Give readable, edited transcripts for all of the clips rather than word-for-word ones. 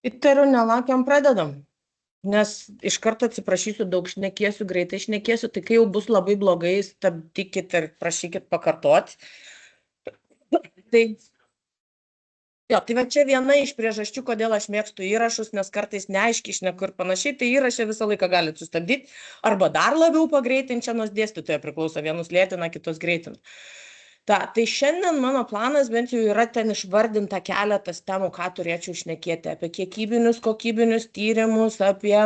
Įtariu, nelaukiam, pradedam. Nes iš karto atsiprašysiu, daug šnekėsiu, greitai šnekėsiu, tai kai jau bus labai blogai, stabdykit ir prašykit pakartoti. Tai jo, tai va čia viena iš priežasčių, kodėl aš mėgstu įrašus, nes kartais neaiškiai šneku ir panašiai, tai įrašę visą laiką galite sustabdyti arba dar labiau pagreitinti, čia nuo dėstytojo priklauso, vienus lėtina, kitus greitina. Tai šiandien mano planas bent jau yra ten išvardinta keletas temų, ką turėčiau šnekėti apie kiekybinius, kokybinius tyrimus, apie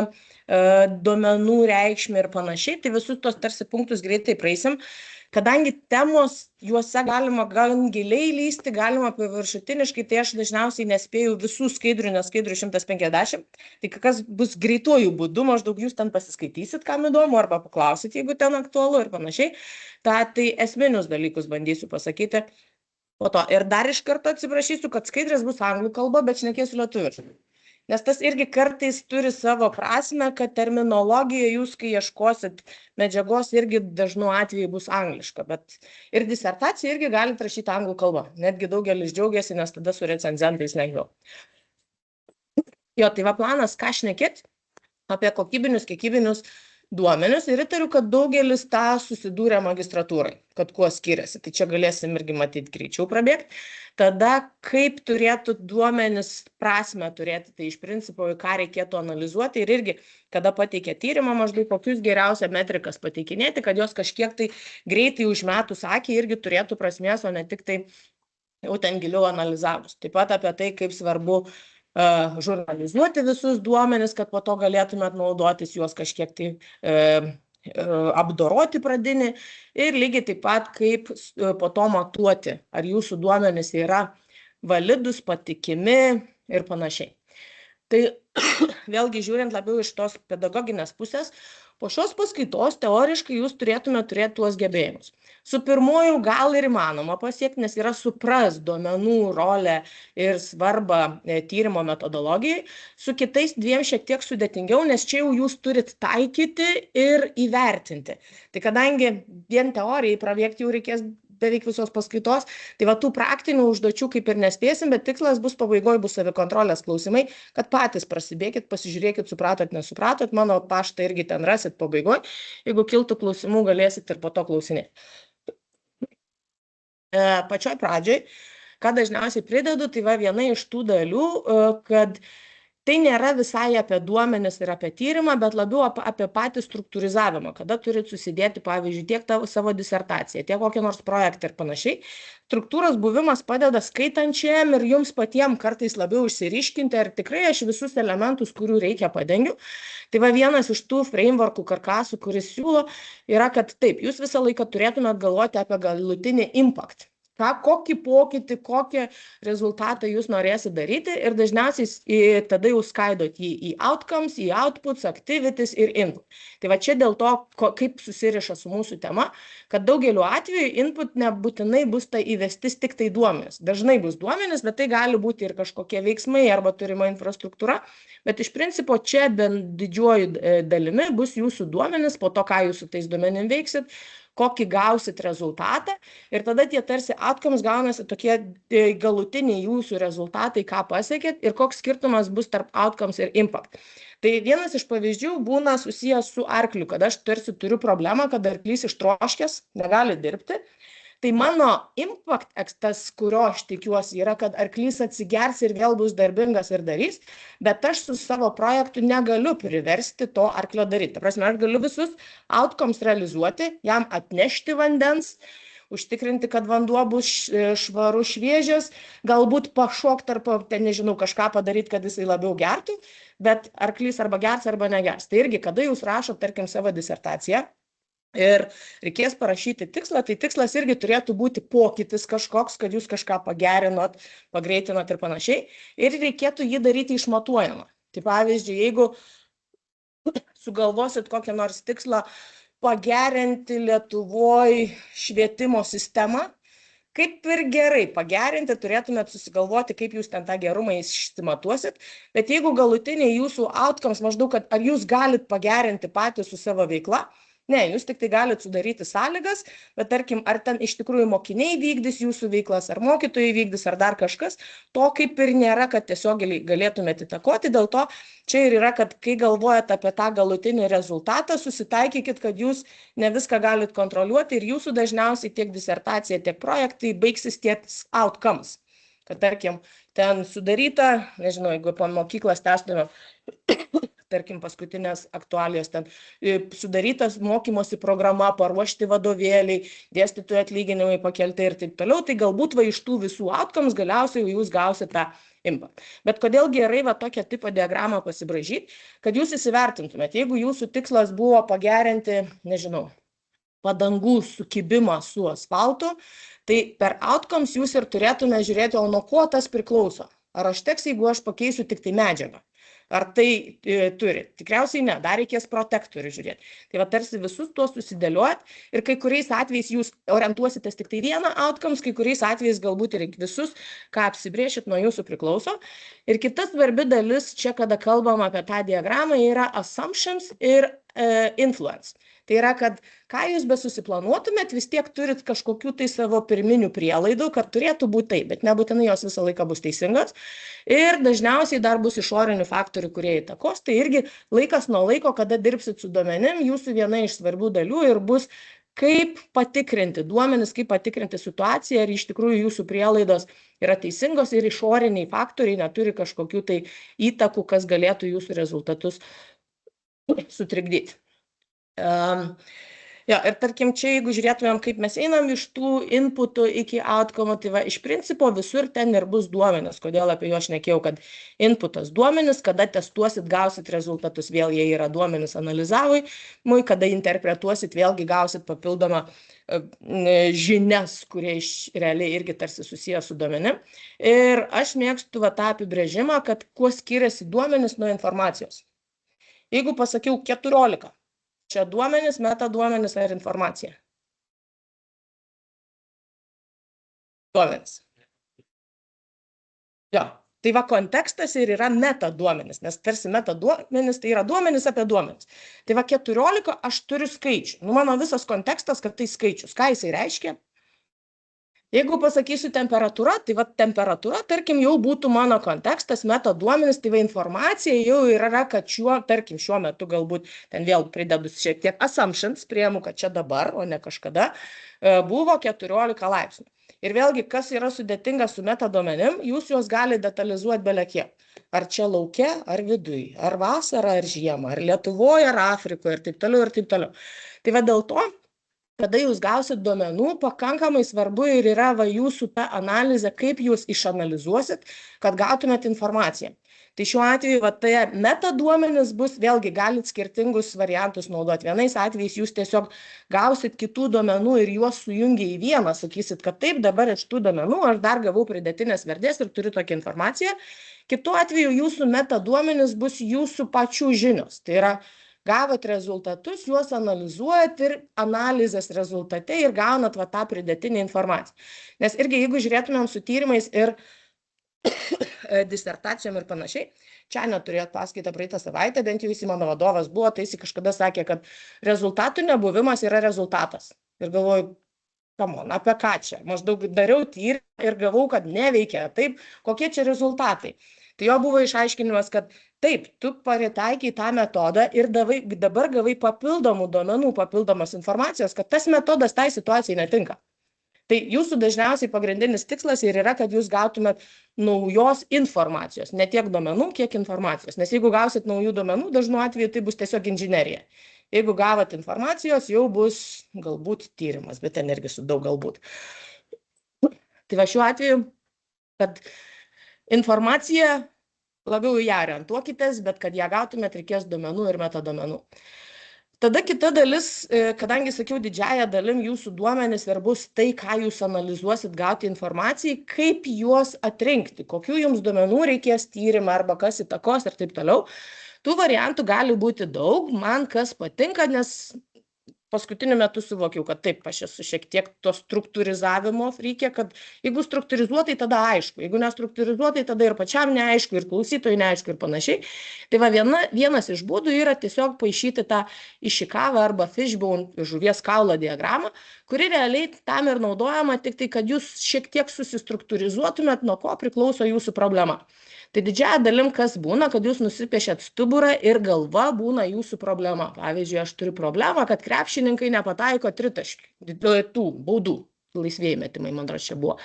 duomenų reikšmę ir panašiai. Tai visus tos tarsi punktus greitai praeisim. Kadangi temos, juose galima gan giliai lysti, galima paviršutiniškai, tai aš dažniausiai nespėju visų skaidrių, nes skaidrių 150. Tai kas bus greituoju būdu, maždaug jūs ten pasiskaitysit, kam įdomu, arba paklausit, jeigu ten aktualu ir panašiai. Tai esminius dalykus bandysiu pasakyti po to. Ir dar iš karto atsiprašysiu, kad skaidrės bus anglų kalba, bet šnekėsiu lietuviškai. Nes tas irgi kartais turi savo prasme, kad terminologija jūs, kai ieškosit medžiagos, irgi dažnu atveju bus angliška, bet ir disertaciją irgi galite rašyti anglų kalbą. Netgi daugelis džiaugiasi, nes tada su recenzentais lengviau. Jo, tai va planas, ką šnekėt apie kokybinius, kiekybinius duomenis ir įtariu, kad daugelis tą susidūrė magistratūrai, kad kuo skiriasi. Tai čia galėsim irgi matyti greičiau prabėgti. Tada kaip turėtų duomenis prasme turėti, tai iš principo, ką reikėtų analizuoti ir irgi, kada pateikia tyrimą, maždaug kokius geriausia metrikas pateikinėti, kad jos kažkiek tai greitai užmetus akį irgi turėtų prasmės, o ne tik tai jau ten giliau analizavus. Taip pat apie tai, kaip svarbu žurnalizuoti visus duomenis, kad po to galėtumėt naudotis juos kažkiek tai apdoroti pradinį ir lygiai taip pat kaip po to matuoti, ar jūsų duomenys yra validus, patikimi ir panašiai. Tai vėlgi žiūrint labiau iš tos pedagoginės pusės, po šios paskaitos teoriškai jūs turėtumėte turėti tuos gebėjimus. Su pirmuoju gal ir įmanoma pasiekti, nes yra supras duomenų rolę ir svarbą tyrimo metodologijai. Su kitais dviem šiek tiek sudėtingiau, nes čia jau jūs turit taikyti ir įvertinti. Tai kadangi vien teorijai pravėkti jau reikės beveik visos paskaitos, tai va tų praktinių užduočių kaip ir nespėsim, bet tikslas bus pabaigoje bus savikontrolės klausimai, kad patys prasibėkit, pasižiūrėkit, supratot, nesupratot, mano paštą irgi ten rasit pabaigoje, jeigu kiltų klausimų, galėsit ir po to klausinėti. Pačioj pradžioj, ką dažniausiai pridedu, tai va viena iš tų dalių, kad tai nėra visai apie duomenis ir apie tyrimą, bet labiau apie patį struktūrizavimą, kada turit susidėti, pavyzdžiui, tiek savo disertaciją, tiek kokį nors projektą ir panašiai. Struktūros buvimas padeda skaitančiam ir jums patiem kartais labiau išsiriškinti, ar tikrai aš visus elementus, kurių reikia, padengiu. Tai va vienas iš tų frameworkų karkasų, kuris siūlo, yra, kad taip, jūs visą laiką turėtumėt galvoti apie galutinį impact. Kokį pokytį, kokį rezultatą jūs norėsit daryti ir dažniausiai tada jau skaidot jį į outcomes, į outputs, activities ir input. Tai va čia dėl to, kaip susiriša su mūsų tema, kad daugeliu atveju input nebūtinai bus ta įvestis tik tai duomenys. Dažnai bus duomenys, bet tai gali būti ir kažkokie veiksmai arba turima infrastruktūra, bet iš principo čia bent didžioji dalimi bus jūsų duomenys, po to, ką jūs su tais duomenim veiksit, kokį gausit rezultatą ir tada tie tarsi outcomes gaunasi tokie galutiniai jūsų rezultatai, ką pasiekėt ir koks skirtumas bus tarp outcomes ir impact. Tai vienas iš pavyzdžių būna susijęs su arkliu, kad aš tarsi turiu problemą, kad arklys ištroškęs negali dirbti. Tai mano impact, tas, kurio aš tikiuosi, yra, kad arklys atsigers ir vėl bus darbingas ir darys, bet aš su savo projektu negaliu priversti to arklio daryti. Ta prasme, aš galiu visus outcomes realizuoti, jam atnešti vandens, užtikrinti, kad vanduo bus švarus, šviežias, galbūt pašokti arba, nežinau, kažką padaryti, kad jisai labiau gertų, bet arklys arba gers arba negers. Tai irgi, kada jūs rašot, tarkim, savo disertaciją, ir reikės parašyti tikslą, tai tikslas irgi turėtų būti pokytis kažkoks, kad jūs kažką pagerinot, pagreitinot ir panašiai. Ir reikėtų jį daryti išmatuojamą. Tai pavyzdžiui, jeigu sugalvosit kokią nors tikslą pagerinti Lietuvoje švietimo sistemą, kaip ir gerai pagerinti, turėtumėt susigalvoti, kaip jūs ten tą gerumą išsimatuosit, bet jeigu galutiniai jūsų outcomes maždaug, kad ar jūs galit pagerinti patys su savo veikla, Ne, jūs tik tai galite sudaryti sąlygas, bet tarkim, ar ten iš tikrųjų mokiniai vykdys jūsų veiklas, ar mokytojai vykdys, ar dar kažkas, to kaip ir nėra, kad tiesiog galėtumėte įtakoti. Dėl to čia ir yra, kad kai galvojate apie tą galutinį rezultatą, susitaikykit, kad jūs ne viską galite kontroliuoti ir jūsų dažniausiai tiek disertacija, tiek projektai baigsis ties outcomes. Kad tarkim, ten sudaryta, nežinau, jeigu po mokyklas tęstume, tarkim, paskutinės aktualijos, ten sudarytas mokymosi programa, paruošti vadovėliai, dėstytojų atlyginimai pakelti ir taip toliau, tai galbūt va iš tų visų outcomes galiausiai jūs gausite tą impą. Bet kodėl gerai va tokią tipo diagramą pasibraižyti, kad jūs įsivertintumėte, jeigu jūsų tikslas buvo pagerinti, nežinau, padangų sukibimą su asfaltu, tai per outcomes jūs ir turėtume žiūrėti, o nuo ko tas priklauso. Ar aš teks, jeigu aš pakeisiu tik tai medžiagą? Ar tai turi? Tikriausiai ne, dar reikės protektorių žiūrėti. Tai va tarsi visus tuos susidėliuot ir kai kuriais atvejais jūs orientuositės tik tai vieną outcomes, kai kuriais atvejais galbūt ir visus, ką apsibrėšit, nuo jūsų priklauso. Ir kita svarbi dalis čia, kada kalbam apie tą diagramą, yra assumptions ir influence. Tai yra, kad ką jūs besusiplanuotumėt, vis tiek turit kažkokių tai savo pirminių prielaidų, kad turėtų būti taip, bet nebūtinai jos visą laiką bus teisingos. Ir dažniausiai dar bus išorinių faktorių, kurie įtakos. Tai irgi laikas nuo laiko, kada dirbsit su duomenim, jūsų viena iš svarbių dalių ir bus, kaip patikrinti duomenis, kaip patikrinti situaciją, ar iš tikrųjų jūsų prielaidos yra teisingos ir išoriniai faktoriai neturi kažkokių tai įtakų, kas galėtų jūsų rezultatus sutrikdyti. Ir tarkim, čia jeigu žiūrėtumėm, kaip mes einam iš tų inputų iki outcome, tai va, iš principo visur ten ir bus duomenis. Kodėl apie juos šnekėjau, kad inputas duomenis, kada testuosit, gausit rezultatus, vėl jie yra duomenis analizavimui, kada interpretuosit, vėlgi gausit papildomą žinias, kurie realiai irgi tarsi susiję su duomenim. Ir aš mėgstu va tą apibrėžimą, kad kuo skiriasi duomenis nuo informacijos. Jeigu pasakiau 14, čia duomenis, metaduomenis ar informacija? Duomenis. Jo, tai va kontekstas ir yra metaduomenis, nes tarsi metaduomenis tai yra duomenis apie duomenis. Tai va 14 aš turiu skaičių. Mano visas kontekstas, kad tai skaičius. Ką jisai reiškia? Jeigu pasakysiu temperatūra, tai va temperatūra, tarkim, jau būtų mano kontekstas, metaduomenis, tai va informacija jau yra, kad tarkim, šiuo metu galbūt, ten vėl pridedus šiek tiek assumptions, priemu, kad čia dabar, o ne kažkada, buvo 14 laipsnių. Ir vėlgi, kas yra sudėtinga su metaduomenim, jūs juos gali detalizuoti belekiek. Ar čia lauke, ar viduj, ar vasara, ar žiemą, ar Lietuvoje, ar Afrikoje, ir taip toliau, ir taip toliau. Tai va dėl to, kada jūs gausit duomenų, pakankamai svarbu ir yra va jūsų ta analizė, kaip jūs išanalizuosit, kad gautumėt informaciją. Tai šiuo atveju va tai metaduomenis bus, vėlgi galit skirtingus variantus naudoti. Vienais atvejais jūs tiesiog gausit kitų duomenų ir juos sujungia į vieną, sakysit, kad taip, dabar iš tų duomenų aš dar gavau pridėtinės vertės ir turiu tokią informaciją. Kitu atveju jūsų metaduomenis bus jūsų pačių žinios. Tai yra, gavot rezultatus, juos analizuojat ir analizės rezultate ir gaunat va tą pridėtinę informaciją. Nes irgi, jeigu žiūrėtumėm su tyrimais ir disertacijom ir panašiai, čia neturėjot paskaitą praeitą savaitę, bent jau jis mano vadovas buvo, tai jis kažkada sakė, kad rezultatų nebuvimas yra rezultatas. Ir galvoju, apie ką čia? Maždaug dariau tyrimą ir gavau, kad neveikia. Taip, kokie čia rezultatai? Tai jo buvo išaiškinimas, kad taip, tu paritaikiai tą metodą ir dabar gavai papildomų duomenų, papildomos informacijos, kad tas metodas tai situacijai netinka. Tai jūsų dažniausiai pagrindinis tikslas ir yra, kad jūs gautumėt naujos informacijos, ne tiek duomenų, kiek informacijos. Nes jeigu gausit naujų duomenų, dažnu atveju tai bus tiesiog inžinerija. Jeigu gavot informacijos, jau bus galbūt tyrimas, bet ten irgi su daug galbūt. Tai va šiuo atveju, kad informacija labiau į ją orientuokitės, bet kad ją gautumėt, reikės duomenų ir metaduomenų. Tada kita dalis, kadangi sakiau, didžiąją dalim jūsų duomenys ir bus tai, ką jūs analizuosit gauti informacijai, kaip juos atrinkti, kokių jums duomenų reikės tyrimą arba kas įtakos ir taip toliau. Tų variantų gali būti daug, man kas patinka, nes paskutiniu metu suvokiau, kad taip, aš esu šiek tiek to struktūrizavimo reikia, kad jeigu struktūrizuotai, tada aišku, jeigu nestruktūrizuotai, tada ir pačiam neaišku, ir klausytojui neaišku ir panašiai. Tai va vienas iš būdų yra tiesiog paišyti tą Ishikawa arba fishbone žuvies kaulo diagramą, kuri realiai tam ir naudojama, tik tai, kad jūs šiek tiek susistruktūrizuotumėt, nuo ko priklauso jūsų problema. Tai didžiąja dalim kas būna, kad jūs nusipiešėt stuburą ir galva būna jūsų problema. Pavyzdžiui, aš turiu problemą, kad krepšininkai nepataiko tritaškių, tų baudų, laisvieji metimai, man atrodo, čia buvo.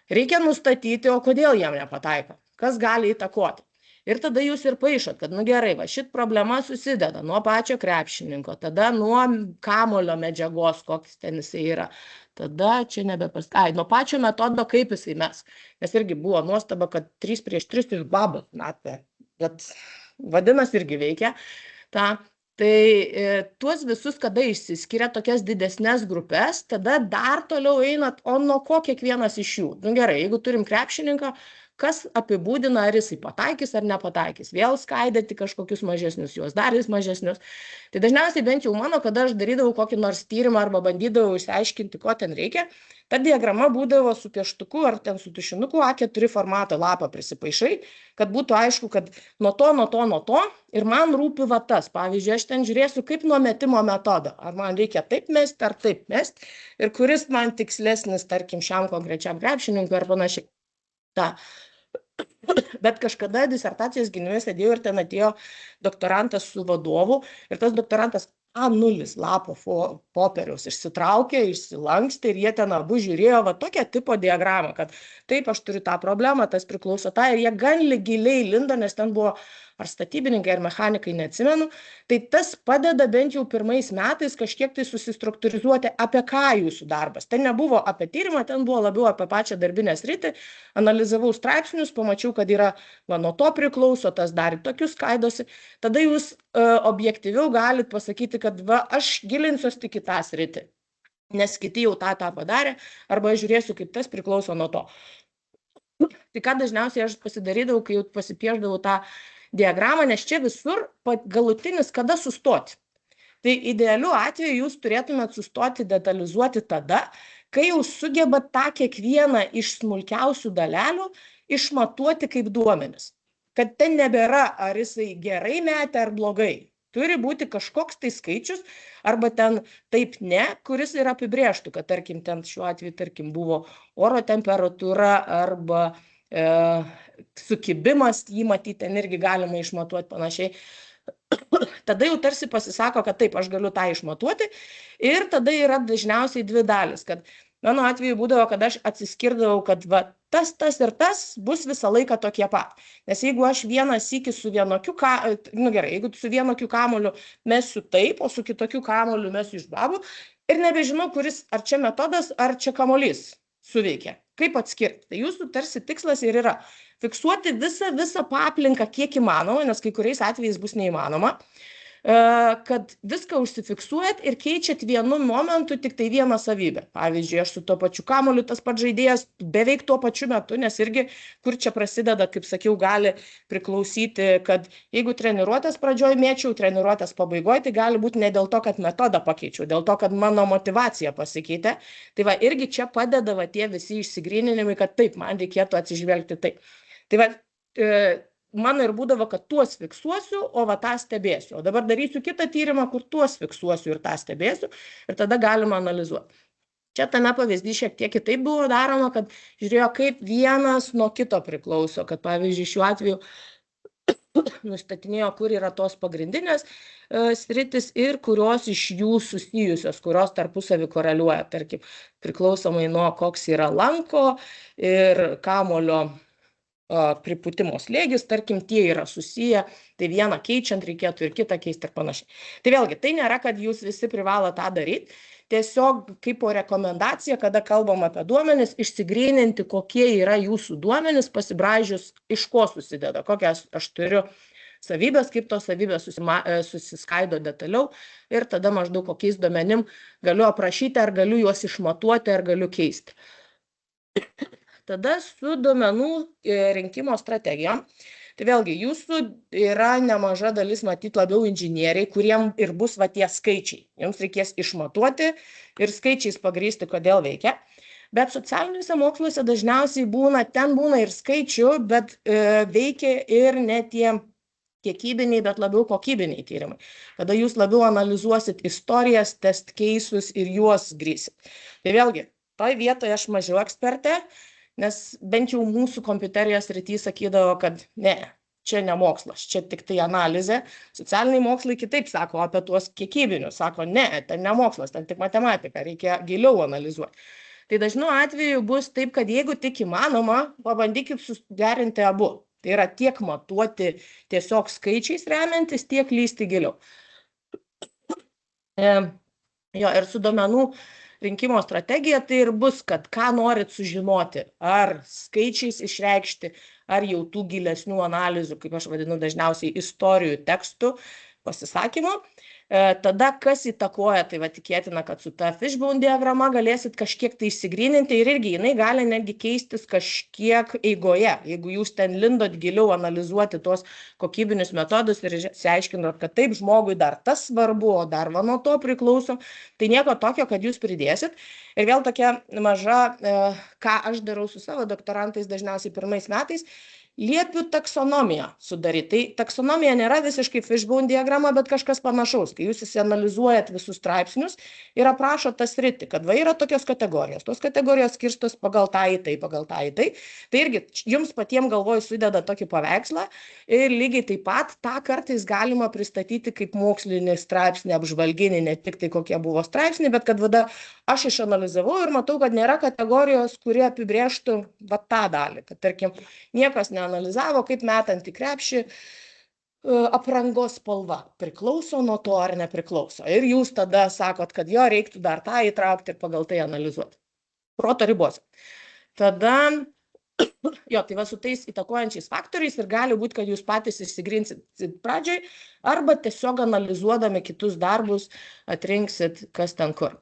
Reikia nustatyti, o kodėl jam nepataiko, kas gali įtakoti. Ir tada jūs ir paišot, kad, nu gerai, va, šit problema susideda nuo pačio krepšininko, tada nuo kamulio medžiagos, koks ten jisai yra. Tada čia nuo pačio metodo, kaip jisai mes. Nes irgi buvo nuostaba, kad 3 prieš 3 iš babos metė, bet vadinasi irgi veikia. Tai tuos visus, kada išsiskiria tokias didesnės grupės, tada dar toliau einat, o nuo ko kiekvienas iš jų. Nu gerai, jeigu turim krepšininką, kas apibūdina, ar jisai pataikys ar nepataikys. Vėl skaidyti kažkokius mažesnius, juos dar vis mažesnius. Tai dažniausiai bent jau mano, kada aš darydavau kokį nors tyrimą arba bandydavau išsiaiškinti, ko ten reikia, ta diagrama būdavo su pieštuku ar ten su tušinuku A4 formato lapą prisipaišai, kad būtų aišku, kad nuo to ir man rūpi va tas. Pavyzdžiui, aš ten žiūrėsiu kaip nuo metimo metodo. Ar man reikia taip mesti ar taip mesti ir kuris man tikslesnis, tarkim, šiam konkrečiam krepšininkui ar panašiai. Bet kažkada disertacijos gynime sėdėjau ir ten atėjo doktorantas su vadovu ir tas doktorantas A0 lapo popieriaus išsitraukė, išsilankstė ir jie ten abu žiūrėjo va tokią tipo diagramą, kad taip, aš turiu tą problemą, tas priklauso tą ir jie gan giliai lindo, nes ten buvo ar statybininkai, ar mechanikai, neatsimenu. Tai tas padeda bent jau pirmais metais kažkiek tai susistruktūrizuoti, apie ką jūsų darbas. Ten nebuvo apie tyrimą, ten buvo labiau apie pačią darbinę sritį. Analizavau straipsnius, pamačiau, kad yra, va, nuo to priklauso, tas dar tokius skaidosi. Tada jūs objektyviau galit pasakyti, kad va, aš gilinsiuos tik į tą sritį, nes kiti jau tą padarė, arba žiūrėsiu, kaip tas priklauso nuo to. Tai ką dažniausiai aš pasidarydavau, kai jau pasipieždavau tą diagramą, nes čia visur galutinis kada sustoti. Tai idealiu atveju jūs turėtumėt sustoti detalizuoti tada, kai jau sugebat tą kiekvieną iš smulkiausių dalelių išmatuoti kaip duomenis. Kad ten nebėra, ar jisai gerai metė ar blogai. Turi būti kažkoks tai skaičius, arba ten taip ne, kuris ir apibrėžtų, kad tarkim ten šiuo atveju tarkim buvo oro temperatūra arba sukibimas, jį matyti ten irgi galima išmatuoti panašiai. Tada jau tarsi pasisako, kad taip, aš galiu tą išmatuoti ir tada yra dažniausiai dvi dalis, kad mano atveju būdavo, kad aš atsiskirdavau, kad va, tas ir tas bus visą laiką tokie pat. Nes jeigu aš vieną sykį su vienokiu, jeigu su vienokiu kamuoliu mesiu taip, o su kitokiu kamuoliu mesiu iš babų ir nebežinau, kuris, ar čia metodas, ar čia kamuolys suveikia. Kaip atskirti? Tai jūsų tarsi tikslas ir yra fiksuoti visą aplinką kiek įmanoma, nes kai kuriais atvejais bus neįmanoma, kad viską užsifiksuojat ir keičiat vienu momentu tik tai vieną savybę. Pavyzdžiui, aš su tuo pačiu kamuoliu tas pats žaidėjas beveik tuo pačiu metu, nes irgi, kur čia prasideda, kaip sakiau, gali priklausyti, kad jeigu treniruotės pradžioj mėčiau, treniruotės pabaigoj, tai gali būti ne dėl to, kad metodą pakeičiau, dėl to, kad mano motyvacija pasikeitė. Tai va, irgi čia padeda va tie visi išsigryninimai, kad taip, man reikėtų atsižvelgti taip. Tai va, mano ir būdavo, kad tuos fiksuosiu, o va tą stebėsiu. O dabar darysiu kitą tyrimą, kur tuos fiksuosiu ir tą stebėsiu ir tada galima analizuoti. Čia tame pavyzdį šiek tiek kitaip buvo daroma, kad žiūrėjo, kaip vienas nuo kito priklauso, kad pavyzdžiui šiuo atveju nustatinėjo, kur yra tos pagrindinės sritis ir kurios iš jų susijusios, kurios tarpusavį koreliuoja, tarkim, priklausomai nuo koks yra lanko ir kamuolio pripūtimo slėgis, tarkim, tie yra susiję, tai vieną keičiant reikėtų ir kitą keisti ir panašiai. Tai vėlgi, tai nėra, kad jūs visi privalo tą daryti, tiesiog kaip po rekomendacija, kada kalbam apie duomenis, išsigryninti, kokie yra jūsų duomenis, pasibraižius, iš ko susideda, kokias aš turiu savybės, kaip tos savybės susiskaido detaliau ir tada maždaug kokiais duomenim galiu aprašyti, ar galiu juos išmatuoti, ar galiu keisti. Tada su duomenų rinkimo strategijom, Tai vėlgi, jūsų yra nemaža dalis matyti labiau inžinieriai, kuriem ir bus va tie skaičiai. Jums reikės išmatuoti ir skaičiais pagrįsti, kodėl veikia. Bet socialiniuose moksluose dažniausiai ten būna ir skaičių, bet veikia ir ne tie kiekybiniai, bet labiau kokybiniai tyrimai. Kada jūs labiau analizuosit istorijas, test case'us ir juos grįsit. Tai vėlgi, toj vietoje aš mažiau ekspertė, nes bent jau mūsų kompiuterijos srity sakydavo, kad ne, čia ne mokslas, čia tik tai analizė. Socialiniai mokslai kitaip sako apie tuos kiekybinius. Sako, ne, ten ne mokslas, ten tik matematika, reikia giliau analizuoti. Tai dažnu atveju bus taip, kad jeigu tik įmanoma, pabandykit suderinti abu. Tai yra tiek matuoti tiesiog skaičiais remiantis, tiek lysti giliau. Ir su duomenų rinkimo strategija tai ir bus, kad ką norit sužinoti, ar skaičiais išreikšti, ar jau tų gilesnių analizių, kaip aš vadinu dažniausiai istorijų, tekstų, pasisakymų. Tada kas įtakoja, tai va tikėtina, kad su ta fishbone diagrama galėsit kažkiek tai išsigryninti ir irgi jinai gali netgi keistis kažkiek eigoje. Jeigu jūs ten lindot giliau analizuoti tuos kokybinius metodus ir išsiaiškinot, kad taip žmogui dar tas svarbu, o dar va nuo to priklauso, tai nieko tokio, kad jūs pridėsit. Ir vėl tokia maža, ką aš darau su savo doktorantais dažniausiai pirmais metais, liepiu taksonomiją sudaryti. Tai taksonomija nėra visiškai fishbone diagrama, bet kažkas panašaus. Kai jūs įsianalizuojat visus straipsnius ir aprašo tą sritį, kad va yra tokios kategorijos. Tos kategorijos skirstos pagal tą į tai, pagal tą į tai. Tai irgi jums patiems galvoj sudeda tokį paveikslą ir lygiai taip pat tą kartais galima pristatyti kaip mokslinį straipsnį, apžvalginį, ne tik tai kokie buvo straipsniai, bet kad vada aš išanalizavau ir matau, kad nėra kategorijos, kurie apibrėžtų va tą dalį. Kad tarkim, niekas neanalizavo, kaip metant į krepšį aprangos spalva. Priklauso nuo to ar nepriklauso. Ir jūs tada sakot, kad jo reiktų dar tą įtraukti ir pagal tai analizuoti. Proto ribose. Tada, jo, tai va su tais įtakojančiais faktoriais ir gali būti, kad jūs patys išsigrinsit pradžioj arba tiesiog analizuodami kitus darbus atrinksit, kas ten kur.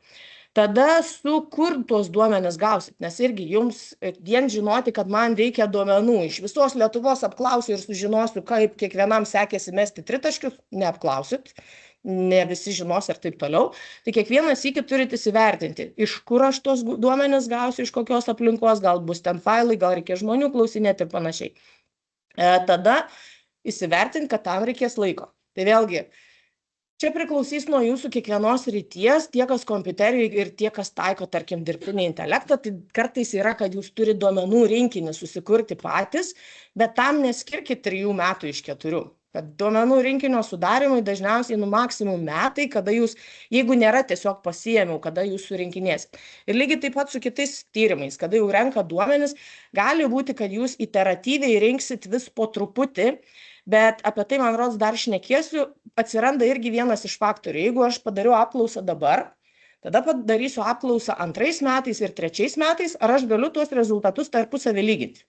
Tada su kur tuos duomenis gausit, nes irgi jums vien žinoti, kad man reikia duomenų. Iš visos Lietuvos apklausiu ir sužinosiu, kaip kiekvienam sekėsi mesti tritaškius, neapklausit, ne visi žinos ir taip toliau. Tai kiekvieną sykį turite įsivertinti, iš kur aš tuos duomenis gausiu, iš kokios aplinkos, gal bus ten failai, gal reikia žmonių klausinėti ir panašiai. Tada įsivertinti, kad tam reikės laiko. Tai vėlgi, čia priklausys nuo jūsų kiekvienos srities, tie, kas kompiuterijai ir tie, kas taiko, tarkim, dirbtinį intelektą, tai kartais yra, kad jūs turite duomenų rinkinį susikurti patys, bet tam neskirkit 3 metų iš 4. Kad duomenų rinkinio sudarimui dažniausiai maksimum metai, kada jūs, jeigu nėra tiesiog pasiėmiau, kada jūs surinkinėsit. Ir lygiai taip pat su kitais tyrimais, kada jau renka duomenis, gali būti, kad jūs iteratyviai rinksit vis po truputį, bet apie tai, man rodos, dar šnekėsiu, atsiranda irgi vienas iš faktorių. Jeigu aš padariau apklausą dabar, tada padarysiu apklausą 2 metais ir 3 metais, ar aš galiu tuos rezultatus tarpusavį lyginti.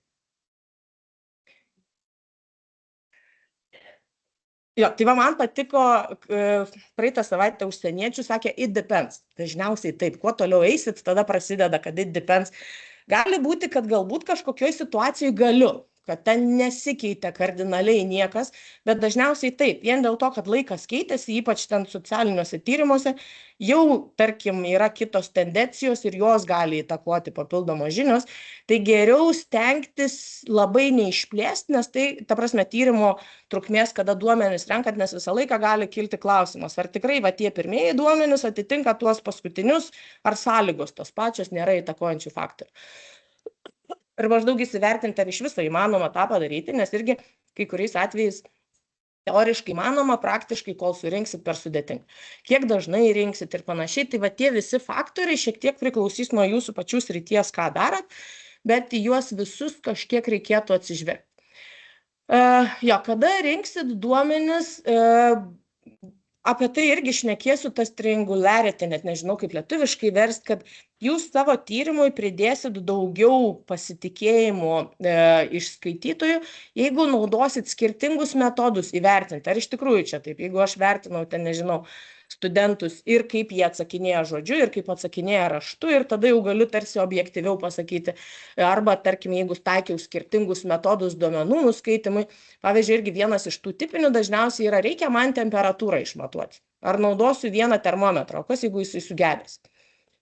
Jo, tai va man patiko, praeitą savaitę užsieniečių sakė, it depends. Dažniausiai taip, kuo toliau eisit, tada prasideda, kad it depends. Gali būti, kad galbūt kažkokioj situacijoj galiu, kad ten nesikeitė kardinaliai niekas, bet dažniausiai taip, vien dėl to, kad laikas keitėsi, ypač ten socialiniuose tyrimuose, jau, tarkim, yra kitos tendencijos ir jos gali įtakoti papildomos žinios, tai geriau stengtis labai neišplėsti, nes tai, ta prasme, tyrimo trukmės, kada duomenis renkat, nes visą laiką gali kilti klausimas, ar tikrai va tie pirmieji duomenis atitinka tuos paskutinius, ar sąlygos tos pačios nėra įtakojančių faktorių. Ir maždaug įsivertinti, ar iš viso įmanoma tą padaryti, nes irgi kai kuriais atvejais teoriškai įmanoma, praktiškai, kol surinksit per sudėtinga. Kiek dažnai rinksit ir panašiai, tai va tie visi faktoriai šiek tiek priklausys nuo jūsų pačių srities, ką darot, bet į juos visus kažkiek reikėtų atsižvelgti. Jo, kada rinksit duomenis, apie tai irgi šnekėsiu, tas triangularity, net nežinau kaip lietuviškai verst, kad jūs savo tyrimui pridėsit daugiau pasitikėjimo iš skaitytojų, jeigu naudosit skirtingus metodus įvertinti. Ar iš tikrųjų čia taip, jeigu aš vertinau, ten nežinau, studentus ir kaip jie atsakinėja žodžiu, ir kaip atsakinėja raštu, ir tada jau galiu tarsi objektyviau pasakyti. Arba, tarkim, jeigu taikiau skirtingus metodus duomenų nuskaitimui, pavyzdžiui, irgi vienas iš tų tipinių dažniausiai yra reikia man temperatūrą išmatuoti. Ar naudosiu vieną termometrą, o kas jeigu jisai sugedęs?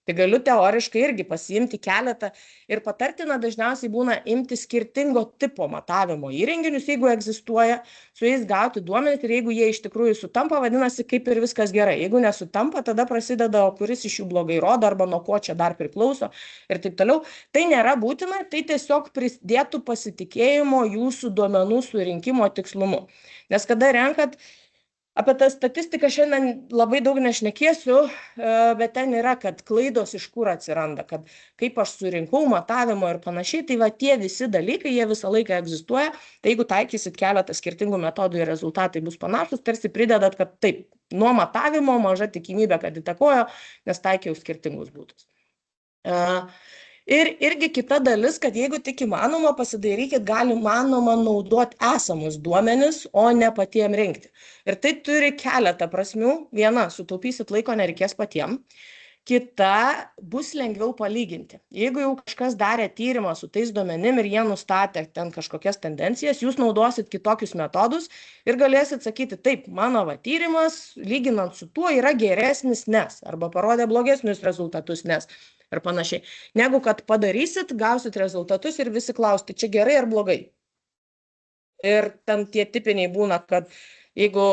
Tai galiu teoriškai irgi pasiimti keletą ir patartina dažniausiai būna imti skirtingo tipo matavimo įrenginius, jeigu egzistuoja, su jais gauti duomenis ir jeigu jie iš tikrųjų sutampa, vadinasi, kaip ir viskas gerai. Jeigu nesutampa, tada prasideda, o kuris iš jų blogai rodo arba nuo ko čia dar priklauso ir taip toliau. Tai nėra būtina, tai tiesiog prisidėtų pasitikėjimo jūsų duomenų surinkimo tikslumu. Nes kada renkat, apie tą statistiką šiandien labai daug nešnekėsiu, bet ten yra, kad klaidos iš kur atsiranda, kad kaip aš surinkau matavimo ir panašiai, tai va tie visi dalykai, jie visą laiką egzistuoja, tai jeigu taikysit keletą skirtingų metodų ir rezultatai bus panašus, tarsi pridedat, kad taip, nuo matavimo maža tikimybė, kad įtakojo, nes taikiau skirtingus būdus. Ir irgi kita dalis, kad jeigu tik įmanoma, pasidarykit, gali įmanoma naudoti esamus duomenis, o ne patiem rinkti. Ir tai turi keletą prasmių. Viena, sutaupysit laiko, nereikės patiem. Kita, bus lengviau palyginti. Jeigu jau kažkas darė tyrimą su tais duomenim ir jie nustatė ten kažkokias tendencijas, jūs naudosit kitokius metodus ir galėsit sakyti, taip, mano tyrimas, lyginant su tuo, yra geresnis, nes, arba parodė blogesnius rezultatus, nes. Ir panašiai. Negu kad padarysit, gausit rezultatus ir visi klausti, čia gerai ar blogai. Ir ten tie tipiniai būna, kad jeigu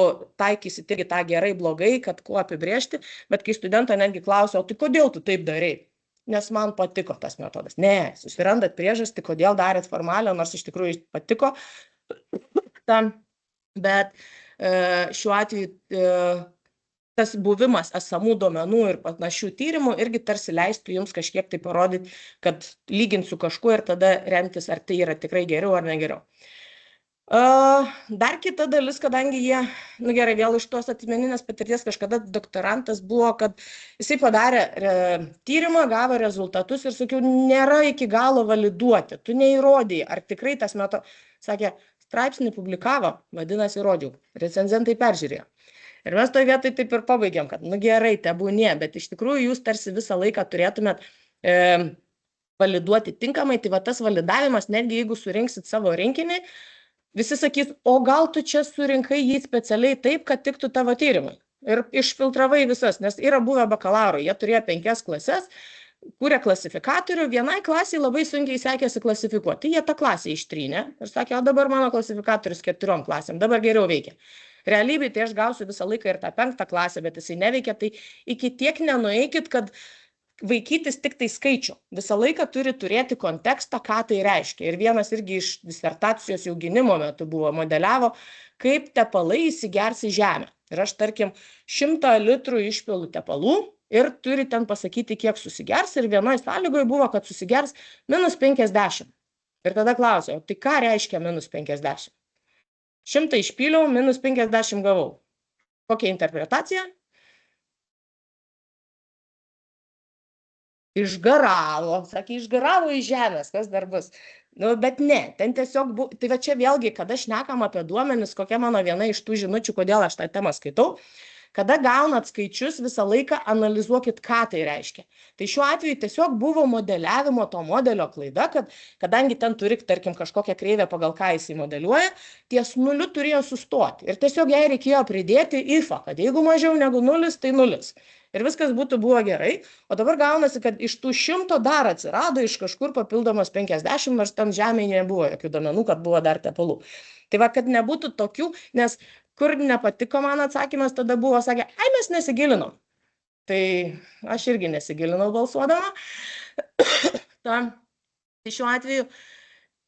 taikysit irgi tą gerai, blogai, kad kuo apibrėžti, bet kai studento netgi klausia, o tai kodėl tu taip darai? Nes man patiko tas metodas. Ne, susirandat priežastį, kodėl darėt formalią, nors iš tikrųjų patiko. Bet šiuo atveju tas buvimas esamų duomenų ir panašių tyrimų irgi tarsi leistų jums kažkiek tai parodyti, kad lygint su kažkuo ir tada remtis, ar tai yra tikrai geriau ar negeriau. Dar kita dalis, kadangi jie, gerai, vėl iš tos asmeninės patirties kažkada doktorantas buvo, kad jisai padarė tyrimą, gavo rezultatus ir sakiau, nėra iki galo validuoti, tu neįrodėjai, ar tikrai tas metodas, sakė, straipsnį publikavo, vadinasi, įrodžiau, recenzentai peržiūrėjo. Ir mes toje vietoje taip ir pabaigiam, kad, gerai, tebūnie, bet iš tikrųjų jūs tarsi visą laiką turėtumėt validuoti tinkamai, tai va tas validavimas, netgi jeigu surinksit savo rinkinį, visi sakys, o gal tu čia surinkai jį specialiai taip, kad tiktų tavo tyrimui. Ir išfiltravai visas, nes yra buvę bakalauro, jie turėjo 5 klases, kūrė klasifikatorių, vienai klasiai labai sunkiai sekėsi klasifikuoti, tai jie tą klasę ištrynė ir sakė, o dabar mano klasifikatorius 4 klasėm, dabar geriau veikia. Realybėje tai aš gausiu visą laiką ir tą 5 klasę, bet jisai neveikia, tai iki tiek nenueikit, kad vaikytis tik tai skaičių. Visą laiką turi turėti kontekstą, ką tai reiškia. Ir vienas irgi iš disertacijos jau gynimo metu buvo modeliavo, kaip tepalai įsigers į žemę. Ir aš, tarkim, 100 litrų išpilu tepalų ir turi ten pasakyti, kiek susigers. Ir vienoje sąlygoje buvo, kad susigers -50. Ir tada klausiau, tai ką reiškia -50? 100 išpyliau, -50 gavau. Kokia interpretacija? Išgaravo, sakė, išgaravo iš žemės, kas dar bus. Bet ne, ten tiesiog buvo, tai va čia vėlgi, kada šnekam apie duomenis, kokia mano viena iš tų žinučių, kodėl aš tą temą skaitau, kada gaunat skaičius, visą laiką analizuokit, ką tai reiškia. Tai šiuo atveju tiesiog buvo modeliavimo to modelio klaida, kad kadangi ten turi, tarkim, kažkokią kreivę, pagal ką jisai modeliuoja, ties 0 turėjo sustoti. Ir tiesiog jai reikėjo pridėti ifą, kad jeigu mažiau negu 0, tai 0. Ir viskas buvo gerai, o dabar gaunasi, kad iš tų 100 dar atsirado iš kažkur papildomas 50, nors ten žemėje nebuvo jokių duomenų, kad buvo dar tepalų. Tai va, kad nebūtų tokių, nes kur nepatiko man atsakymas, tada buvo, sakė, ai mes nesigilinom. Tai aš irgi nesigilinau balsuodama. Tai šiuo atveju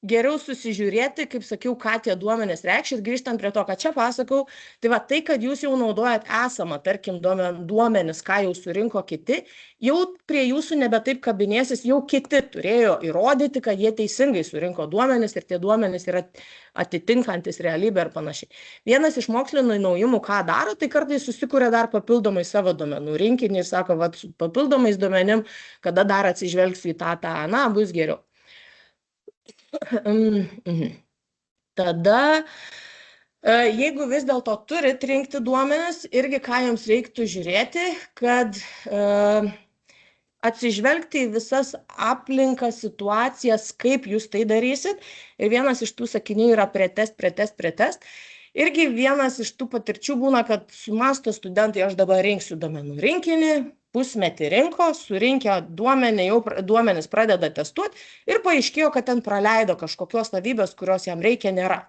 geriau susižiūrėti, kaip sakiau, ką tie duomenys reikš ir grįžtant prie to, ką čia pasakau, tai va tai, kad jūs jau naudojat esamą, tarkim, duomenis, ką jau surinko kiti, jau prie jūsų nebe taip kabinėsis, jau kiti turėjo įrodyti, kad jie teisingai surinko duomenis ir tie duomenys yra atitinkantis realybę ir panašiai. Vienas iš mokslinio naujumų, ką daro, tai kartais susikuria dar papildomai savo duomenų rinkinį ir sako, va, su papildomais duomenim, kada dar atsižvelgsiu į tą, na, bus geriau. Tada, jeigu vis dėlto turit rinkti duomenis, irgi ką jums reiktų žiūrėti, kad atsižvelgti į visas aplinkas, situacijas, kaip jūs tai darysit. Ir vienas iš tų sakinių yra pretest. Irgi vienas iš tų patirčių būna, kad sumąsto studentai, aš dabar rinksiu duomenų rinkinį, pusmetį rinko, surinkę duomenis pradeda testuoti ir paaiškėjo, kad ten praleido kažkokios savybės, kurios jam reikia, nėra.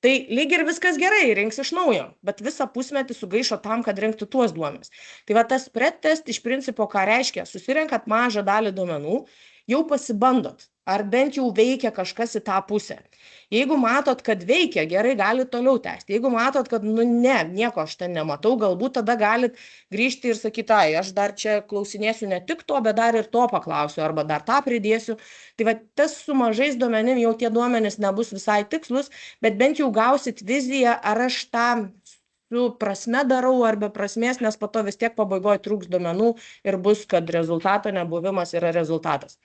Tai lyg ir viskas gerai, rinks iš naujo, bet visą pusmetį sugaišo tam, kad rinktų tuos duomenis. Tai va tas pretest iš principo ką reiškia, susirenkat mažą dalį duomenų, jau pasibandot, ar bent jau veikia kažkas į tą pusę. Jeigu matot, kad veikia, gerai, galit toliau tęsti. Jeigu matot, kad nieko aš ten nematau, galbūt tada galit grįžti ir sakyti, aš dar čia klausinėsiu ne tik to, bet dar ir to paklausiu, arba dar tą pridėsiu. Tai va tas su mažais duomenim jau tie duomenys nebus visai tikslus, bet bent jau gausit viziją, ar aš tą su prasme darau, ar be prasmės, nes po to vis tiek pabaigoje trūks duomenų ir bus, kad rezultato nebuvimas yra rezultatas.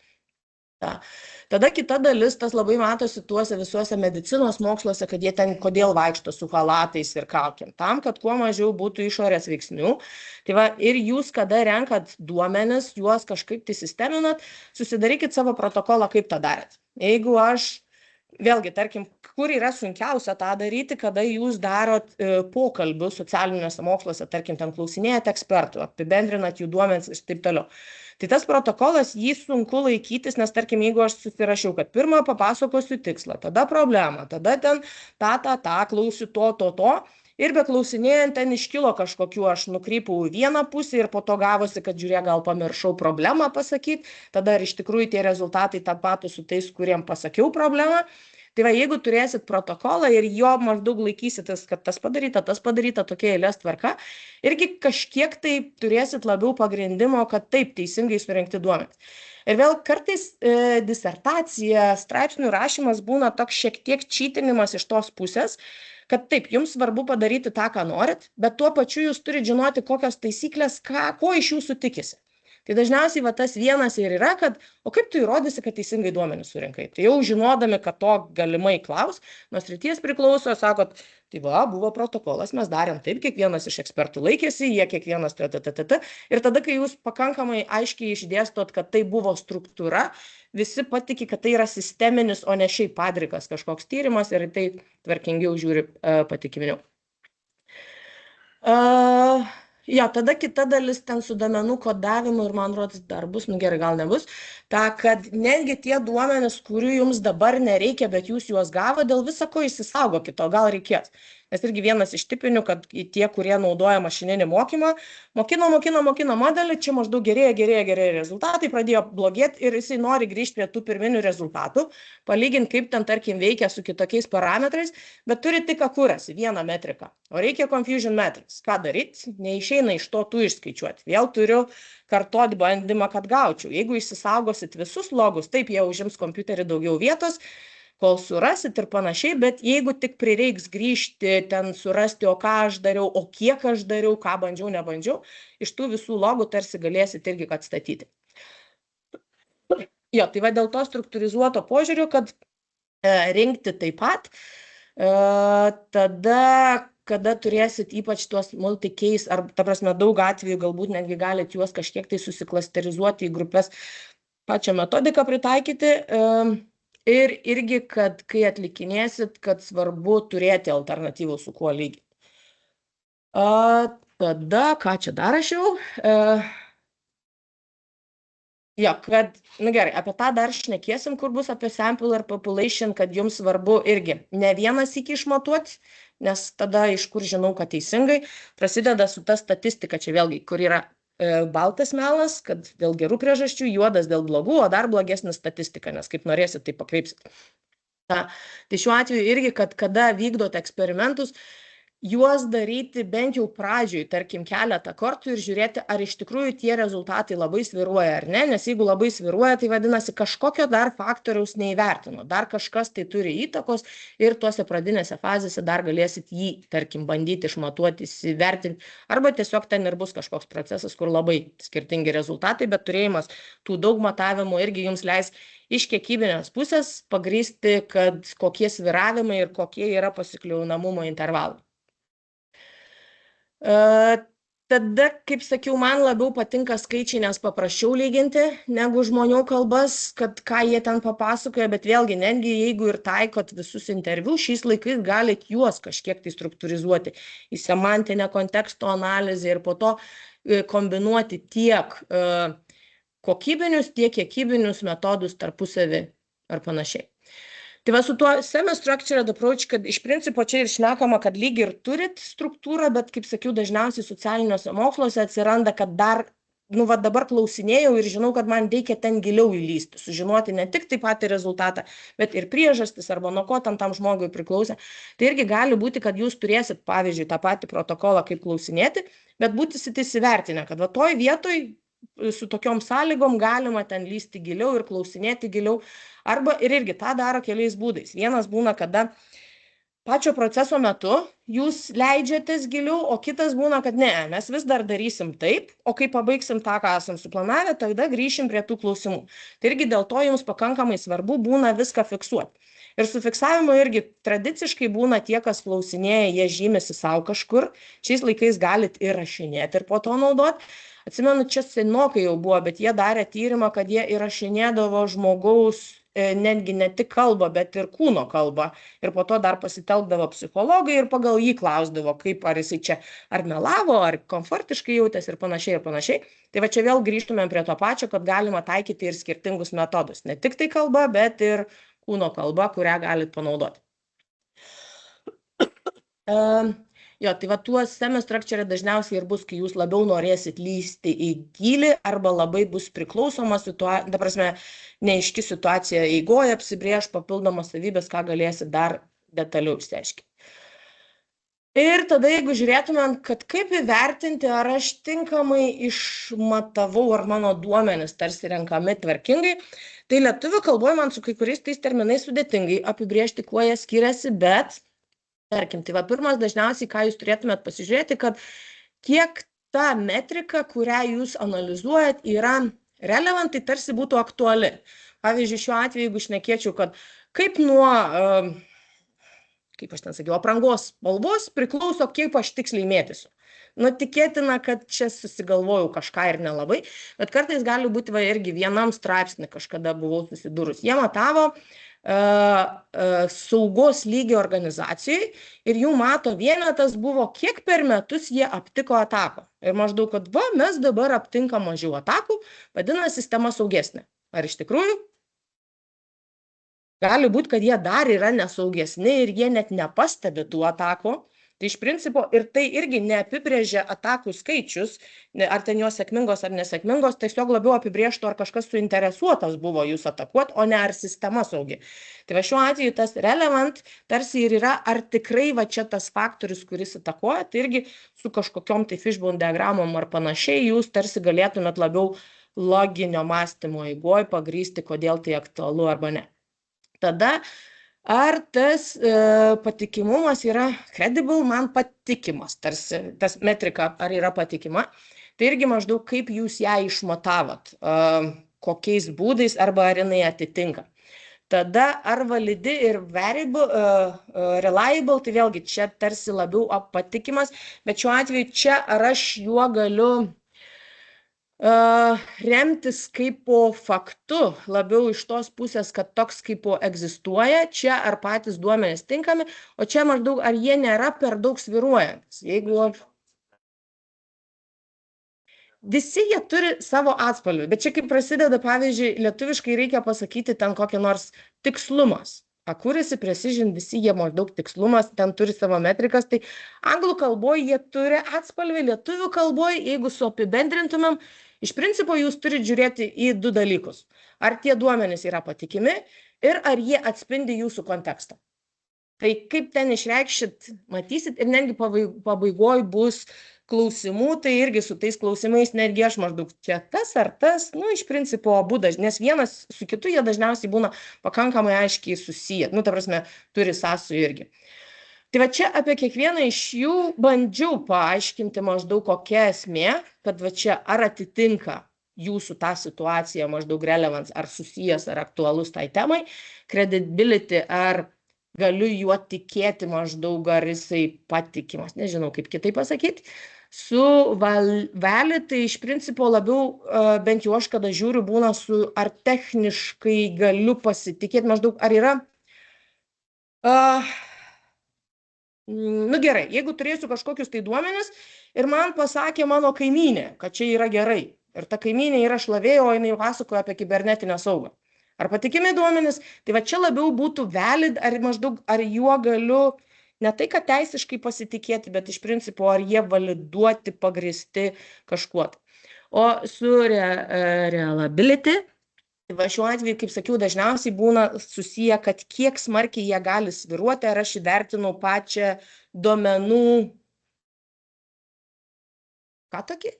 Tada kita dalis, tas labai matosi tuose visuose medicinos moksluose, kad jie ten kodėl vaikšto su chalatais ir kaukėm, tam, kad kuo mažiau būtų išorės veiksnių. Tai va, ir jūs, kada renkat duomenis, juos kažkaip tai sisteminat, susidarykit savo protokolą, kaip tą darėt. Jeigu vėlgi, tarkim, kur yra sunkiausia tą daryti, kada jūs darot pokalbius socialiniuose moksluose, tarkim, ten klausinėjate ekspertų, apibendrinat jų duomenis ir taip toliau. Tai tas protokolas, jį sunku laikytis, nes, tarkim, jeigu aš susirašiau, kad pirmą papasakosiu tikslą, tada problemą, tada ten klausiu to, ir beklausinėjant ten iškilo kažkokių, aš nukrypau į vieną pusę ir po to gavosi, kad žiūrėk, gal pamiršau problemą pasakyti, tada ir iš tikrųjų tie rezultatai tapatus su tais, kuriem pasakiau problemą. Tai va, jeigu turėsit protokolą ir jo maždaug laikysitės, kad tas padaryta tokia eilės tvarka, irgi kažkiek tai turėsit labiau pagrindimo, kad taip teisingai surinkti duomenys. Ir vėl kartais disertacija, straipsnių rašymas būna toks šiek tiek čytinimas iš tos pusės, kad taip, jums svarbu padaryti tą, ką norit, bet tuo pačiu jūs turite žinoti, kokios taisyklės, ko iš jūsų tikisi. Tai dažniausiai va tas vienas ir yra, kad, o kaip tu įrodysi, kad teisingai duomenys surinkai? Tai jau žinodami, kad to galimai klaus, nuo srities priklauso, sakot, tai va, buvo protokolas, mes darėm taip, kiekvienas iš ekspertų laikėsi, jie kiekvienas ir tada, kai jūs pakankamai aiškiai išdėstot, kad tai buvo struktūra, visi patiki, kad tai yra sisteminis, o ne šiaip padrikas kažkoks tyrimas ir tai tvarkingiau žiūri patikiminiau. Tada kita dalis ten su duomenų kodavimu ir man rodos dar bus, gerai, gal nebus, kad netgi tie duomenys, kurių jums dabar nereikia, bet jūs juos gavo, dėl viso ko išsisaugokit, o gal reikės. Nes irgi vienas iš tipinių, kad tie, kurie naudoja mašininį mokymą, mokino modelį, čia maždaug gerėja rezultatai, pradėjo blogėti ir jisai nori grįžti prie tų pirminių rezultatų, palyginti, kaip ten, tarkim, veikia su kitokiais parametrais, bet turi tik akurasi, vieną metriką. O reikia confusion metrics. Ką daryti? Neišeina iš to tų išskaičiuoti. Vėl turiu kartoti bandymą, kad gaučiau. Jeigu išsisaugosit visus logus, taip jie užims kompiuterį daugiau vietos, kol surasit ir panašiai, bet jeigu tik prireiks grįžti, ten surasti, o ką aš dariau, o kiek aš dariau, ką bandžiau, nebandžiau, iš tų visų logų tarsi galėsit irgi atstatyti. Tai va dėl to struktūrizuoto požiūrio, kad rinkti taip pat, tada, kada turėsit ypač tuos multi-case, ar, ta prasme, daug atvejų galbūt netgi galit juos kažkiek tai susiklasterizuoti į grupės, pačią metodiką pritaikyti, ir irgi, kad kai atlikinėsit, kad svarbu turėti alternatyvų su kuo lygiai. Tada, ką čia dar rašiau? Kad, gerai, apie tą dar šnekėsim, kur bus apie sample ir population, kad jums svarbu irgi ne vienas iki išmatuoti, nes tada iš kur žinau, kad teisingai, prasideda su ta statistika, čia vėlgi, kur yra baltas melas, kad dėl gerų priežasčių, juodas dėl blogų, o dar blogesnė statistika, nes kaip norėsit, tai pakreipsit. Tai šiuo atveju irgi, kad kada vykdote eksperimentus, juos daryti bent jau pradžioj, tarkim, keletą kartų ir žiūrėti, ar iš tikrųjų tie rezultatai labai svyruoja ar ne, nes jeigu labai svyruoja, tai vadinasi, kažkokio dar faktoriaus neįvertino, dar kažkas tai turi įtakos ir tuose pradinėse fazėse dar galėsit jį, tarkim, bandyti išmatuoti, įvertinti, arba tiesiog ten ir bus kažkoks procesas, kur labai skirtingi rezultatai, bet turėjimas tų daug matavimų irgi jums leis iš kiekybinės pusės pagrįsti, kad kokie svyravimai ir kokie yra pasikliaunamumo intervalai. Tada, kaip sakiau, man labiau patinka skaičiai, nes paprasčiau lyginti negu žmonių kalbas, kad ką jie ten papasakoja, bet vėlgi, netgi jeigu ir taikot visus interviu, šiais laikais galit juos kažkiek tai struktūrizuoti į semantinę konteksto analizę ir po to kombinuoti tiek kokybinius, tiek kiekybinius metodus tarpusavį ar panašiai. Tai va su tuo semi-structured approach, kad iš principo čia ir šnekama, kad lyg ir turit struktūrą, bet, kaip sakiau, dažniausiai socialiniuose moksluose atsiranda, kad dar, dabar klausinėjau ir žinau, kad man reikia ten giliau įlysti, sužinoti ne tik taip patį rezultatą, bet ir priežastis arba nuo ko tam žmogui priklausė. Tai irgi gali būti, kad jūs turėsit, pavyzdžiui, tą patį protokolą, kaip klausinėti, bet būsit įsivertinę, kad va toj vietoj su tokiom sąlygom galima ten lysti giliau ir klausinėti giliau. Arba ir irgi tą daro keliais būdais. Vienas būna, kada pačio proceso metu jūs leidžiatės giliau, o kitas būna, kad ne, mes vis dar darysim taip, o kai pabaigsim tą, ką esam suplanavę, tada grįšim prie tų klausimų. Tai irgi dėl to jums pakankamai svarbu būna viską fiksuoti. Ir su fiksavimu irgi tradiciškai būna tie, kas klausinėja, jie žymisi savo kažkur. Šiais laikais galit ir rašinėti ir po to naudoti. Atsimenu, čia senokai jau buvo, bet jie darė tyrimą, kad jie įrašinėdavo žmogaus netgi ne tik kalbą, bet ir kūno kalbą. Ir po to dar pasitelkdavo psichologai ir pagal jį klausdavo, kaip ar jisai čia ar melavo, ar komfortiškai jautėsi ir panašiai ir panašiai. Tai va čia vėl grįžtumėm prie to pačio, kad galima taikyti ir skirtingus metodus. Ne tik tai kalba, bet ir kūno kalba, kurią galit panaudoti. Jo, tai va tuos semi-structure dažniausiai ir bus, kai jūs labiau norėsit lysti į gylį arba labai bus priklausoma situacija, ta prasme, neaiški situacija eigoje apsibrėž papildomas savybės, ką galėsit dar detaliau išsiaiškinti. Ir tada, jeigu žiūrėtumėm, kad kaip įvertinti, ar aš tinkamai išmatavau, ar mano duomenys tarsi renkami tvarkingai, tai lietuvių kalboje man su kai kuriais tais terminais sudėtingai apibrėžti, kuo jie skiriasi, bet tarkim, tai va pirmas dažniausiai, ką jūs turėtumėt pasižiūrėti, kad kiek ta metrika, kurią jūs analizuojat, yra relevant, tai tarsi būtų aktuali. Pavyzdžiui, šiuo atveju, jeigu šnekėčiau, kad kaip nuo, kaip aš ten sakiau, aprangos spalvos priklauso, kaip aš tiksliai mėtysiu. Tikėtina, kad čia susigalvojau kažką ir nelabai, bet kartais gali būti va irgi vienam straipsnį kažkada buvau susidūrus. Jie matavo saugos lygį organizacijai ir jų mato vienetas buvo, kiek per metus jie aptiko atakų. Ir maždaug, kad va, mes dabar aptinkam mažiau atakų, vadinasi, sistema saugesnė. Ar iš tikrųjų? Gali būti, kad jie dar yra nesaugesni ir jie net nepastebi tų atakų. Tai iš principo ir tai irgi neapibrėžia atakų skaičius, ar ten jos sėkmingos ar nesėkmingos, tiesiog labiau apibrėžtų, ar kažkas suinteresuotas buvo jūs atakuoti, o ne ar sistema saugi. Tai va šiuo atveju tas relevant tarsi ir yra, ar tikrai va čia tas faktorius, kuris atakuoja, tai irgi su kažkokiom tai fishbone diagramom ar panašiai jūs tarsi galėtumėt labiau loginio mąstymo eigoj pagrįsti, kodėl tai aktualu arba ne. Tada ar tas patikimumas yra credible, man patikimas, tarsi tas metrika ar yra patikima, tai irgi maždaug kaip jūs ją išmatavot, kokiais būdais arba ar jinai atitinka. Tada ar validi ir variable, reliable, tai vėlgi čia tarsi labiau patikimas, bet šiuo atveju čia ar aš juo galiu remtis kaip po faktu, labiau iš tos pusės, kad toks kaip po egzistuoja, čia ar patys duomenys tinkami, o čia maždaug ar jie nėra per daug svyruojantis. Jeigu visi jie turi savo atspalvį, bet čia kaip prasideda, pavyzdžiui, lietuviškai reikia pasakyti ten kokį nors tikslumas. Accuracy, precision, visi jie maždaug tikslumas, ten turi savo metrikas, tai anglų kalboje jie turi atspalvį, lietuvių kalboje, jeigu suapibendrintumėm, iš principo jūs turite žiūrėti į du dalykus. Ar tie duomenys yra patikimi ir ar jie atspindi jūsų kontekstą. Tai kaip ten išreikšit, matysit, ir netgi pabaigoj bus klausimų, tai irgi su tais klausimais netgi aš maždaug čia tas ar tas, nu, iš principo abu, nes vienas su kitu jie dažniausiai būna pakankamai aiškiai susiję, nu, ta prasme, turi sąsajų irgi. Tai va čia apie kiekvieną iš jų bandžiau paaiškinti maždaug kokia esmė, kad va čia ar atitinka jūsų tą situaciją maždaug relevance, ar susijęs, ar aktualus tai temai, credibility, ar galiu juo tikėti maždaug, ar jisai patikimas, nežinau kaip kitaip pasakyti. Su valid, tai iš principo labiau, bent jau aš kada žiūriu, būna su ar techniškai galiu pasitikėti, maždaug ar yra... Nu gerai, jeigu turėsiu kažkokius tai duomenis ir man pasakė mano kaimynė, kad čia yra gerai, ir ta kaimynė yra šlavė, o jinai pasakoja apie kibernetinę saugą. Ar patikimi duomenys, tai va čia labiau būtų valid, ar maždaug, ar juo galiu ne tai, kad teisiškai pasitikėti, bet iš principo, ar jie validuoti, pagristi kažkuo. O su reliability, tai va šiuo atveju, kaip sakiau, dažniausiai būna susiję, kad kiek smarkiai jie gali sviruoti, ar aš įvertinu pačią duomenų, ką tokį?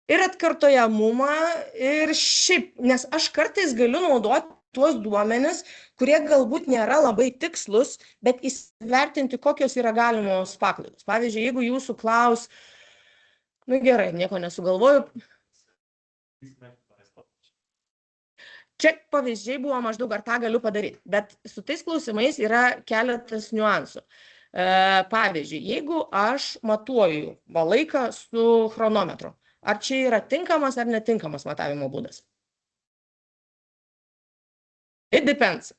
Ir atkartojamumą, ir šiaip, nes aš kartais galiu naudoti tuos duomenis, kurie galbūt nėra labai tikslus, bet įsivertinti, kokios yra galimos paklaidos. Pavyzdžiui, jeigu jūsų klaus, nu gerai, nieko nesugalvoju. Čia pavyzdžiai buvo maždaug, ar tą galiu padaryti, bet su tais klausimais yra keletas niuansų. Pavyzdžiui, jeigu aš matuoju laiką su chronometru, ar čia yra tinkamas ar netinkamas matavimo būdas? It depends.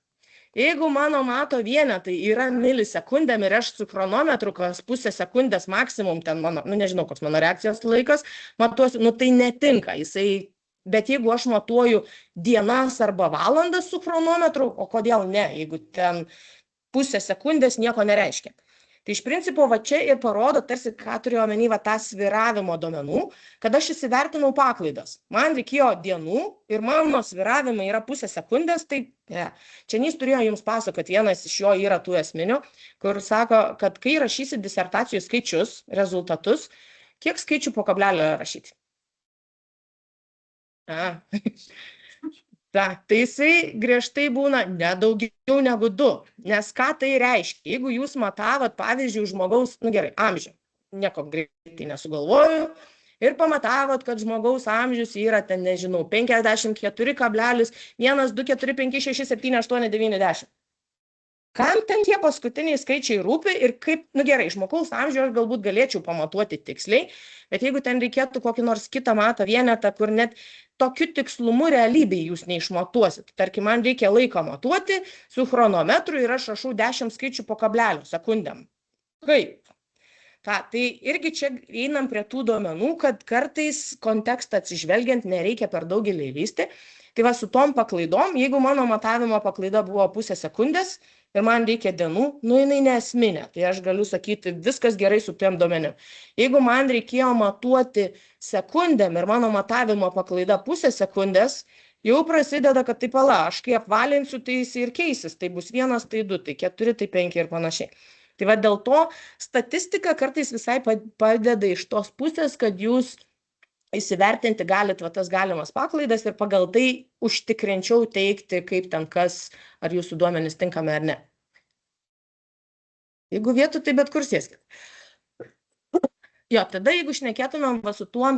Jeigu mano mato vienetai yra milisekundėm ir aš su chronometru kas pusę sekundės maksimum, ten mano, nu nežinau, koks mano reakcijos laikas, matuosiu, nu tai netinka, jisai, bet jeigu aš matuoju dienas arba valandas su chronometru, o kodėl ne, jeigu ten pusę sekundės nieko nereiškia. Tai iš principo va čia ir parodo, tarsi ką turėjo omeny va tą sviravimo duomenų, kad aš įsivertinau paklaidas. Man reikėjo dienų ir mano sviravimai yra pusę sekundės, tai čia nys turėjo jums pasakoti, vienas iš jo yra tų esminių, kur sako, kad kai rašysi disertacijų skaičius, rezultatus, kiek skaičių po kablelio rašyti? Tai jisai griežtai būna nedaugiau negu 2, nes ką tai reiškia? Jeigu jūs matavot, pavyzdžiui, žmogaus, nu gerai, amžių, nieko greitai nesugalvoju, ir pamatavot, kad žmogaus amžius yra ten, nežinau, 54,1, 2, 4, 5, 6, 7, 8, 9, 10. Kam ten tie paskutiniai skaičiai rūpi ir kaip, nu gerai, žmogaus amžių aš galbūt galėčiau pamatuoti tiksliai, bet jeigu ten reikėtų kokį nors kitą matą vienetą, kur net tokiu tikslumu realybėje jūs neišmatuosit. Tarkim, man reikia laiką matuoti su chronometru ir aš rašau 10 skaičių po kablelio sekundėm. Kaip? Tai irgi čia einam prie tų duomenų, kad kartais kontekstą atsižvelgiant nereikia per daugelį įlysti. Tai va su tom paklaidom, jeigu mano matavimo paklaida buvo pusę sekundės ir man reikia dienų, nu jinai neesminė. Tai aš galiu sakyti, viskas gerai su tiem duomenim. Jeigu man reikėjo matuoti sekundėm ir mano matavimo paklaida pusę sekundės, jau prasideda, kad tai pala, aš kai apvalinsiu, tai jis ir keisis. Tai bus 1, tai 2, tai 4, tai 5 ir panašiai. Tai va dėl to statistika kartais visai padeda iš tos pusės, kad jūs įsivertinti galit va tas galimas paklaidas ir pagal tai užtikrinčiau teikti, kaip ten kas, ar jūsų duomenys tinkami ar ne. Jeigu vietų, tai bet kur sėskit. Jo, tada jeigu šnekėtumėm va su tuo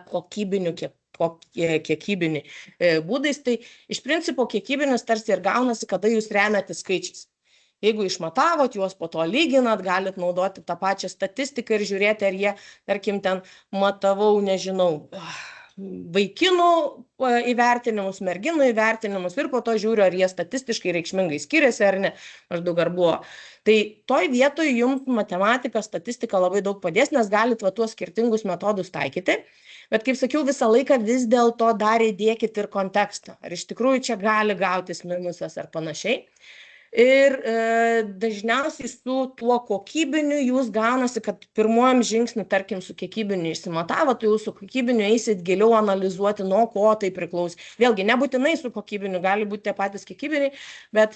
kokybiniu, kiekybiniu būdais, tai iš principo kiekybinis tarsi ir gaunasi, kada jūs remiate skaičiais. Jeigu išmatavot, juos po to lyginat, galit naudoti tą pačią statistiką ir žiūrėti, ar jie, tarkim, ten matavau, nežinau, vaikinų įvertinimus, merginų įvertinimus ir po to žiūriu, ar jie statistiškai reikšmingai skiriasi ar ne, maždaug ar buvo. Tai toj vietoj jums matematika, statistika labai daug padės, nes galit va tuos skirtingus metodus taikyti. Bet kaip sakiau, visą laiką vis dėlto dar įdėkit ir kontekstą. Ar iš tikrųjų čia gali gautis minusas ar panašiai. Ir dažniausiai su tuo kokybiniu jūs gaunasi, kad pirmojam žingsniu, tarkim, su kiekybiniu išsimatavo, tai jūs su kokybiniu eisit giliau analizuoti, nuo ko tai priklauso. Vėlgi, nebūtinai su kokybiniu, gali būti tie patys kiekybiniai, bet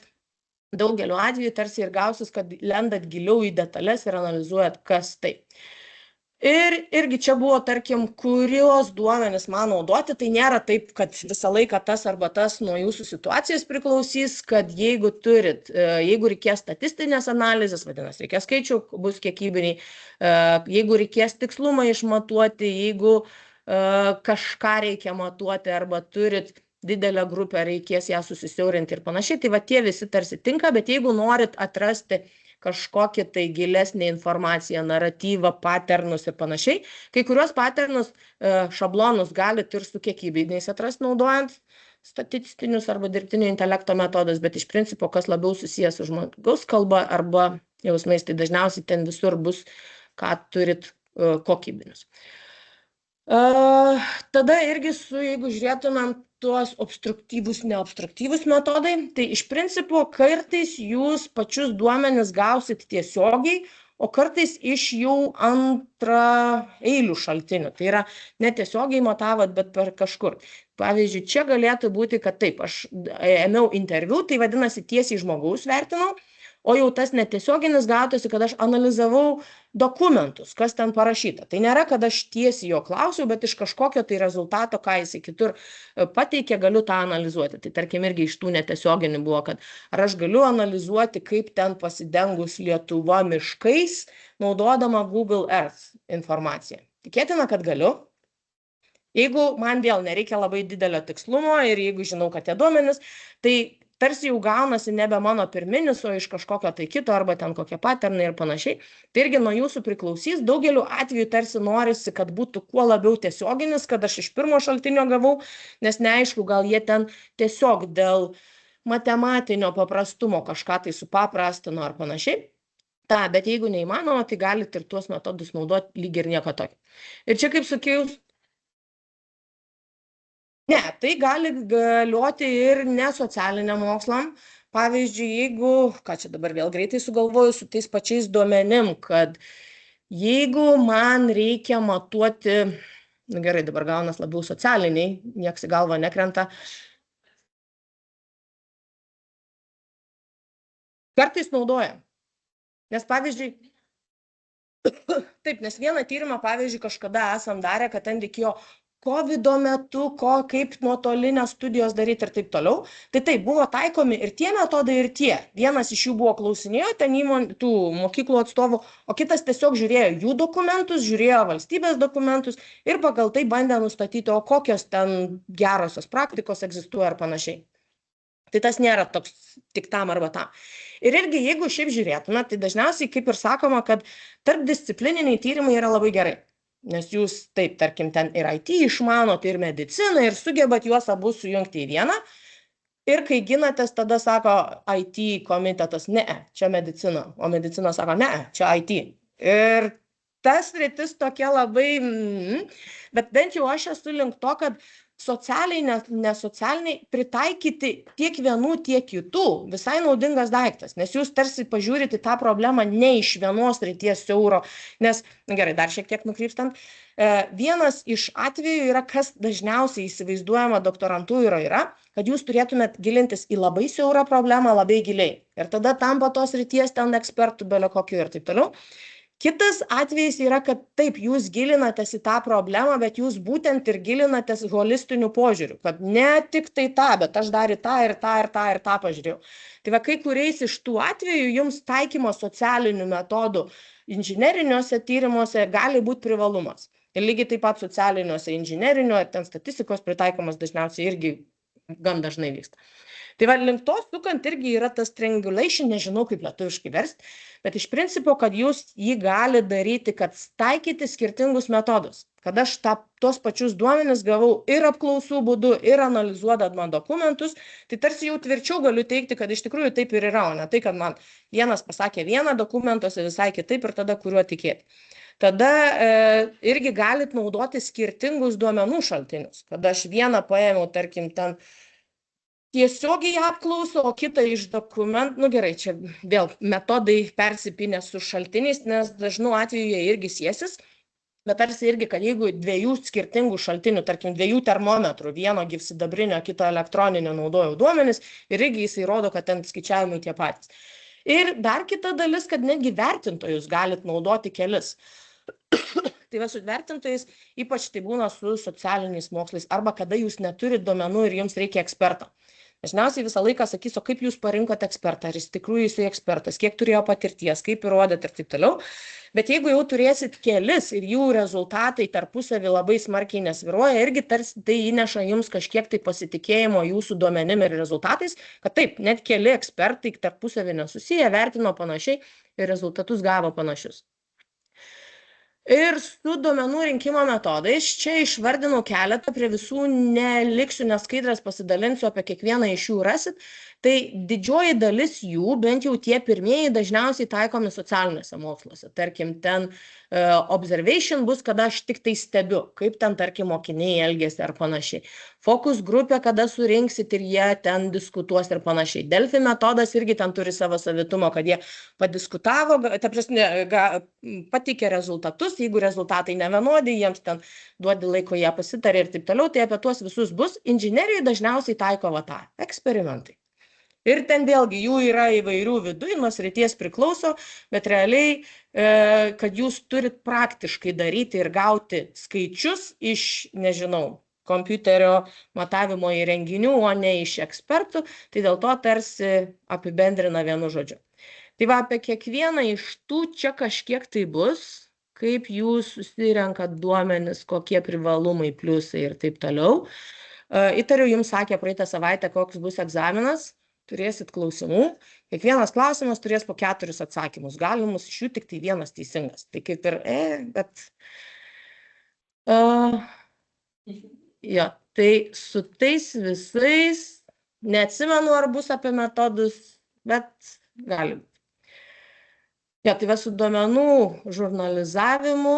daugeliu atveju tarsi ir gausis, kad lendat giliau į detalės ir analizuojat, kas tai. Ir irgi čia buvo, tarkim, kurios duomenys man naudoti, tai nėra taip, kad visą laiką tas arba tas nuo jūsų situacijos priklausys, kad jeigu turit, jeigu reikės statistinės analizės, vadinasi, reikės skaičių, bus kiekybiniai, jeigu reikės tikslumą išmatuoti, jeigu kažką reikia matuoti arba turit didelę grupę, reikės ją susisiaurinti ir panašiai, tai va tie visi tarsi tinka, bet jeigu norit atrasti kažkokią tai gilesnę informaciją, naratyvą, paternus ir panašiai. Kai kuriuos paternus, šablonus galit ir su kiekybiniais atrasti naudojant statistinius arba dirbtinio intelekto metodus, bet iš principo, kas labiau susijęs su žmogaus kalba arba jausmais, tai dažniausiai ten visur bus, ką turit kokybinius. Tada irgi jeigu žiūrėtumėm tuos obstruktyvus, neobstruktyvus metodai, tai iš principo kartais jūs pačius duomenis gausit tiesiogiai, o kartais iš jų antraeilių šaltinių. Tai yra netiesiogiai matavot, bet per kažkur. Pavyzdžiui, čia galėtų būti, kad taip, aš ėmiau interviu, tai vadinasi tiesiai žmogaus vertinau, o jau tas netiesioginis gautosi, kad aš analizavau dokumentus, kas ten parašyta. Tai nėra, kad aš tiesiai jo klausiau, bet iš kažkokio tai rezultato, ką jisai kitur pateikė, galiu tą analizuoti. Tai tarkim irgi iš tų netiesioginių buvo, kad ar aš galiu analizuoti, kaip ten pasidengus Lietuva miškais, naudodama Google Earth informaciją. Tikėtina, kad galiu. Jeigu man vėl nereikia labai didelio tikslumo ir jeigu žinau, kad tie duomenys, tai tarsi jau gaunasi nebe mano pirminis, o iš kažkokio tai kito, arba ten kokie paternai ir panašiai. Tai irgi nuo jūsų priklausys. Daugeliu atveju tarsi norisi, kad būtų kuo labiau tiesioginis, kad aš iš pirmo šaltinio gavau, nes neaišku, gal jie ten tiesiog dėl matematinio paprastumo kažką tai supaprastino ar panašiai. Bet jeigu neįmanoma, tai galite ir tuos metodus naudoti lyg ir nieko tokio. Ir čia, kaip sakiau, ne, tai gali galioti ir ne socialiniam mokslam. Pavyzdžiui, jeigu, ką čia dabar vėl greitai sugalvoju, su tais pačiais duomenim, kad jeigu man reikia matuoti, gerai, dabar gaunas labiau socialiniai, nieks į galvą nekrenta. Kartais naudoja. Nes pavyzdžiui, taip, nes vieną tyrimą, pavyzdžiui, kažkada esam darę, kad ten reikėjo COVID metu, kaip nuotolinės studijos daryti ir taip toliau. Tai taip, buvo taikomi ir tie metodai, ir tie. Vienas iš jų buvo klausinėjo ten tų mokyklų atstovų, o kitas tiesiog žiūrėjo jų dokumentus, žiūrėjo valstybės dokumentus ir pagal tai bandė nustatyti, o kokios ten gerosios praktikos egzistuoja ar panašiai. Tai tas nėra toks tik tam arba tam. Ir irgi, jeigu šiaip žiūrėtume, tai dažniausiai, kaip ir sakoma, kad tarpdisciplininiai tyrimai yra labai gerai. Nes jūs, taip, tarkim, ten ir IT išmanot, ir mediciną, ir sugebat juos abu sujungti į vieną. Ir kai ginatės, tada sako IT komitetas, ne, čia medicina, o medicina sako, ne, čia IT. Ir tas sritis tokia labai, bet bent jau aš esu link to, kad socialiai, nesocialiniai pritaikyti tiek vienų, tiek kitų visai naudingas daiktas, nes jūs tarsi pažiūrite tą problemą ne iš vienos srities siauro, nes, gerai, dar šiek tiek nukrypstant, vienas iš atvejų yra, kas dažniausiai įsivaizduojama doktorantūroje yra, kad jūs turėtumėt gilintis į labai siaurą problemą labai giliai ir tada tampa tos srities ten ekspertų belio kokiu ir taip toliau. Kitas atvejis yra, kad taip, jūs gilinatės į tą problemą, bet jūs būtent ir gilinatės holistiniu požiūriu, kad ne tik tai tą, bet aš dar į tą ir tą ir tą ir tą pažiūrėjau. Tai va, kai kuriais iš tų atvejų jums taikymo socialinių metodų inžineriniuose tyrimuose gali būti privalumas. Ir lygiai taip pat socialiniuose inžinerinio, ten statistikos pritaikomas dažniausiai irgi gan dažnai vyksta. Tai va, link to sukant irgi yra tas triangulation, nežinau kaip lietuviškai versti, bet iš principo, kad jūs jį gali daryti, kad taikyti skirtingus metodus. Kad aš tos pačius duomenis gavau ir apklausų būdu, ir analizuodama dokumentus, tai tarsi jau tvirčiau galiu teikti, kad iš tikrųjų taip ir yra, o ne tai, kad man vienas pasakė vieną dokumentuose visai kitaip ir tada kuriuo tikėti. Tada irgi galit naudoti skirtingus duomenų šaltinius. Kad aš vieną paėmiau, tarkim, ten tiesiogiai apklausą, o kitą iš dokumentų, nu gerai, čia vėl metodai persipinę su šaltiniais, nes dažnu atveju jie irgi siesis, bet tarsi irgi, kad jeigu dviejų skirtingų šaltinių, tarkim, dviejų termometrų, vieno gyvsidabrinio, kito elektroninio naudojau duomenis ir irgi jisai rodo, kad ten skaičiavimai tie patys. Ir dar kita dalis, kad netgi vertintojus galit naudoti kelis. Tai va su vertintojais, ypač tai būna su socialiniais mokslais, arba kada jūs neturit duomenų ir jums reikia eksperto. Dažniausiai visą laiką sakys, o kaip jūs parinkote ekspertą, ar jis tikrųjų jisai ekspertas, kiek turėjo patirties, kaip įrodėt ir taip toliau. Bet jeigu jau turėsit kelis ir jų rezultatai tarpusavį labai smarkiai nesviruoja, irgi tarsi tai įneša jums kažkiek tai pasitikėjimo jūsų duomenim ir rezultatais, kad taip, net keli ekspertai tarpusavį nesusiję, vertino panašiai ir rezultatus gavo panašius. Ir su duomenų rinkimo metodais, čia išvardinau keletą, prie visų neliksiu, nes skaidrės pasidalinsiu, apie kiekvieną iš jų rasit. Tai didžioji dalis jų, bent jau tie pirmieji, dažniausiai taikomi socialiniuose moksluose. Tarkim, ten observation bus, kada aš tik tai stebiu, kaip ten, tarkim, mokiniai elgėsi ar panašiai. Fokus grupė, kada surinksit ir jie ten diskutuos ir panašiai. Delfi metodas irgi ten turi savo savitumo, kad jie padiskutavo, ta prasme, pateikė rezultatus, jeigu rezultatai nevienodi, jiems ten duodi laiko, jie pasitarė ir taip toliau, tai apie tuos visus bus. Inžinieriai dažniausiai taiko va tą eksperimentai. Ir ten vėlgi jų yra įvairių viduj, nuo srities priklauso, bet realiai, kad jūs turit praktiškai daryti ir gauti skaičius iš, nežinau, kompiuterio matavimo įrenginių, o ne iš ekspertų, tai dėl to tarsi apibendrina vienu žodžiu. Tai va, apie kiekvieną iš tų čia kažkiek tai bus, kaip jūs susirenkat duomenis, kokie privalumai, pliusai ir taip toliau. Įtariu, jums sakė praeitą savaitę, koks bus egzaminas. Turėsit klausimų. Kiekvienas klausimas turės po 4 atsakymus. Galimus iš jų tik tai vienas teisingas. Tai kaip ir, bet... Jo, tai su tais visais, neatsimenu, ar bus apie metodus, bet gali būti. Jo, tai va su duomenų žurnalizavimu,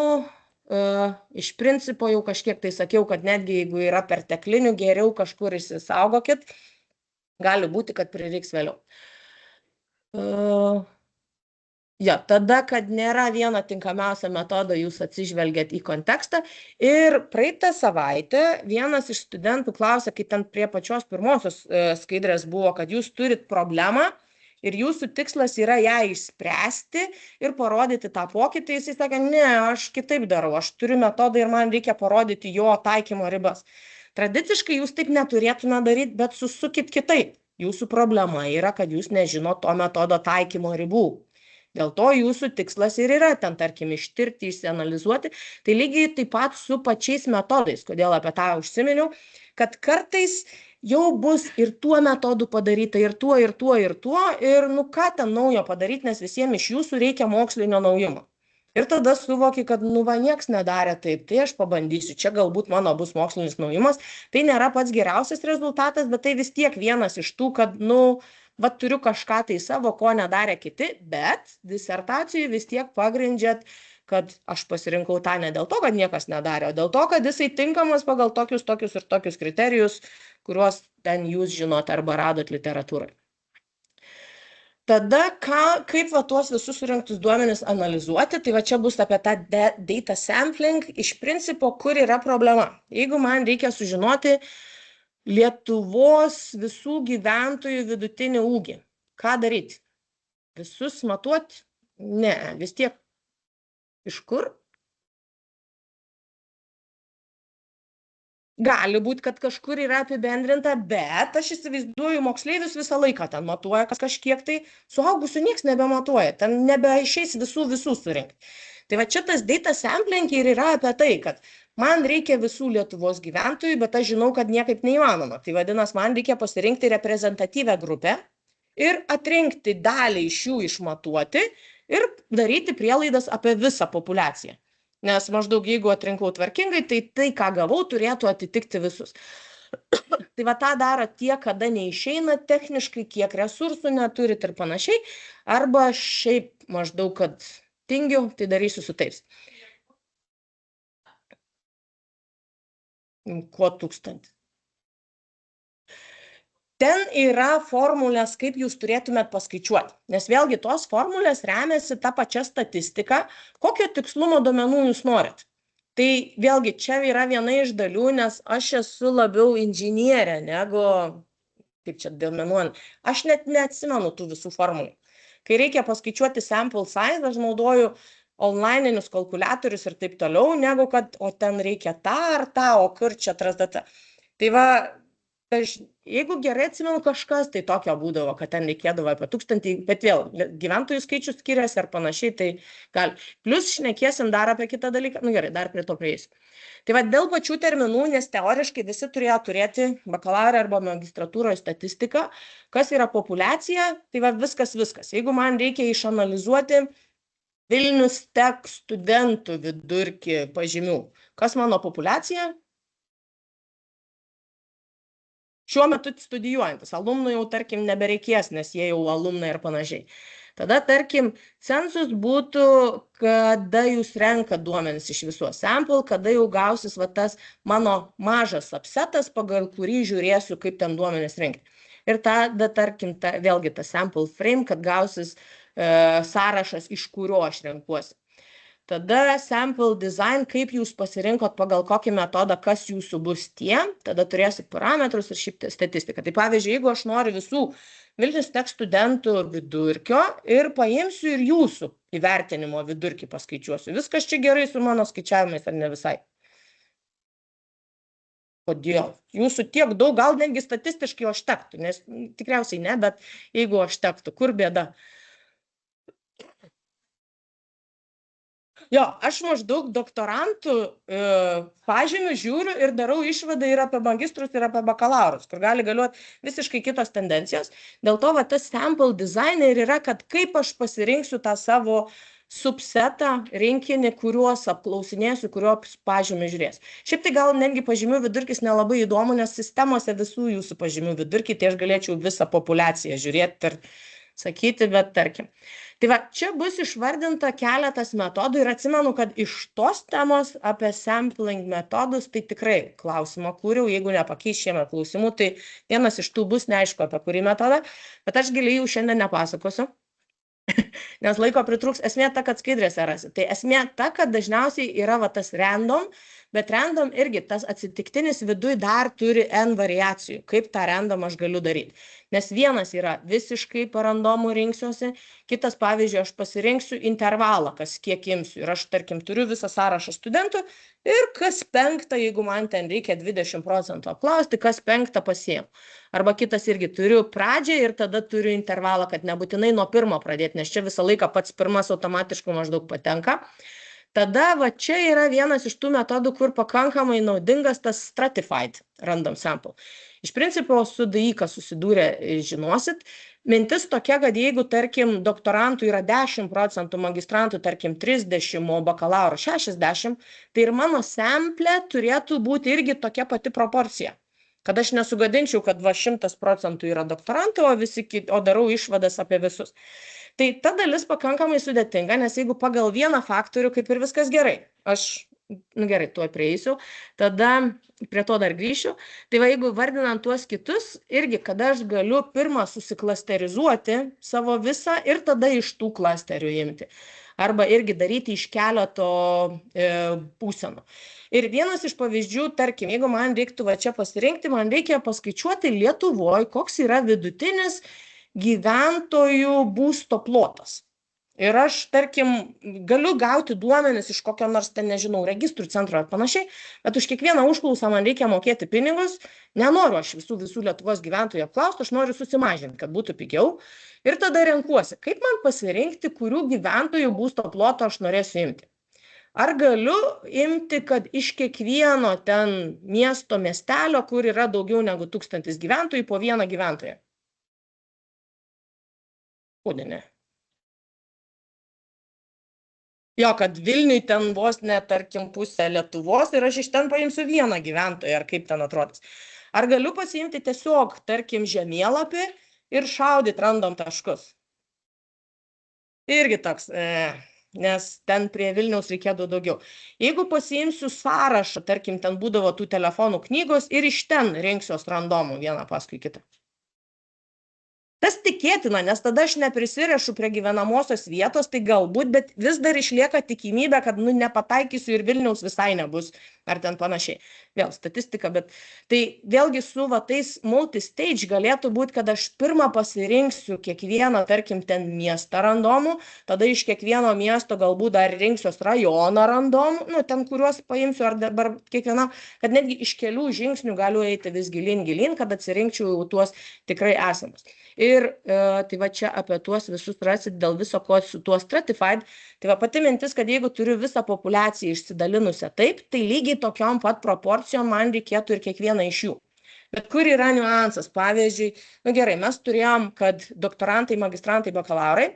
iš principo jau kažkiek tai sakiau, kad netgi jeigu yra perteklinių, geriau kažkur išsisaugokit. Gali būti, kad prireiks vėliau. Tada, kad nėra vieno tinkamiausio metodo, jūs atsižvelgiat į kontekstą. Ir praeitą savaitę vienas iš studentų klausė, kai ten prie pačios pirmosios skaidrės buvo, kad jūs turit problemą ir jūsų tikslas yra ją išspręsti ir parodyti tą pokytį. Jis sakė, ne, aš kitaip darau, aš turiu metodą ir man reikia parodyti jo taikymo ribas. Tradiciškai jūs taip neturėtume daryti, bet susukit kitaip. Jūsų problema yra, kad jūs nežinot to metodo taikymo ribų. Dėl to jūsų tikslas ir yra ten, tarkim, ištirti, išsianalizuoti. Tai lygiai taip pat su pačiais metodais, kodėl apie tą užsiminiau, kad kartais jau bus ir tuo metodu padaryta, ir tuo, ir tuo, ir tuo, ir nu ką ten naujo padaryti, nes visiems iš jūsų reikia mokslinio naujumo. Ir tada suvoki, kad nu va nieks nedarė taip, tai aš pabandysiu, čia galbūt mano bus mokslinis naujumas, tai nėra pats geriausias rezultatas, bet tai vis tiek vienas iš tų, kad nu, va turiu kažką tai savo, ko nedarė kiti, bet disertacijai vis tiek pagrindžiat, kad aš pasirinkau tą ne dėl to, kad niekas nedarė, o dėl to, kad jisai tinkamas pagal tokius ir tokius kriterijus, kuriuos ten jūs žinot arba radot literatūrai. Tada, kaip va tuos visus surinktus duomenis analizuoti, tai va čia bus apie tą data sampling, iš principo, kur yra problema. Jeigu man reikia sužinoti Lietuvos visų gyventojų vidutinį ūgį, ką daryti? Visus matuoti? Ne, vis tiek. Iš kur? Gali būti, kad kažkur yra apibendrinta, bet aš įsivaizduoju, moksleivius visą laiką ten matuoja, kas kažkiek tai suaugusių nieks nebematuoja, ten nebeišeis visų surinkti. Tai va čia tas data sampling ir yra apie tai, kad man reikia visų Lietuvos gyventojų, bet aš žinau, kad niekaip neįmanoma. Tai vadinasi, man reikia pasirinkti reprezentatyvę grupę ir atrinkti dalį iš jų išmatuoti ir daryti prielaidas apie visą populiaciją. Nes maždaug jeigu atrinkau tvarkingai, tai ką gavau, turėtų atitikti visus. Tai va tą daro tie, kada neišeina techniškai, kiek resursų neturit ir panašiai, arba šiaip maždaug, kad tingiu, tai darysiu su tais. Kuo 1000? Ten yra formulės, kaip jūs turėtumėt paskaičiuoti. Nes vėlgi tos formulės remiasi tą pačią statistiką, kokio tikslumo duomenų jūs norit. Tai vėlgi čia yra viena iš dalių, nes aš esu labiau inžinierė negu, kaip čia duomenų, aš net neatsimenu tų visų formulių. Kai reikia paskaičiuoti sample size, aš naudoju online'inius kalkuliatorius ir taip toliau, negu kad, o ten reikia tą ar tą, o kur čia trasdata. Tai va, jeigu gerai atsimenu, kažkas tai tokio būdavo, kad ten reikėdavo apie 1000, bet vėl gyventojų skaičius skiriasi ar panašiai, tai gali. Plius šnekėsim dar apie kitą dalyką, nu gerai, dar prie to prieisiu. Tai va, dėl pačių terminų, nes teoriškai visi turėjo turėti bakalauro arba magistratūroje statistiką, kas yra populiacija, tai va viskas. Jeigu man reikia išanalizuoti Vilnius Tech studentų vidurkį pažymių, kas mano populiacija? Šiuo metu studijuojantis, alumnų jau, tarkim, nebereikės, nes jie jau alumnai ir panašiai. Tada, tarkim, census būtų, kada jūs renkat duomenis iš visos sample, kada jau gausis va tas mano mažas subsetas, pagal kurį žiūrėsiu, kaip ten duomenis rinkti. Ir tada, tarkim, vėlgi tas sample frame, kad gausis sąrašas, iš kurio aš renkuosi. Tada sample design, kaip jūs pasirinkot pagal kokį metodą, kas jūsų bus tie, tada turėsit parametrus ir šiaip statistiką. Tai pavyzdžiui, jeigu aš noriu visų Vilnius Tech studentų vidurkio ir paimsiu ir jūsų įvertinimo vidurkį paskaičiuosiu. Viskas čia gerai su mano skaičiavimais ar ne visai? Kodėl? Jūsų tiek daug, gal netgi statistiškai užtektų, nes tikriausiai ne, bet jeigu užtektų, kur bėda? Jo, aš maždaug doktorantų pažymių žiūriu ir darau išvadą ir apie magistrus, ir apie bakalaurus, kur gali galioti visiškai kitos tendencijos. Dėl to va, tas sample design ir yra, kad kaip aš pasirinksiu tą savo subsetą, rinkinį, kuriuos apklausinėsiu, kuriuos pažymių žiūrės. Šiaip tai gal netgi pažymių vidurkis nelabai įdomu, nes sistemose visų jūsų pažymių vidurkį, tai aš galėčiau visą populiaciją žiūrėti ir sakyti, bet tarkim. Tai va, čia bus išvardinta keletas metodų ir atsimenu, kad iš tos temos apie sampling metodus, tai tikrai klausimą kūriau, jeigu nepakeis šiemet klausimų, tai vienas iš tų bus neaišku apie kurį metodą, bet aš giliai jau šiandien nepasakosiu, nes laiko pritrūks. Esmė ta, kad skaidrėse rasi. Tai esmė ta, kad dažniausiai yra va tas random, bet random irgi tas atsitiktinis viduj dar turi N variacijų, kaip tą random aš galiu daryti. Nes vienas yra visiškai parandomų rinksiuosi, kitas, pavyzdžiui, aš pasirinksiu intervalą, kas kiek imsiu. Ir aš, tarkim, turiu visą sąrašą studentų ir kas penktą, jeigu man ten reikia 20% apklausti, kas penktą pasiėmu. Arba kitas irgi turiu pradžią ir tada turiu intervalą, kad nebūtinai nuo pirmo pradėti, nes čia visą laiką pats pirmas automatiškai maždaug patenka. Tada va čia yra vienas iš tų metodų, kur pakankamai naudingas tas stratified random sample. Iš principo su DI, kas susidūrė, žinosit. Mintis tokia, kad jeigu, tarkim, doktorantų yra 10%, magistrantų, tarkim, 30%, o bakalauro 60%, tai ir mano sample turėtų būti irgi tokia pati proporcija. Kad aš nesugadinčiau, kad va 100% yra doktorantų, o darau išvadas apie visus. Tai ta dalis pakankamai sudėtinga, nes jeigu pagal vieną faktorių, kaip ir viskas gerai, gerai, tuoj prieisiu, tada prie to dar grįšiu. Tai va, jeigu vardinant tuos kitus, irgi, kada aš galiu pirmą susiklasterizuoti savo visą ir tada iš tų klasterių imti. Arba irgi daryti iš keleto būsenų. Ir vienas iš pavyzdžių, tarkim, jeigu man reiktų va čia pasirinkti, man reikia paskaičiuoti Lietuvoje, koks yra vidutinis gyventojų būsto plotas. Ir aš, tarkim, galiu gauti duomenis iš kokio nors, ten nežinau, registrų centro ar panašiai, bet už kiekvieną užklausą man reikia mokėti pinigus, nenoriu aš visų Lietuvos gyventojų apklausti, aš noriu susimažinti, kad būtų pigiau. Ir tada renkuosi, kaip man pasirinkti, kurių gyventojų būsto ploto aš norėsiu imti. Ar galiu imti, kad iš kiekvieno ten miesto miestelio, kur yra daugiau negu 1000 gyventojų, po vieną gyventoją? Kodėl? Jo, kad Vilniui ten vos ne, tarkim, pusę Lietuvos ir aš iš ten paimsiu vieną gyventoją, ar kaip ten atrodys. Ar galiu pasiimti tiesiog, tarkim, žemėlapį ir šaudyti random taškus? Irgi toks, nes ten prie Vilniaus reikėtų daugiau. Jeigu pasiimsiu sąrašą, tarkim, ten būdavo tų telefonų knygos ir iš ten rinksiuos randomų vieną paskui kitą. Tas tikėtina, nes tada aš neprisirišu prie gyvenamosios vietos, tai galbūt, bet vis dar išlieka tikimybė, kad nepataikysiu ir Vilniaus visai nebus, ar ten panašiai. Vėl statistika, bet tai vėlgi su tais multistage galėtų būti, kad aš pirmą pasirinksiu kiekvieną, tarkim, ten miestą randomų, tada iš kiekvieno miesto galbūt dar rinksiuos rajoną randomų, nu, ten kuriuos paimsiu, ar dabar kiekvienam, kad netgi iš kelių žingsnių galiu eiti vis gilin, kad atsirinkčiau tuos tikrai esamus. Ir tai va čia apie tuos visus rasit dėl viso ko su tuo stratified. Tai va pati mintis, kad jeigu turiu visą populiaciją išsidalinusią taip, tai lygiai tokiom pat proporcijom man reikėtų ir kiekvieną iš jų. Bet kur yra niuansas? Pavyzdžiui, nu gerai, mes turėjom, kad doktorantai, magistrantai, bakalaurai,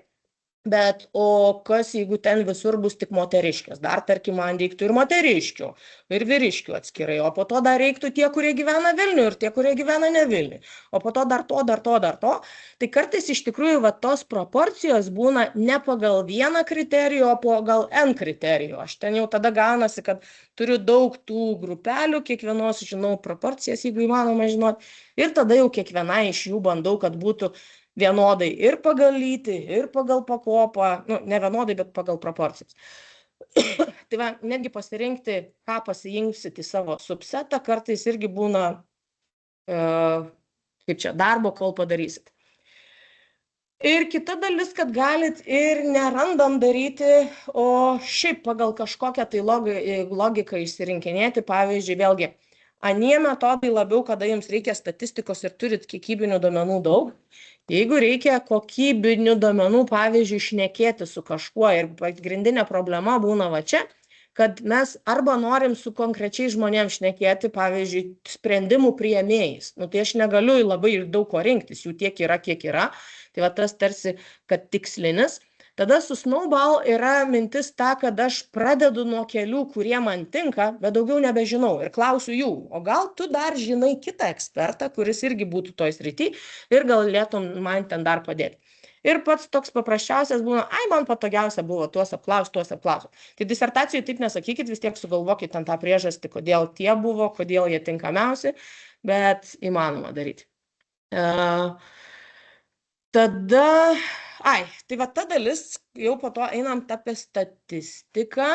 bet o kas jeigu ten visur bus tik moteriškės? Dar tarkim, man reiktų ir moteriškių, ir vyriškių atskirai, o po to dar reiktų tie, kurie gyvena Vilniuje ir tie, kurie gyvena ne Vilniuje, o po to dar to, dar to, dar to. Tai kartais iš tikrųjų va tos proporcijos būna ne pagal vieną kriterijų, o pagal N kriterijų. Aš ten jau tada gaunasi, kad turiu daug tų grupelių, kiekvienos žinau proporcijas, jeigu įmanoma žinoti, ir tada jau kiekviena iš jų bandau, kad būtų vienodai ir pagal lytį, ir pagal pakopą, nu, ne vienodai, bet pagal proporcijas. Tai va, netgi pasirinkti, ką pasiimsit į savo subsetą, kartais irgi būna, kaip čia, darbo, kol padarysit. Ir kita dalis, kad galit ir nerandom daryti, o šiaip pagal kažkokią tai logiką išsirinkinėti, pavyzdžiui, vėlgi, anie metodai labiau, kada jums reikia statistikos ir turit kiekybinių duomenų daug. Jeigu reikia kokybinių duomenų, pavyzdžiui, šnekėti su kažkuo ir pagrindinė problema būna va čia, kad mes arba norim su konkrečiai žmonėms šnekėti, pavyzdžiui, sprendimų priėmėjais. Nu, tai aš negaliu labai daug ko rinktis, jų tiek yra, kiek yra. Tai va tas tarsi, kad tikslinis. Tada su Snowball yra mintis ta, kad aš pradedu nuo kelių, kurie man tinka, bet daugiau nebežinau ir klausiu jų, o gal tu dar žinai kitą ekspertą, kuris irgi būtų toj srity ir galėtum man ten dar padėti. Ir pats toks paprasčiausias būna, man patogiausia buvo tuos apklausiu. Tai disertacijai taip nesakykit, vis tiek sugalvokit ten tą priežastį, kodėl tie buvo, kodėl jie tinkamiausi, bet įmanoma daryti. Tada, tai va ta dalis, jau po to einam apie statistiką,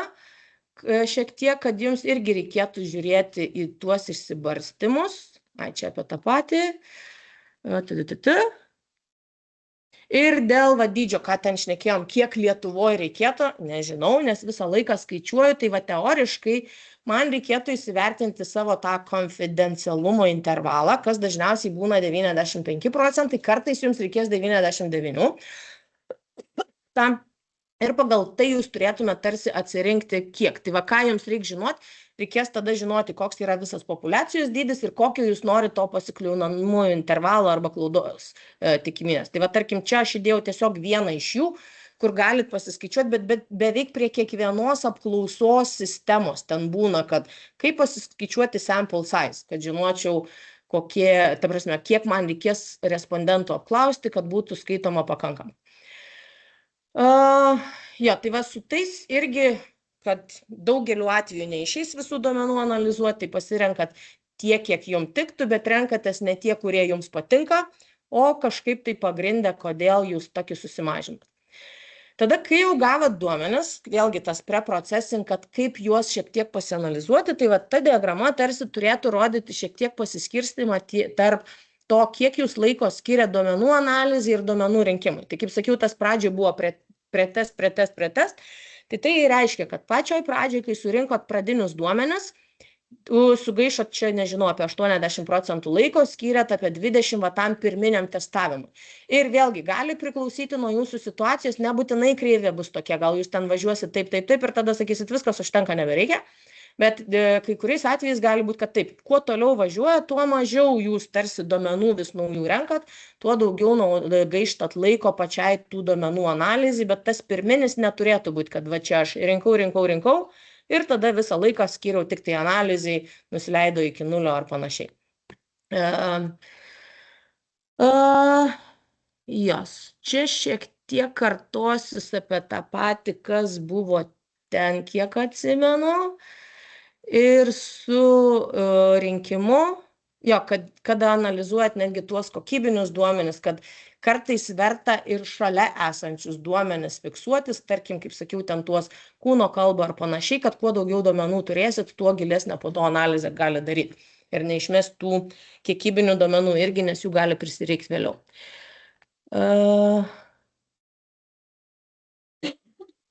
šiek tiek, kad jums irgi reikėtų žiūrėti į tuos išsibarstymus. Čia apie tą patį. Ir dėl dydžio, ką ten šnekėjom, kiek Lietuvoje reikėtų, nežinau, nes visą laiką skaičiuoju, tai va teoriškai man reikėtų įsivertinti savo tą konfidencialumo intervalą, kas dažniausiai būna 95%, kartais jums reikės 99%. Ir pagal tai jūs turėtumėte tarsi atsirinkti kiek. Tai va, ką jums reikia žinoti, reikės tada žinoti, koks yra visas populiacijos dydis ir kokio jūs norite to pasikliaunamumo intervalo arba klaidos tikimybės. Tai va, tarkim, čia aš įdėjau tiesiog vieną iš jų, kur galit pasiskaičiuoti, bet beveik prie kiekvienos apklausos sistemos ten būna, kad kaip pasiskaičiuoti sample size, kad žinočiau, kiek man reikės respondentų apklausti, kad būtų skaitoma pakankamai. Tai va su tais irgi, kad daugeliu atveju neišeis visų duomenų analizuoti, tai pasirenkat tiek, kiek jums tiktų, bet renkatės ne tie, kurie jums patinka, o kažkaip tai pagrindę, kodėl jūs tokį susimažinat. Tada, kai jau gavot duomenis, vėlgi tas preprocessing, kad kaip juos šiek tiek pasianalizuoti, tai va ta diagrama tarsi turėtų rodyti šiek tiek pasiskirstimą tarp to, kiek jūs laiko skiria duomenų analizai ir duomenų rinkimui. Tai kaip sakiau, tas pradžioje buvo pretest. Tai tai reiškia, kad pačioj pradžioj, kai surinkot pradinius duomenis, sugaišot čia, nežinau, apie 80% laiko, skiriat apie 20% va tam pirminiam testavimui. Ir vėlgi, gali priklausyti nuo jūsų situacijos, nebūtinai kreivė bus tokia, gal jūs ten važiuosit taip, ir tada sakysit, viskas užtenka, nebereikia. Bet kai kuriais atvejais gali būti, kad taip, kuo toliau važiuoja, tuo mažiau jūs tarsi duomenų vis naujų renkat, tuo daugiau gaištat laiko pačiai tų duomenų analizai, bet tas pirminis neturėtų būti, kad va čia aš rinkau ir tada visą laiką skiriau tik tai analizai, nusileido iki 0 ar panašiai. Čia šiek tiek kartosis apie tą patį, kas buvo ten, kiek atsimenu. Ir su rinkimu Jo, kada analizuojat netgi tuos kokybinius duomenis, kad kartais verta ir šalia esančius duomenis fiksuotis, tarkim, kaip sakiau, ten tuos kūno kalbą ar panašiai, kad kuo daugiau duomenų turėsit, tuo gilesnę po to analizę gali daryti. Ir neišmest tų kiekybinių duomenų irgi, nes jų gali prisireikti vėliau.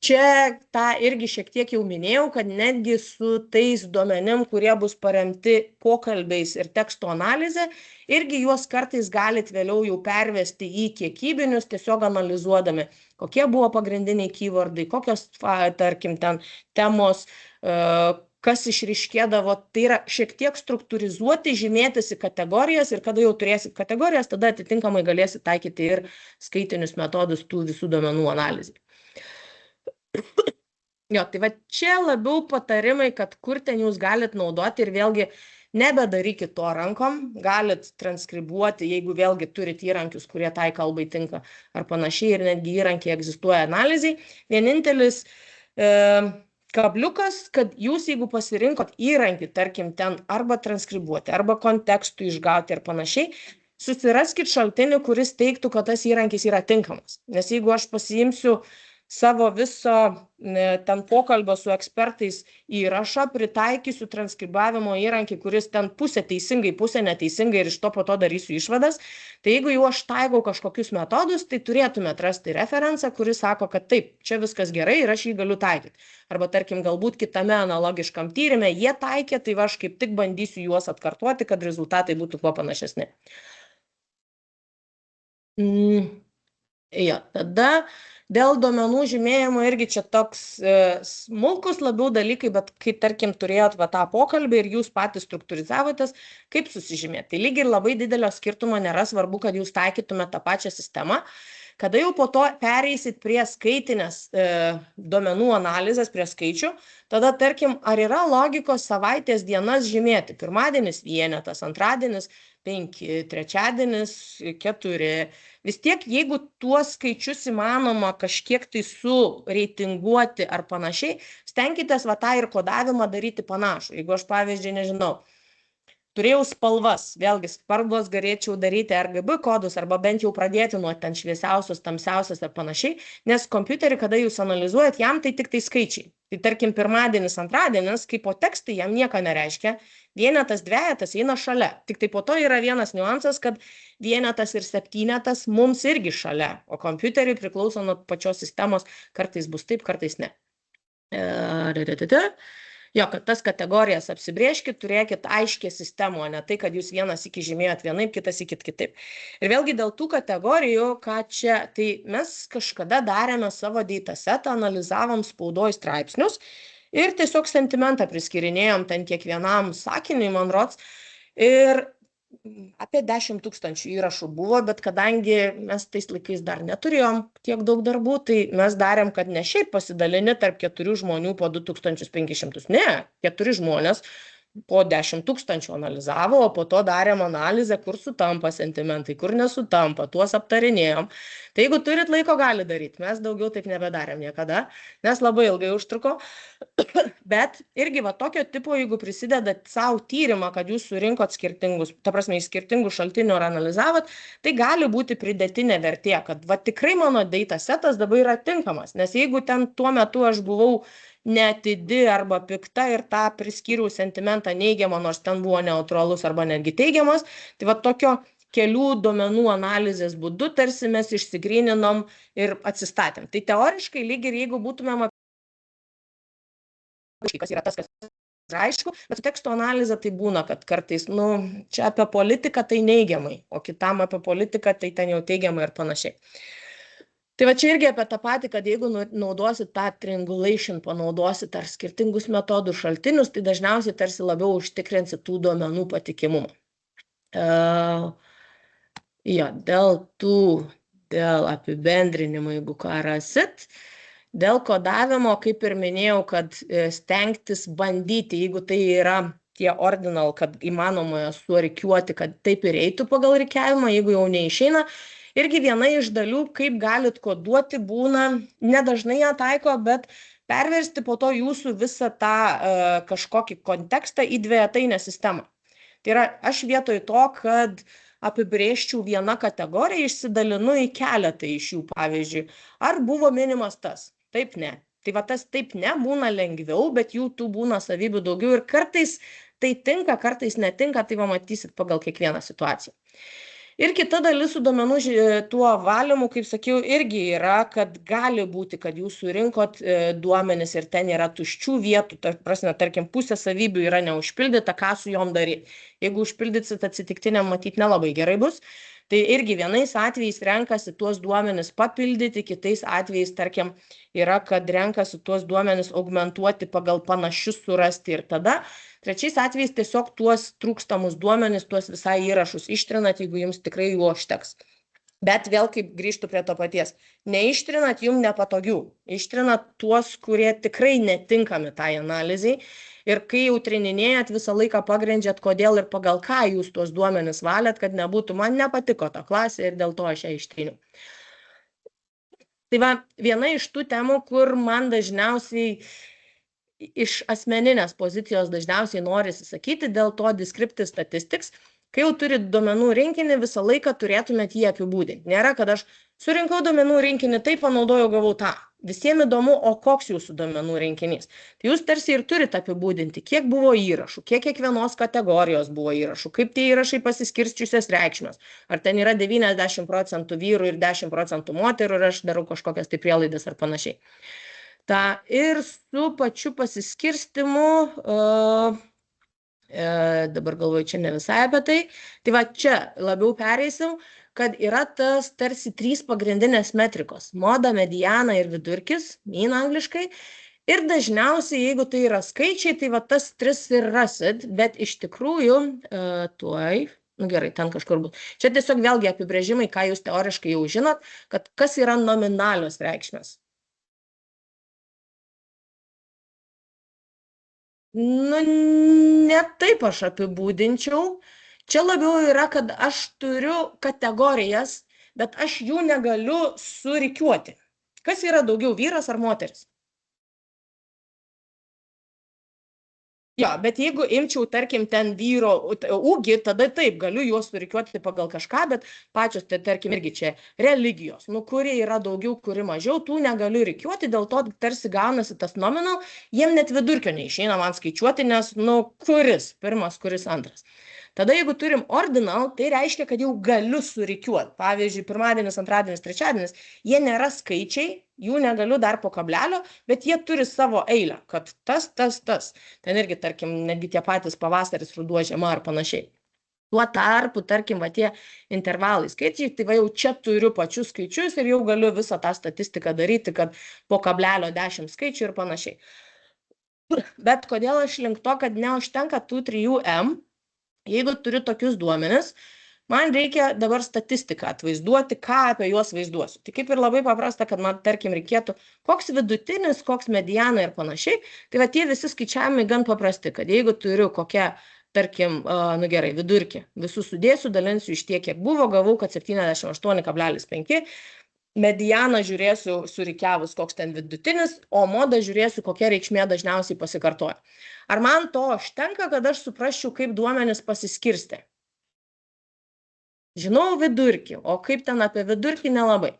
Čia tą irgi šiek tiek jau minėjau, kad netgi su tais duomenim, kurie bus paremti pokalbiais ir teksto analizė, irgi juos kartais galit vėliau jau pervesti į kiekybinius, tiesiog analizuodami, kokie buvo pagrindiniai keywordai, kokios, tarkim, ten temos, kas išryškėdavo, tai yra šiek tiek struktūrizuoti, žymėtis į kategorijas ir kada jau turėsit kategorijas, tada atitinkamai galėsit taikyti ir skaitinius metodus tų visų duomenų analizai. Jo, tai va čia labiau patarimai, kad kur ten jūs galit naudoti ir vėlgi nebedarykit to rankom, galit transkribuoti, jeigu vėlgi turit įrankius, kurie tai kalbai tinka ar panašiai ir netgi įrankiai egzistuoja analizai. Vienintelis kabliukas, kad jūs jeigu pasirinkot įrankį, tarkim, ten arba transkribuoti, arba kontekstų išgauti ir panašiai, susiraskit šaltinį, kuris teiktų, kad tas įrankis yra tinkamas. Nes jeigu aš pasiimsiu savo viso ten pokalbio su ekspertais įrašą, pritaikysiu transkribavimo įrankį, kuris ten pusė teisingai, pusė neteisingai ir iš to po to darysiu išvadas, tai jeigu jau aš taikau kažkokius metodus, tai turėtume atrasti referencą, kuris sako, kad taip, čia viskas gerai ir aš jį galiu taikyti. Arba tarkim, galbūt kitame analogiškam tyrime jie taikė, tai aš kaip tik bandysiu juos atkartoti, kad rezultatai būtų kuo panašesni. Jo, tada dėl duomenų žymėjimo irgi čia toks smulkus labiau dalykai, bet kai tarkim turėjot va tą pokalbį ir jūs patys struktūrizavotės, kaip susižymėti. Tai lygiai ir labai didelio skirtumo nėra, svarbu, kad jūs taikytumėte tą pačią sistemą. Kada jau po to pereisit prie skaitinės duomenų analizės, prie skaičių, tada tarkim, ar yra logikos savaitės dienas žymėti. Pirmadienis vienetas, antradienis 5, trečiadienis 4. Vis tiek, jeigu tuos skaičius įmanoma kažkiek tai sureitinguoti ar panašiai, stenkitės va tą ir kodavimą daryti panašų. Jeigu aš pavyzdžiui, nežinau, turėjau spalvas, vėlgi spalvos galėčiau daryti RGB kodus arba bent jau pradėti nuo ten šviesiausios, tamsiausios ir panašiai, nes kompiuterį, kada jūs analizuojat, jam tai tik tai skaičiai. Tai tarkim, pirmadienis, antradienis, kaip po tekstai, jam nieko nereiškia, vienetas, dvejetas eina šalia. Tik tai po to yra vienas niuansas, kad vienetas ir septynetas mums irgi šalia, o kompiuteriui priklauso nuo pačios sistemos, kartais bus taip, kartais ne. Jo, kad tas kategorijas apsibrėžkit, turėkit aiškę sistemą, o ne tai, kad jūs vienas iki žymėjot vienaip, kitas iki kitaip. Ir vėlgi dėl tų kategorijų, ką čia, tai mes kažkada darėme savo datasetą, analizavom spaudoj straipsnius ir tiesiog sentimentą priskirinėjom ten kiekvienam sakiniui, man rods, ir apie 10 000 įrašų buvo, bet kadangi mes tais laikais dar neturėjom tiek daug darbų, tai mes darėm, kad ne šiaip pasidalini tarp 4 žmonių po 2500. Ne, 4 žmonės po 10 000 analizavo, o po to darėm analizę, kur sutampa sentimentai, kur nesutampa, tuos aptarinėjom. Tai jeigu turit laiko, gali daryti. Mes daugiau taip nebedarėm niekada, nes labai ilgai užtruko. Bet irgi va tokio tipo, jeigu prisidedat savo tyrimą, kad jūs surinkot skirtingus, ta prasme, iš skirtingų šaltinių ar analizavot, tai gali būti pridėtinė vertė, kad va tikrai mano datasetas dabar yra tinkamas, nes jeigu ten tuo metu aš buvau neatidi arba pikta ir tą priskyriau sentimentą neigiamą, nors ten buvo neutralus arba netgi teigiamas, tai va tokio kelių duomenų analizės būdu tarsi mes išsigryninom ir atsistatėm. Tai teoriškai lyg ir jeigu būtumėm kas yra tas, kas yra aišku, bet su teksto analizė tai būna, kad kartais, čia apie politiką tai neigiamai, o kitam apie politiką tai ten jau teigiamai ir panašiai. Tai va čia irgi apie tą patį, kad jeigu naudosit tą triangulation, panaudosit ar skirtingus metodų šaltinius, tai dažniausiai tarsi labiau užtikrinsit tų duomenų patikimumą. Jo, dėl apibendrinimo, jeigu ką rasit, dėl kodavimo, kaip ir minėjau, kad stengtis bandyti, jeigu tai yra tie ordinal, kad įmanoma surikiuoti, kad taip ir eitų pagal rikiavimą, jeigu jau neišeina. Irgi viena iš dalių, kaip galit koduoti, būna, nedažnai ją taiko, bet perversti po to jūsų visą tą kažkokį kontekstą į dvejetainę sistemą. Tai yra, aš vietoj to, kad apibrėžčiau vieną kategoriją, išsidalinu į keletą iš jų, pavyzdžiui, ar buvo minimas tas, taip ne. Tai va tas taip ne būna lengviau, bet jų tų būna savybių daugiau ir kartais tai tinka, kartais netinka, tai va matysit pagal kiekvieną situaciją. Ir kita dalis su duomenų tuo valymu, kaip sakiau, irgi yra, kad gali būti, kad jūs surinkot duomenis ir ten yra tuščių vietų, tarkim, pusė savybių yra neužpildyta, ką su jom daryti. Jeigu užpildysit atsitiktiniam, matyt, nelabai gerai bus. Tai irgi vienais atvejais renkasi tuos duomenis papildyti, kitais atvejais, tarkim, yra, kad renkasi tuos duomenis augmentuoti pagal panašius surasti ir tada. Trečiais atvejais tiesiog tuos trūkstamus duomenis, tuos visai įrašus ištrinat, jeigu jums tikrai jų užteks. Bet vėl kaip grįžtų prie to paties. Neištrinat jums nepatogių. Ištrinat tuos, kurie tikrai netinkami tai analizai. Ir kai jau trininėjat, visą laiką pagrindžiat, kodėl ir pagal ką jūs tuos duomenis valėt, kad nebūtų, man nepatiko ta klasė ir dėl to aš ją ištriniu. Tai va, viena iš tų temų, kur man dažniausiai iš asmeninės pozicijos dažniausiai norisi sakyti, dėl to descriptive statistics, kai jau turit duomenų rinkinį, visą laiką turėtumėt jį apibūdinti. Nėra, kad aš surinkau duomenų rinkinį, tai panaudojau, gavau tą. Visiems įdomu, o koks jūsų duomenų rinkinys. Tai jūs tarsi ir turite apibūdinti, kiek buvo įrašų, kiek kiekvienos kategorijos buvo įrašų, kaip tie įrašai pasiskirsčiusios reikšmės. Ar ten yra 90% vyrų ir 10% moterų ir aš darau kažkokias tai prielaidas ar panašiai. Ir su pačiu pasiskirstimu, dabar galvoju, čia ne visai apie tai. Tai va čia labiau pereisim, kad yra tas tarsi 3 pagrindinės metrikos. Moda, mediana ir vidurkis, mean angliškai. Ir dažniausiai, jeigu tai yra skaičiai, tai va tas 3 ir rasit, bet iš tikrųjų, gerai, ten kažkur bus. Čia tiesiog vėlgi apibrėžimai, ką jūs teoriškai jau žinot, kad kas yra nominalios reikšmės. Nu, ne taip aš apibūdinčiau. Čia labiau yra, kad aš turiu kategorijas, bet aš jų negaliu surikiuoti. Kas yra daugiau, vyras ar moteris? Jo, bet jeigu imčiau, tarkim, ten vyro ūgį, tada taip, galiu juos surikiuoti pagal kažką, bet pačios, tai tarkim, irgi čia religijos, kuri yra daugiau, kuri mažiau, tų negaliu rikiuoti, dėl to tarsi gaunasi tas nominal, jiem net vidurkio neišeina man skaičiuoti, nes, kuris pirmas, kuris antras. Tada, jeigu turim ordinal, tai reiškia, kad jau galiu surikiuoti. Pavyzdžiui, pirmadienis, antradienis, trečiadienis, jie nėra skaičiai, jų negaliu dar po kablelio, bet jie turi savo eilę, kad tas. Ten irgi, tarkim, netgi tie patys pavasaris, ruduo, žiema ar panašiai. Tuo tarpu, tarkim, va tie intervalai skaičiai, tai va jau čia turiu pačius skaičius ir jau galiu visą tą statistiką daryti, kad po kablelio 10 skaičių ir panašiai. Bet kodėl aš link to, kad neužtenka tų 3M, jeigu turiu tokius duomenis, man reikia dabar statistiką atvaizduoti, ką apie juos vaizduosiu. Tai kaip ir labai paprasta, kad man, tarkim, reikėtų koks vidutinis, koks mediana ir panašiai. Tai va tie visi skaičiavimai gan paprasti, kad jeigu turiu kokią, tarkim, gerai, vidurkį, visus sudėsiu, dalinsiu iš tiek, kiek buvo, gavau, kad 78,5. Medianą žiūrėsiu surikiavus, koks ten vidutinis, o modą žiūrėsiu, kokia reikšmė dažniausiai pasikartoja. Ar man to užtenka, kad aš suprasčiau, kaip duomenys pasiskirstė? Žinau vidurkį, o kaip ten apie vidurkį nelabai.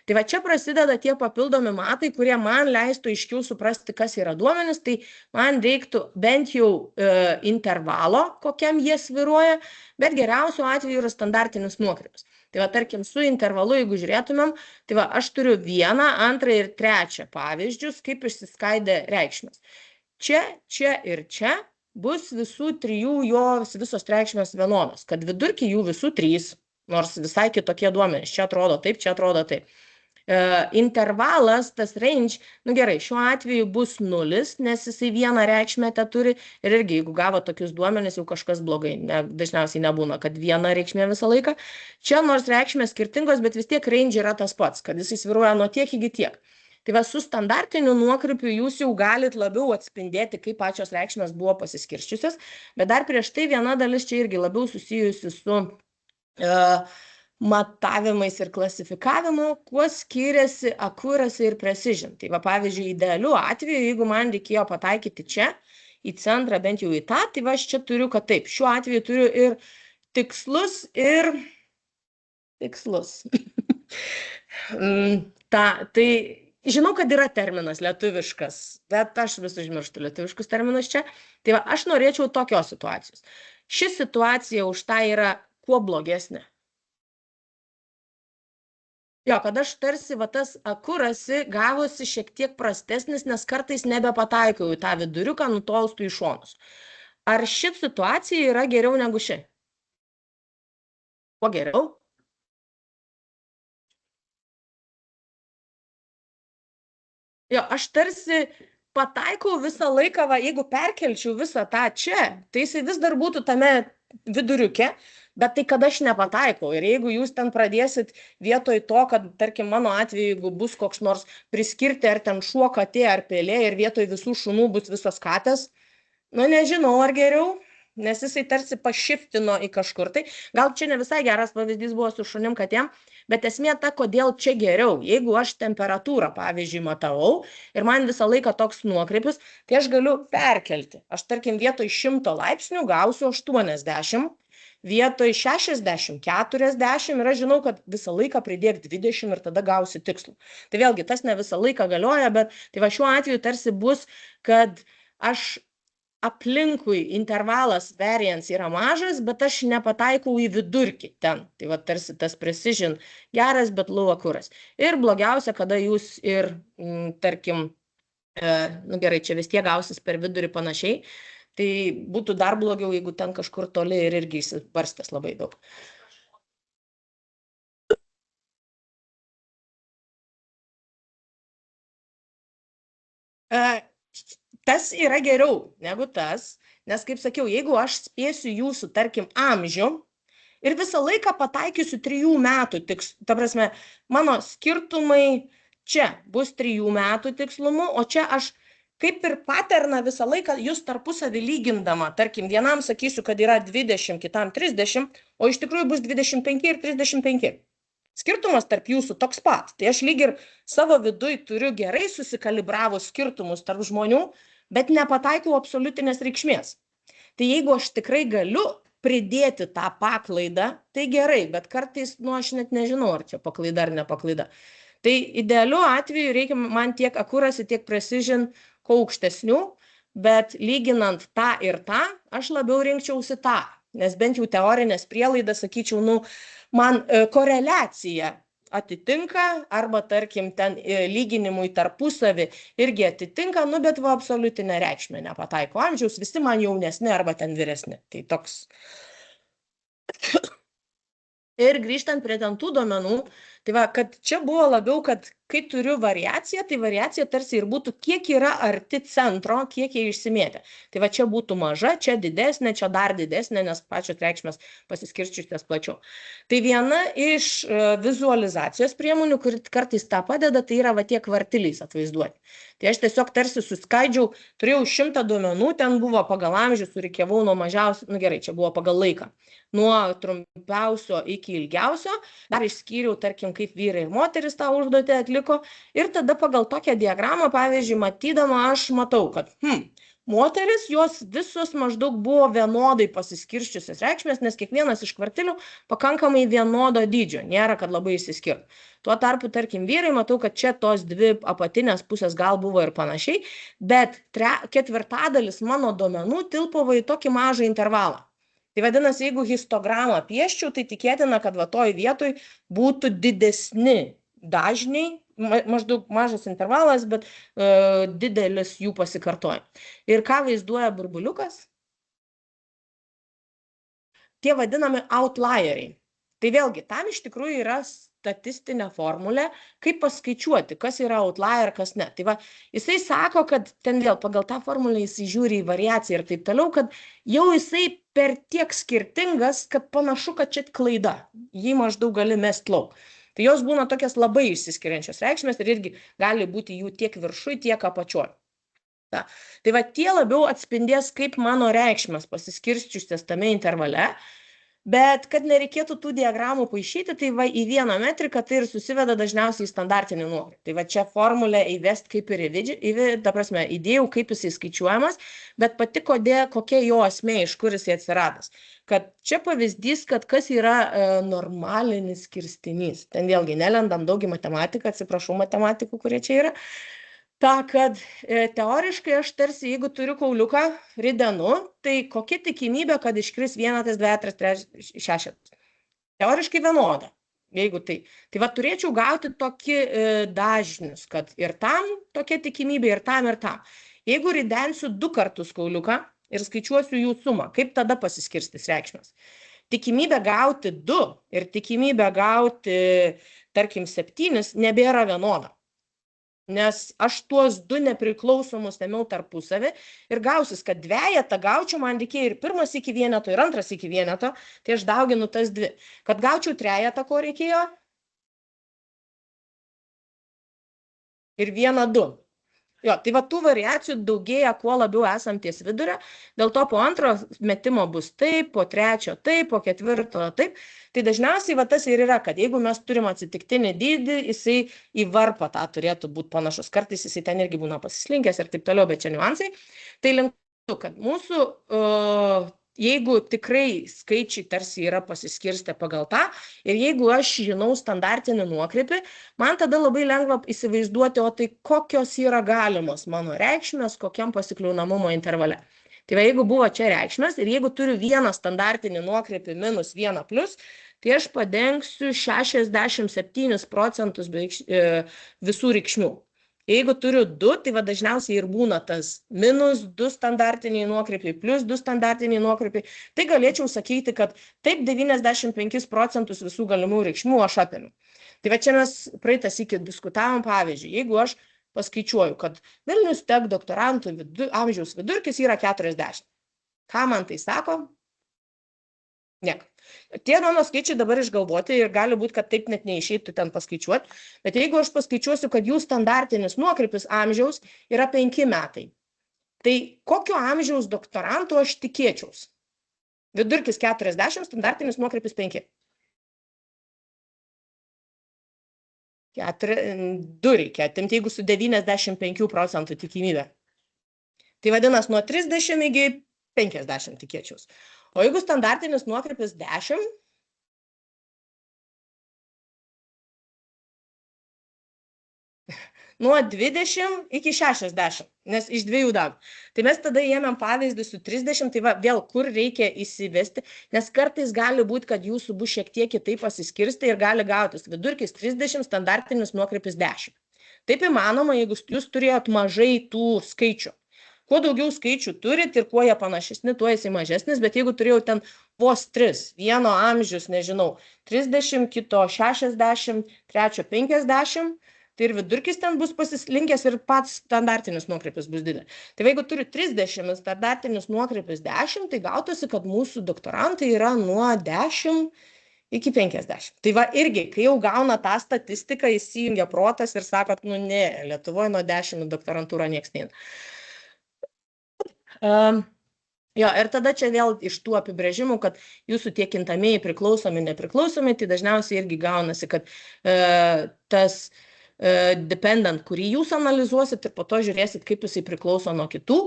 Tai va čia prasideda tie papildomi matai, kurie man leistų aiškiau suprasti, kas yra duomenys, tai man reiktų bent jau intervalo, kokiam jie svyruoja, bet geriausiu atveju yra standartinis nuokrypis. Tai va, tarkim, su intervalu, jeigu žiūrėtumėm, tai va, aš turiu 1, 2 ir 3 pavyzdžius, kaip išsiskaidė reikšmės. Čia ir čia bus visų 3 jos visos reikšmės vienodos, kad vidurkį jų visų 3, nors visai kitokie duomenys. Čia atrodo taip, čia atrodo taip. Intervalas, tas range, gerai, šiuo atveju bus 0, nes jisai vieną reikšmę turi ir irgi, jeigu gavo tokius duomenis, jau kažkas blogai, dažniausiai nebūna, kad viena reikšmė visą laiką. Čia nors reikšmės skirtingos, bet vis tiek range yra tas pats, kad jisai svyruoja nuo tiek iki tiek. Tai va, su standartiniu nuokrypiu jūs jau galit labiau atspindėti, kaip pačios reikšmės buvo pasiskirščiusios, bet dar prieš tai viena dalis čia irgi labiau susijusi su matavimais ir klasifikavimu, kuo skiriasi accuracy ir precision. Tai va, pavyzdžiui, idealiu atveju, jeigu man reikėjo pataikyti čia, į centrą, bent jau į tą, tai va aš čia turiu, kad taip, šiuo atveju turiu ir tikslus, ir tikslus. Tai žinau, kad yra terminas lietuviškas, bet aš vis užmirštu lietuviškus terminus čia. Tai va, aš norėčiau tokios situacijos. Ši situacija už tą yra kuo blogesnė. Jo, kad aš tarsi va tas akurasi gavosi šiek tiek prastesnis, nes kartais nebepataikau į tą viduriuką, nutolstu į šonus. Ar ši situacija yra geriau negu ši? Kuo geriau? Jo, aš tarsi pataikau visą laiką, va, jeigu perkelčiau visą tą čia, tai jisai vis dar būtų tame viduriuke, bet tai kad aš nepataikau. Ir jeigu jūs ten pradėsit vietoj to, kad, tarkim, mano atveju, jeigu bus koks nors priskirti, ar ten šuo, katė, ar pelė, ir vietoj visų šunų bus visos katės, nu nežinau, ar geriau, nes jisai tarsi pašiftino į kažkur. Tai gal čia ne visai geras pavyzdys buvo su šunim katėm, bet esmė ta, kodėl čia geriau. Jeigu aš temperatūrą, pavyzdžiui, matavau ir man visą laiką toks nuokrypis, tai aš galiu perkelti. Aš, tarkim, vietoj 100 laipsnių gausiu 80, vietoj 60, 40 ir aš žinau, kad visą laiką pridėk 20 ir tada gausi tikslų. Tai vėlgi, tas ne visą laiką galioja, bet tai va šiuo atveju tarsi bus, kad aš aplinkui intervalas variance yra mažas, bet aš nepataikau į vidurkį ten. Tai va tarsi tas precision geras, bet low akuras. Ir blogiausia, kada jūs ir, tarkim, nu gerai, čia vis tiek gausis per vidurį panašiai, tai būtų dar blogiau, jeigu ten kažkur toli ir irgi įsibarstęs labai daug. Tas yra geriau negu tas, nes, kaip sakiau, jeigu aš spėsiu jūsų, tarkim, amžių ir visą laiką pataikysiu 3 metų, ta prasme, mano skirtumai čia bus 3 metų tikslumu, o čia aš kaip ir paterną visą laiką jūs tarpusavį lygindama, tarkim, vienam sakysiu, kad yra 20, kitam 30, o iš tikrųjų bus 25 ir 35. Skirtumas tarp jūsų toks pat. Tai aš lyg ir savo viduj turiu gerai susikalibravus skirtumus tarp žmonių, bet nepataikau absoliutinės reikšmės. Tai jeigu aš tikrai galiu pridėti tą paklaidą, tai gerai, bet kartais, nu, aš net nežinau, ar čia paklaida ar nepaklaida. Tai idealiu atveju reikia man tiek akurasi, tiek precision, kuo aukštesnių, bet lyginant tą ir tą, aš labiau rinkčiausi tą. Nes bent jau teorinės prielaidas, sakyčiau, nu, man koreliacija atitinka, arba, tarkim, ten lyginimui tarpusavį irgi atitinka, nu, bet va absoliutinę reikšmę nepataiko amžiaus, visi man jaunesni arba ten vyresni. Tai toks. Ir grįžtant prie ten tų duomenų, tai va, kad čia buvo labiau, kad kai turiu variaciją, tai variacija tarsi ir būtų, kiek yra arti centro, kiek jie išsimėtė. Tai va čia būtų maža, čia didesnė, čia dar didesnė, nes pačios reikšmės pasiskirčiusios plačiau. Tai viena iš vizualizacijos priemonių, kuri kartais tą padeda, tai yra va tie kvartiliais atvaizduoti. Tai aš tiesiog tarsi suskaidžiau, turėjau 100 duomenų, ten buvo pagal amžių, surikiavau nuo mažiausio, nu gerai, čia buvo pagal laiką, nuo trumpiausio iki ilgiausio, dar išskyriau, tarkim, kaip vyrai ir moteris tą užduotį atliko, ir tada pagal tokią diagramą, pavyzdžiui, matydama, aš matau, kad moteris, jos visos maždaug buvo vienodai pasiskirščiusios reikšmės, nes kiekvienas iš kvartilių pakankamai vienodo dydžio, nėra, kad labai išsiskirtų. Tuo tarpu, tarkim, vyrai, matau, kad čia tos dvi apatinės pusės gal buvo ir panašiai, bet ketvirtadalis mano duomenų tilpo į tokį mažą intervalą. Tai vadinasi, jeigu histogramą pieščiau, tai tikėtina, kad va toj vietoj būtų didesni dažniai, maždaug mažas intervalas, bet didelis jų pasikartoja. Ir ką vaizduoja burbuliukas? Tie vadinami outlieriai. Tai vėlgi, tam iš tikrųjų yra statistinė formulė, kaip paskaičiuoti, kas yra outlier, kas ne. Tai va, jisai sako, kad ten vėl pagal tą formulę jisai žiūri į variaciją ir taip toliau, kad jau jisai per tiek skirtingas, kad panašu, kad čia klaida. Jį maždaug gali mest lauk. Tai jos būna tokias labai išsiskiriančios reikšmės ir irgi gali būti jų tiek viršui, tiek apačioj. Tai va, tie labiau atspindės, kaip mano reikšmės pasiskirščiusios tame intervale. Bet kad nereikėtų tų diagramų paišyti, tai va į vieną metriką tai ir susiveda dažniausiai į standartinį nuokrypį. Tai va čia formulę įvest kaip ir ta prasme, įdėjau, kaip jisai skaičiuojamas, bet pati kokia jo esmė, iš kur jisai atsiradęs. Kad čia pavyzdys, kad kas yra normalinis skirstinys. Ten vėlgi nelendam daug į matematiką, atsiprašau matematikų, kurie čia yra. Ta, kad teoriškai aš tarsi, jeigu turiu kauliuką ridenu, tai kokia tikimybė, kad iškris vienetas, dvejetas, trečias, šešetas. Teoriškai vienoda. Jeigu tai. Tai va turėčiau gauti tokį dažnius, kad ir tam tokia tikimybė, ir tam, ir tam. Jeigu ridensiu 2 kartus kauliuką ir skaičiuosiu jų sumą, kaip tada pasiskirstys reikšmės? Tikimybė gauti 2 ir tikimybė gauti, tarkim, 7 nebėra vienoda. Nes aš tuos 2 nepriklausomus ėmiau tarpusavį ir gausis, kad dvejetą gaučiau, man reikėjo ir pirmas iki vieneto, ir antras iki vieneto, tai aš dauginu tas 2. Kad gaučiau trejetą, ko reikėjo? Ir 1, 2. Jo, tai va tų variacijų daugėja, kuo labiau esam ties vidurio, dėl to po antro metimo bus taip, po trečio taip, po ketvirto taip. Tai dažniausiai va tas ir yra, kad jeigu mes turim atsitiktinį dydį, jisai į varpą tą turėtų būti panašus. Kartais jisai ten irgi būna pasislinkęs ir taip toliau, bet čia niuansai. Tai link kad mūsų, jeigu tikrai skaičiai tarsi yra pasiskirstę pagal tą, ir jeigu aš žinau standartinį nuokrypį, man tada labai lengva įsivaizduoti, o tai kokios yra galimos mano reikšmės, kokiam pasikliaunamumo intervale. Tai va, jeigu buvo čia reikšmės ir jeigu turiu vieną standartinį nuokrypį minus 1 plus, tai aš padengsiu 67% visų reikšmių. Jeigu turiu 2, tai va dažniausiai ir būna tas minus 2 standartiniai nuokrypiai, plus 2 standartiniai nuokrypiai. Tai galėčiau sakyti, kad taip 95% visų galimų reikšmių aš apėmiau. Tai va čia mes praeitą sykį diskutavom pavyzdžiui. Jeigu aš paskaičiuoju, kad Vilnius Tech doktorantų amžiaus vidurkis yra 40. Ką man tai sako? Nieko. Tie mano skaičiai dabar išgalvoti ir gali būti, kad taip net neišeitų ten paskaičiuoti, bet jeigu aš paskaičiuosiu, kad jų standartinis nuokrypis amžiaus yra 5 metai, tai kokio amžiaus doktorantų aš tikėčiaus? Vidurkis 40, standartinis nuokrypis 5. 2 reikia atimti, jeigu su 95% tikimybė. Tai vadinasi, nuo 30 iki 50 tikėčiaus. O jeigu standartinis nuokrypis 10, nuo 20 iki 60, nes iš 2 dalų. Tai mes tada ėmėm pavyzdį su 30, tai va vėl kur reikia įsivesti, nes kartais gali būti, kad jūsų bus šiek tiek kitaip pasiskirsti ir gali gautis vidurkis 30, standartinis nuokrypis 10. Taip įmanoma, jeigu jūs turėjot mažai tų skaičių. Kuo daugiau skaičių turit ir kuo jie panašesni, tuo jisai mažesnis, bet jeigu turėjau ten vos 3, vieno amžius, nežinau, 30, kito 60, trečio 50, tai ir vidurkis ten bus pasislinkęs ir pats standartinis nuokrypis bus didelis. Tai jeigu turiu 30, standartinis nuokrypis 10, tai gautųsi, kad mūsų doktorantai yra nuo 10 iki 50. Tai va irgi, kai jau gauna tą statistiką, įsijungia protas ir sakot, nu ne, Lietuvoje nuo 10 doktorantūrą nieks neina. Jo, ir tada čia vėl iš tų apibrėžimų, kad jūsų tie kintamieji priklausomi, nepriklausomi, tai dažniausiai irgi gaunasi, kad tas dependent, kurį jūs analizuosit ir po to žiūrėsit, kaip jisai priklauso nuo kitų.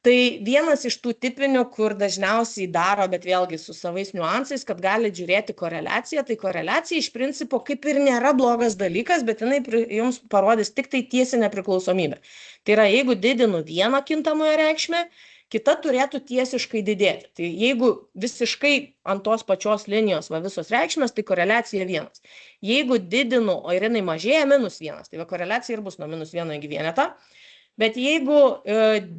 Tai vienas iš tų tipinių, kur dažniausiai daro, bet vėlgi su savais niuansais, kad gali žiūrėti koreliaciją, tai koreliacija iš principo kaip ir nėra blogas dalykas, bet jinai jums parodys tik tai tiesinę priklausomybę. Tai yra, jeigu didinu vieną kintamąją reikšmę, kita turėtų tiesiškai didėti. Tai jeigu visiškai ant tos pačios linijos va visos reikšmės, tai koreliacija 1. Jeigu didinu, o ir jinai mažėja -1, tai va koreliacija ir bus nuo -1 iki vieneto. Bet jeigu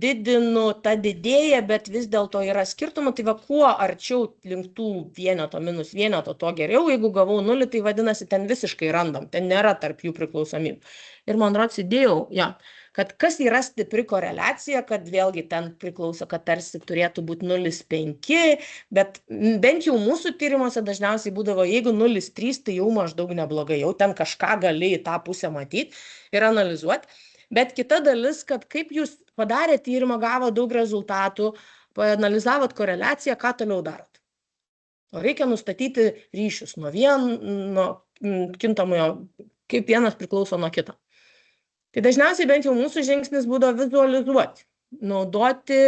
didinu, ta didėja, bet vis dėlto yra skirtumų, tai va kuo arčiau link tų vieneto minus vieneto, to geriau. Jeigu gavau 0, tai vadinasi, ten visiškai random, ten nėra tarp jų priklausomybių. Ir man rodos įdėjau, ja, kad kas yra stipri koreliacija, kad vėlgi ten priklauso, kad tarsi turėtų būti 0,5, bet bent jau mūsų tyrimuose dažniausiai būdavo, jeigu 0,3, tai jau maždaug neblogai, jau ten kažką gali į tą pusę matyti ir analizuoti. Bet kita dalis, kad kaip jūs padarėte tyrimą, gavo daug rezultatų, paanalizavot koreliaciją, ką toliau darot? o reikia nustatyti ryšius nuo kintamojo, kaip vienas priklauso nuo kito. Tai dažniausiai bent jau mūsų žingsnis būdavo vizualizuoti, naudoti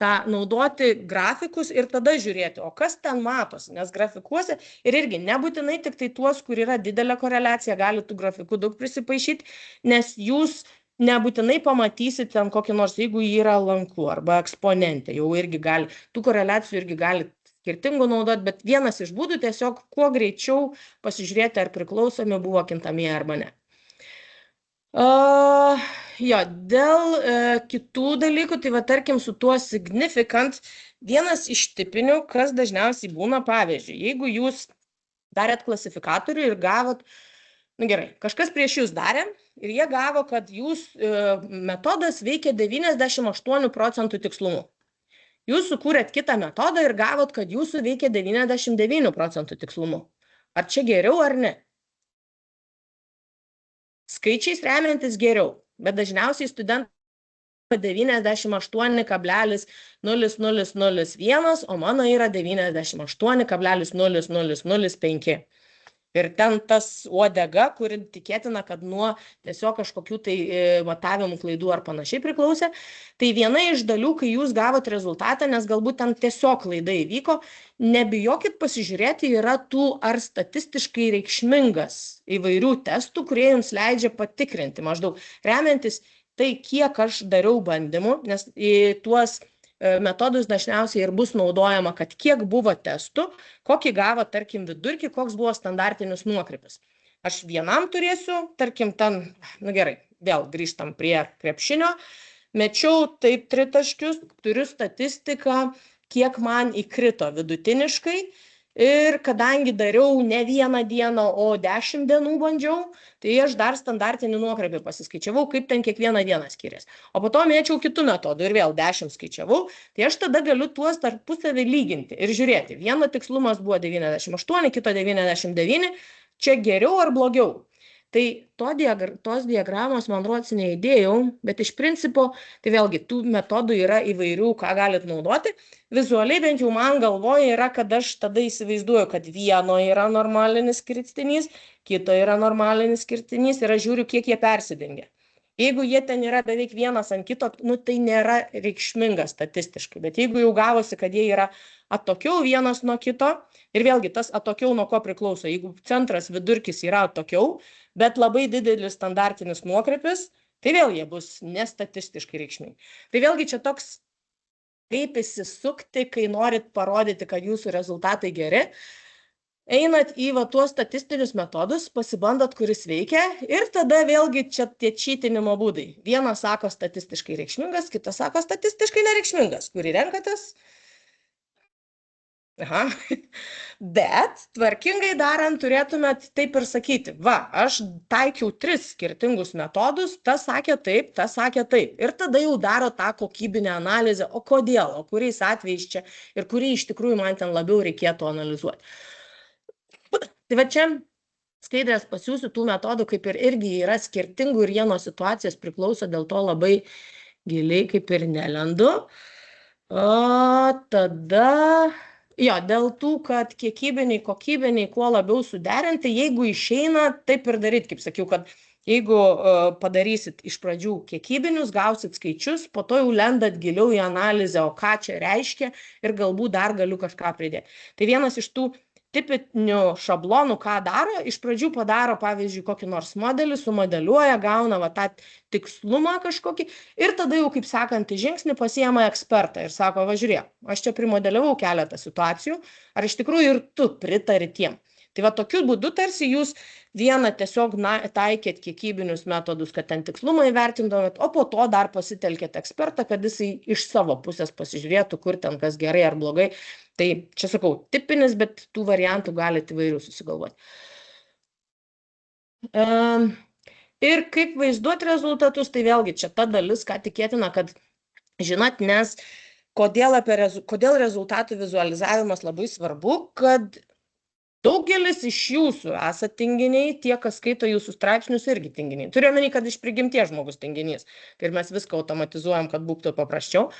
naudoti grafikus ir tada žiūrėti, o kas ten matosi, nes grafikuose ir irgi nebūtinai tik tai tuos, kur yra didelė koreliacija, gali tų grafikų daug prisipaišyti, nes jūs nebūtinai pamatysite ten kokį nors, jeigu yra lankų arba eksponentė, jau irgi gali, tų koreliacijų irgi gali skirtingų naudoti, bet vienas iš būdų tiesiog kuo greičiau pasižiūrėti, ar priklausomi buvo kintamieji arba ne. Jo, dėl kitų dalykų, tai va tarkim su tuo significant, vienas iš tipinių, kas dažniausiai būna, pavyzdžiui, jeigu jūs darėt klasifikatorių ir gavot, gerai, kažkas prieš jūs darė ir jie gavo, kad jūs metodas veikia 98% tikslumu. Jūs sukūrėt kitą metodą ir gavot, kad jūsų veikia 99% tikslumu. Ar čia geriau ar ne? Skaičiais remiantis geriau, bet dažniausiai studentai 98,0001, o mano yra 98,0005. Ir ten tas uodega, kuri tikėtina, kad nuo tiesiog kažkokių tai matavimų klaidų ar panašiai priklausė. Tai viena iš dalių, kai jūs gavot rezultatą, nes galbūt ten tiesiog klaida įvyko, nebijokit pasižiūrėti, yra tų ar statistiškai reikšmingas įvairių testų, kurie jums leidžia patikrinti maždaug, remiantis tai, kiek aš dariau bandymų, nes į tuos metodus dažniausiai ir bus naudojama, kad kiek buvo testų, kokį gavo, tarkim, vidurkį, koks buvo standartinis nuokrypis. Aš vienam turėsiu, tarkim, ten, gerai, vėl grįžtam prie krepšinio, mečiau taip 3 taškius, turiu statistiką, kiek man įkrito vidutiniškai ir kadangi dariau ne vieną dieną, o 10 dienų bandžiau, tai aš dar standartinį nuokrypį pasiskaičiavau, kaip ten kiekvieną dieną skiriasi. O po to mėčiau kitų metodų ir vėl 10 skaičiavau, tai aš tada galiu tuos tarpusavį lyginti ir žiūrėti. Vieno tikslumas buvo 98, kito 99, čia geriau ar blogiau. Tai tos diagramos, man rodos, neįdėjau, bet iš principo, tai vėlgi, tų metodų yra įvairių, ką galit naudoti. Vizualiai bent jau man galvoje yra, kad aš tada įsivaizduoju, kad vieno yra normalinis skirstinys, kito yra normalinis skirstinys ir aš žiūriu, kiek jie persidengia. Jeigu jie ten yra beveik vienas ant kito, tai nėra reikšminga statistiškai, bet jeigu jau gavosi, kad jie yra atokiau vienas nuo kito, ir vėlgi tas atokiau nuo ko priklauso, jeigu centras vidurkis yra atokiau, bet labai didelis standartinis nuokrypis, tai vėl jie bus nestatistiškai reikšmingi. Tai vėlgi čia toks, kaip įsisukti, kai norit parodyti, kad jūsų rezultatai geri, einat į tuos statistinius metodus, pasibandot, kuris veikia ir tada vėlgi čia tie čytinimo būdai. Vienas sako statistiškai reikšmingas, kitas sako statistiškai nereikšmingas, kurį renkatės. Aha. Bet tvarkingai darant turėtumėt taip ir sakyti, va, aš taikiau 3 skirtingus metodus, tas sakė taip, tas sakė taip. Ir tada jau daro tą kokybinę analizę, o kodėl, o kuriais atvejais čia ir kurį iš tikrųjų man ten labiau reikėtų analizuoti. Tai va čia skaidrės pasiūsiu tų metodų, kaip ir irgi yra skirtingų ir jie nuo situacijos priklauso, dėl to labai giliai kaip ir nelendu. O tada... Jo, dėl tų, kad kiekybiniai, kokybiniai, kuo labiau suderinti, jeigu išeina, taip ir daryti, kaip sakiau, kad jeigu padarysit iš pradžių kiekybinius, gausit skaičius, po to jau lendat giliau į analizę, o ką čia reiškia ir galbūt dar galiu kažką pridėti. Tai vienas iš tų tipinių šablonų, ką daro, iš pradžių padaro, pavyzdžiui, kokį nors modelį, sumodeliuoja, gauna tą tikslumą kažkokį ir tada jau, kaip sakantį žingsnį, pasiema ekspertą ir sako, va žiūrėk, aš čia primodeliavau keletą situacijų, ar iš tikrųjų ir tu pritari tiem. Tai va tokiu būdu tarsi jūs vieną tiesiog taikėt kiekybinius metodus, kad ten tikslumą įvertintumėt, o po to dar pasitelkėt ekspertą, kad jisai iš savo pusės pasižiūrėtų, kur ten kas gerai ar blogai. Tai čia sakau, tipinis, bet tų variantų galite įvairių susigalvoti. Ir kaip vaizduoti rezultatus, tai vėlgi čia ta dalis, ką tikėtina, kad žinot, nes kodėl rezultatų vizualizavimas labai svarbu, kad Daugelis iš jūsų esate tinginiai, tie, kas skaito jūsų straipsnius, irgi tinginiai. Turiu omeny, kad iš prigimties žmogus tinginys, ir mes viską automatizuojam, kad būtų paprasčiau.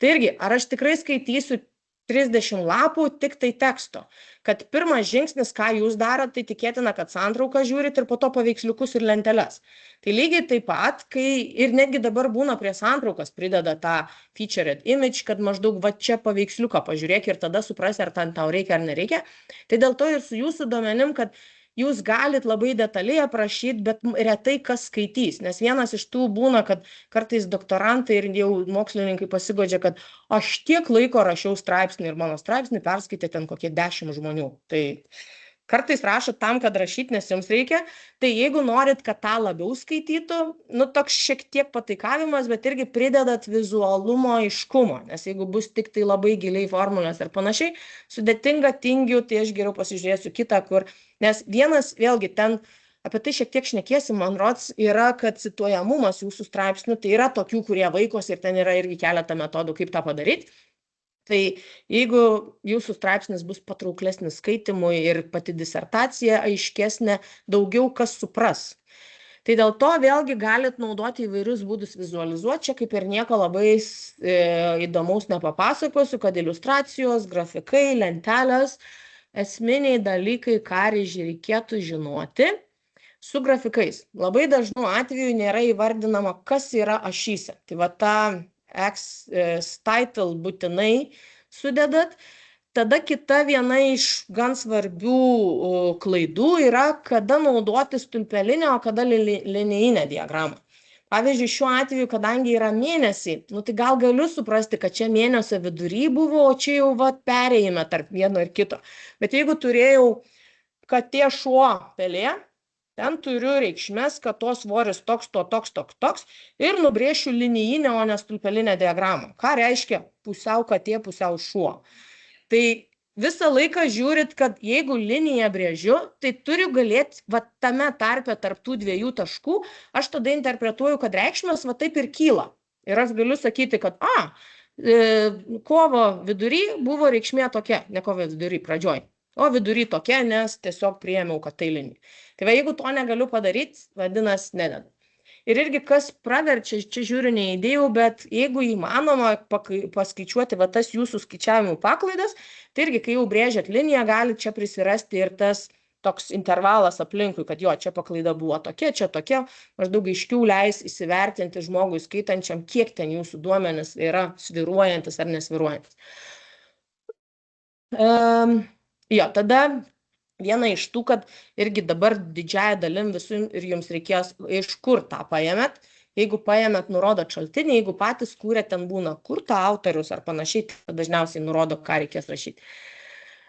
Tai irgi, ar aš tikrai skaitysiu 30 lapų tik tai teksto, kad pirmas žingsnis, ką jūs darot, tai tikėtina, kad santrauką žiūrit ir po to paveiksliukus ir lenteles. Tai lygiai taip pat, kai ir netgi dabar būna prie santraukas prideda tą featured image, kad maždaug va čia paveiksliuką pažiūrėk ir tada suprasi, ar ten tau reikia ar nereikia. Tai dėl to ir su jūsų duomenim, kad jūs galit labai detaliai aprašyti, bet retai kas skaitys. Nes vienas iš tų būna, kad kartais doktorantai ir jau mokslininkai pasigodžia, kad aš tiek laiko rašiau straipsnį ir mano straipsnį perskaitė ten kokie 10 žmonių. Tai kartais rašot tam, kad rašyti, nes jums reikia. Tai jeigu norit, kad tą labiau skaitytų, toks šiek tiek pataikavimas, bet irgi pridedat vizualumo aiškumo, nes jeigu bus tik tai labai giliai formulės ir panašiai, sudėtinga, tingiu, tai aš geriau pasižiūrėsiu kitą, kur, nes vienas, vėlgi, ten apie tai šiek tiek šnekėsim, man rods, yra, kad cituojamumas jūsų straipsnių, tai yra tokių, kurie vaikosi ir ten yra irgi keletą metodų, kaip tą padaryti. Tai jeigu jūsų straipsnis bus patrauklesnis skaitimui ir pati disertacija aiškesnė, daugiau kas supras. Tai dėl to vėlgi galit naudoti įvairius būdus vizualizuoti. Čia kaip ir nieko labai įdomaus nepapasakosiu, kad iliustracijos, grafikai, lentelės, esminiai dalykai, ką reikėtų žinoti. Su grafikais. Labai dažnu atveju nėra įvardinama, kas yra ašyse. Tai va ta title būtinai sudedat. Tada kita viena iš gan svarbių klaidų yra, kada naudoti stulpelinę, o kada linijinę diagramą. Pavyzdžiui, šiuo atveju, kadangi yra mėnesiai, tai gal galiu suprasti, kad čia mėnesio vidury buvo, o čia jau perėjime tarp vieno ir kito. Bet jeigu turėjau katė, šuo, pelė, ten turiu reikšmės, kad tos svoris toks ir nubrėšiu linijinę, o ne stulpelinę diagramą. Ką reiškia pusiau katė, pusiau šuo? Tai visą laiką žiūrit, kad jeigu liniją brėžiu, tai turiu galėti tame tarpe tarp tų dviejų taškų, aš tada interpretuoju, kad reikšmės taip ir kyla. Ir aš galiu sakyti, kad kovo vidury buvo reikšmė tokia, ne kovo vidury, pradžioj. O vidury tokia, nes tiesiog priėmiau, kad tai linija. Tai jeigu to negaliu padaryti, vadinasi, nededu. Ir irgi kas praverčia, čia žiūriu neįdėjau, bet jeigu įmanoma paskaičiuoti tas jūsų skaičiavimų paklaidas, tai irgi kai jau brėžiat liniją, gali čia prisirasti ir tas toks intervalas aplinkui, kad jo, čia paklaida buvo tokia, čia tokia, maždaug aiškiau leis įsivertinti žmogui skaitančiam, kiek ten jūsų duomenys yra sviruojantis ar nesviruojantis. Jo, tada viena iš tų, kad irgi dabar didžiąją dalim visų ir jums reikės, iš kur tą paėmėt. Jeigu paėmėt, nurodot šaltinį, jeigu patys kūrė, ten būna kurto autorius ar panašiai, tai dažniausiai nurodo, ką reikės rašyti.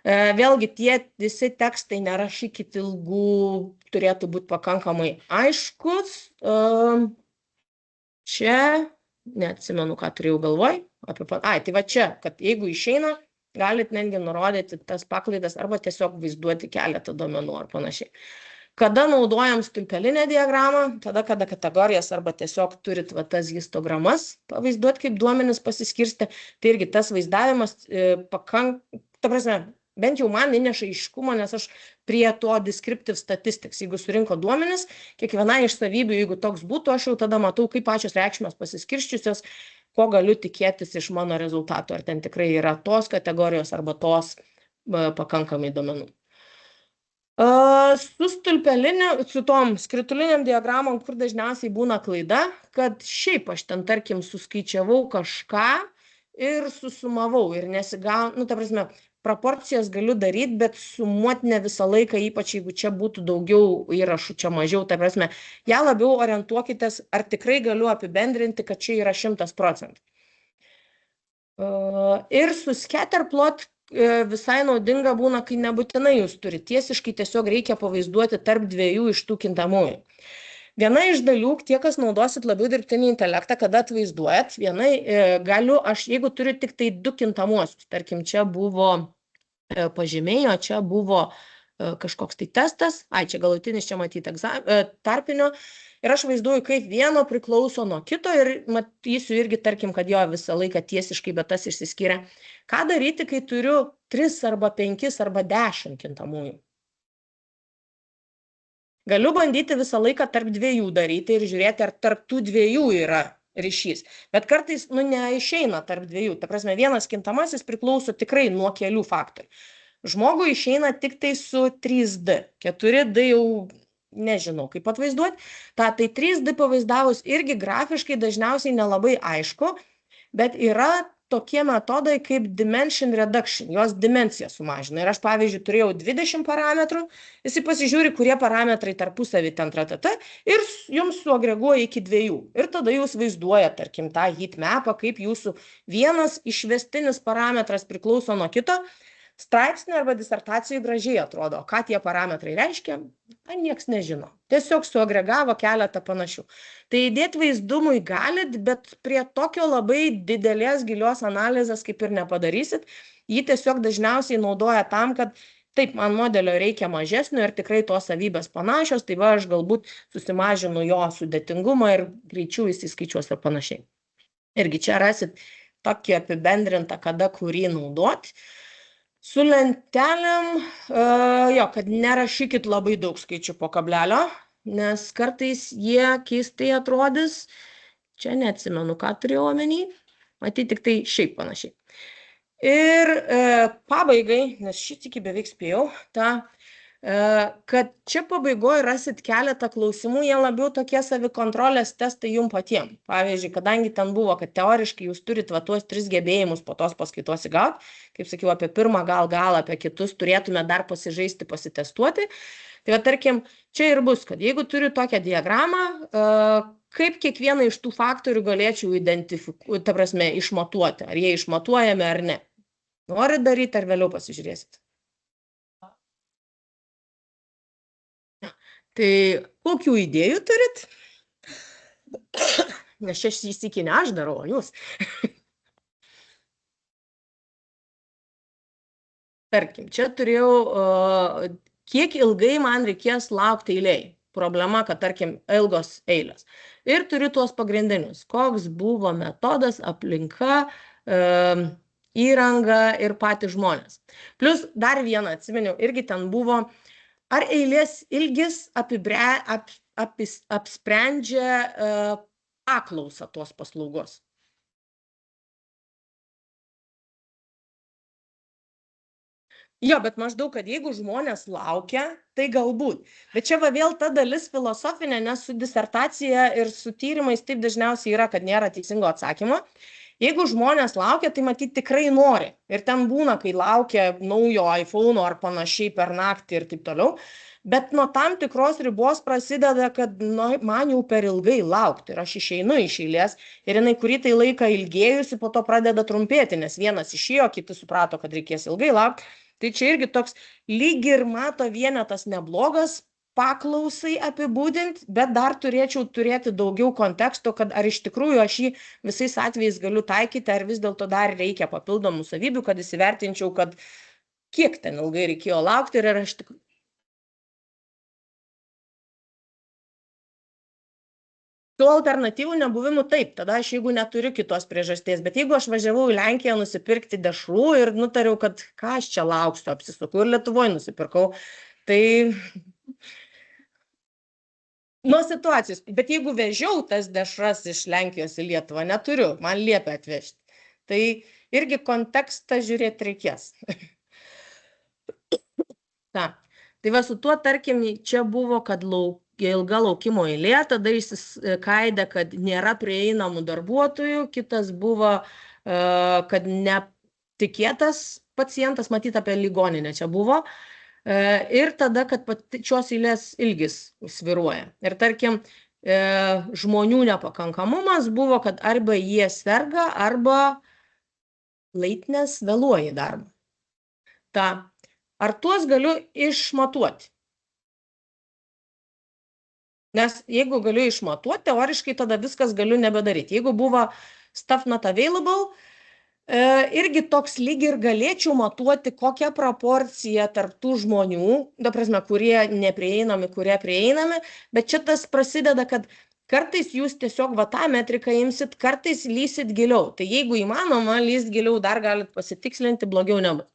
Vėlgi, tie visi tekstai nerašykit ilgų, turėtų būti pakankamai aiškus. Čia, neatsimenu, ką turėjau galvoj. Tai va čia, kad jeigu išeina, galit netgi nurodyti tas paklaidas arba tiesiog vaizduoti keletą duomenų ar panašiai. Kada naudojam stulpelinę diagramą, tada kada kategorijas arba tiesiog turit tas histogramas pavaizduoti, kaip duomenys pasiskirstė, tai irgi tas vaizdavimas ta prasme, bent jau man įneša aiškumo, nes aš prie to descriptive statistics, jeigu surinko duomenys, kiekviena iš savybių, jeigu toks būtų, aš jau tada matau, kaip pačios reikšmės pasiskirščiusios, ko galiu tikėtis iš mano rezultatų, ar ten tikrai yra tos kategorijos arba tos pakankamai duomenų. Su stulpeliniu, su tom skrituliniam diagramom, kur dažniausiai būna klaida, kad šiaip aš ten, tarkim, suskaičiavau kažką ir susumavau ir nesigaunu, ta prasme, proporcijas galiu daryti, bet sumuoti ne visą laiką, ypač jeigu čia būtų daugiau įrašų, čia mažiau, ta prasme, ją labiau orientuokitės, ar tikrai galiu apibendrinti, kad čia yra 100%. Ir su scatterplot visai naudinga būna, kai nebūtinai jūs turite, tiesiškai tiesiog reikia pavaizduoti tarp dviejų iš tų kintamųjų. Viena iš dalių, tie, kas naudosit labiau dirbtinį intelektą, kada atvaizduojat, galiu, aš jeigu turiu tik tai 2 kintamuosius, tarkim, čia buvo pažymiai, o čia buvo kažkoks tai testas, čia galutinis, čia matyti tarpinio, ir aš vaizduoju, kaip vieno priklauso nuo kito ir matysiu irgi, tarkim, kad jo visą laiką tiesiškai, bet tas išsiskiria. Ką daryti, kai turiu 3 arba 5 arba 10 kintamųjų? Galiu bandyti visą laiką tarp dviejų daryti ir žiūrėti, ar tarp tų dviejų yra ryšys. Bet kartais, neišeina tarp dviejų. Ta prasme, vienas kintamasis priklauso tikrai nuo kelių faktorių. Žmogui išeina tik tai su 3D. 4D jau nežinau, kaip atvaizduoti. Tai 3D pavaizdavus irgi grafiškai dažniausiai nelabai aišku, bet yra tokie metodai kaip dimension reduction, jos dimensiją sumažina. Ir aš, pavyzdžiui, turėjau 20 parametrų, jis pasižiūri, kurie parametrai tarpusavį ten tratata ir jums suagreguoja iki 2. Ir tada jūs vaizduoja, tarkim, tą heat mapą, kaip jūsų vienas išvestinis parametras priklauso nuo kito. Straipsnių arba disertacijų gražiai atrodo. Ką tie parametrai reiškia, nieks nežino. Tiesiog suagregavo keletą panašių. Tai įdėti vaizdumui galit, bet prie tokio labai didelės gilios analizės kaip ir nepadarysit. Jį tiesiog dažniausiai naudoja tam, kad taip, man modelio reikia mažesnio ir tikrai tos savybės panašios, tai va, aš galbūt susimažinu jo sudėtingumą ir greičiau įsiskaičiuos ir panašiai. Irgi čia rasit tokį apibendrintą, kada kurį naudoti. Su lentelėm, kad nerašykit labai daug skaičių po kablelio, nes kartais jie keistai atrodys. Čia neatsimenu, ką turėjau omeny, matyti tik tai šiaip panašiai. Ir pabaigai, nes šit iki beveik spėjau, kad čia pabaigoje rasit keletą klausimų, jie labiau tokie savikontrolės testai jum patiems. Pavyzdžiui, kadangi ten buvo, kad teoriškai jūs turit va tuos 3 gebėjimus po tos paskaitos įgauti, kaip sakiau, apie pirmą gal apie kitus turėtume dar pasižaisti, pasitestuoti. Tai va, tarkim, čia ir bus, kad jeigu turiu tokią diagramą, kaip kiekvieną iš tų faktorių galėčiau identifikuoti, ta prasme, išmatuoti, ar jie išmatuojami ar ne. Norit daryti, ar vėliau pasižiūrėsit? Tai kokių idėjų turit? Nes čia įsikinę aš darau, jūs. Tarkim, čia turėjau, kiek ilgai man reikės laukti eilėj. Problema, kad, tarkim, ilgos eilės. Ir turiu tuos pagrindinius. Koks buvo metodas, aplinka, įranga ir patys žmonės. Plus dar vieną atsiminiau, irgi ten buvo, ar eilės ilgis apsprendžia paklausą tos paslaugos? Jo, bet maždaug, kad jeigu žmonės laukia, tai galbūt. Bet čia va vėl ta dalis filosofinė, nes su disertacija ir su tyrimais taip dažniausiai yra, kad nėra teisingo atsakymo. Jeigu žmonės laukia, tai matyti tikrai nori. Ir ten būna, kai laukia naujo iPhone ar panašiai per naktį ir taip toliau. Bet nuo tam tikros ribos prasideda, kad man jau per ilgai laukti ir aš išeinu iš eilės ir jinai kurį tai laiką ilgėjusi, po to pradeda trumpėti, nes vienas išėjo, kiti suprato, kad reikės ilgai laukti. Tai čia irgi toks lyg ir mato vienetas neblogas paklausai apibūdinti, bet dar turėčiau turėti daugiau konteksto, kad ar iš tikrųjų aš jį visais atvejais galiu taikyti, ar vis dėlto dar reikia papildomų savybių, kad įsivertinčiau, kad kiek ten ilgai reikėjo laukti ir aš tik... Tų alternatyvų nebuvimų taip, tada aš jeigu neturiu kitos priežasties, bet jeigu aš važiavau į Lenkiją nusipirkti dešrų ir nutariau, kad ką aš čia lauksiu, apsisukau ir Lietuvoje nusipirkau, tai nuo situacijos, bet jeigu vežiau tas dešras iš Lenkijos į Lietuvą, neturiu, man liepia atvežti, tai irgi kontekstą žiūrėti reikės. Tai va su tuo, tarkim, čia buvo, kad ilga laukimo eilė, tada išsiskaidė, kad nėra prieinamų darbuotojų, kitas buvo, kad netikėtas pacientas, matyt, apie ligoninę čia buvo, ir tada, kad šios eilės ilgis sviruoja. Ir tarkim, žmonių nepakankamumas buvo, kad arba jie serga, arba laitnės vėluoja į darbą. Ar tuos galiu išmatuoti? Nes jeigu galiu išmatuoti, teoriškai tada viskas galiu nebedaryti. Jeigu buvo stuff not available, irgi toks lyg ir galėčiau matuoti, kokią proporciją tarp tų žmonių, ta prasme, kurie neprieinami, kurie prieinami, bet čia tas prasideda, kad kartais jūs tiesiog va tą metriką imsit, kartais lysit giliau. Tai jeigu įmanoma lyst giliau, dar galit pasitikslinti, blogiau nebus.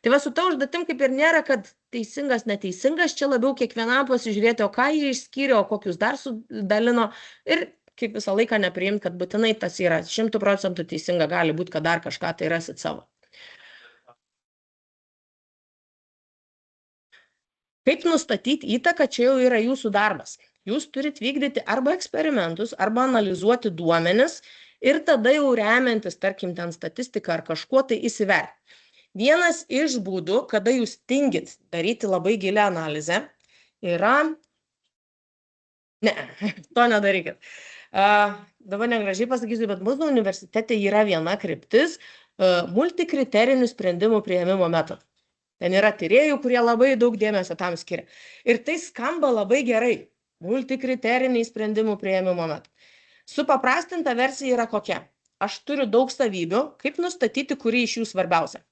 Tai va su ta užduotim kaip ir nėra, kad teisingas, neteisingas, čia labiau kiekvienam pasižiūrėti, o ką jį išskyrė, o kokius dar sudalino ir kaip visą laiką nepriimti, kad būtinai tas yra 100% teisinga, gali būti, kad dar kažką tai rasit savo. Kaip nustatyti įtaką, čia jau yra jūsų darbas. Jūs turit vykdyti arba eksperimentus, arba analizuoti duomenis ir tada jau remiantis, tarkim, ten statistiką ar kažkuo tai įsivertinti. Vienas iš būdų, kada jūs tingit daryti labai gilią analizę, yra... Ne, to nedarykit. Dabar negražiai pasakysiu, bet mūsų universitete yra viena kryptis multikriterinių sprendimų priėmimo metodų. Ten yra tyrėjų, kurie labai daug dėmesio tam skiria. Ir tai skamba labai gerai. Multikriteriniai sprendimų priėmimo metodai. Supaprastinta versija yra kokia? Aš turiu daug savybių, kaip nustatyti, kuri iš jų svarbiausia.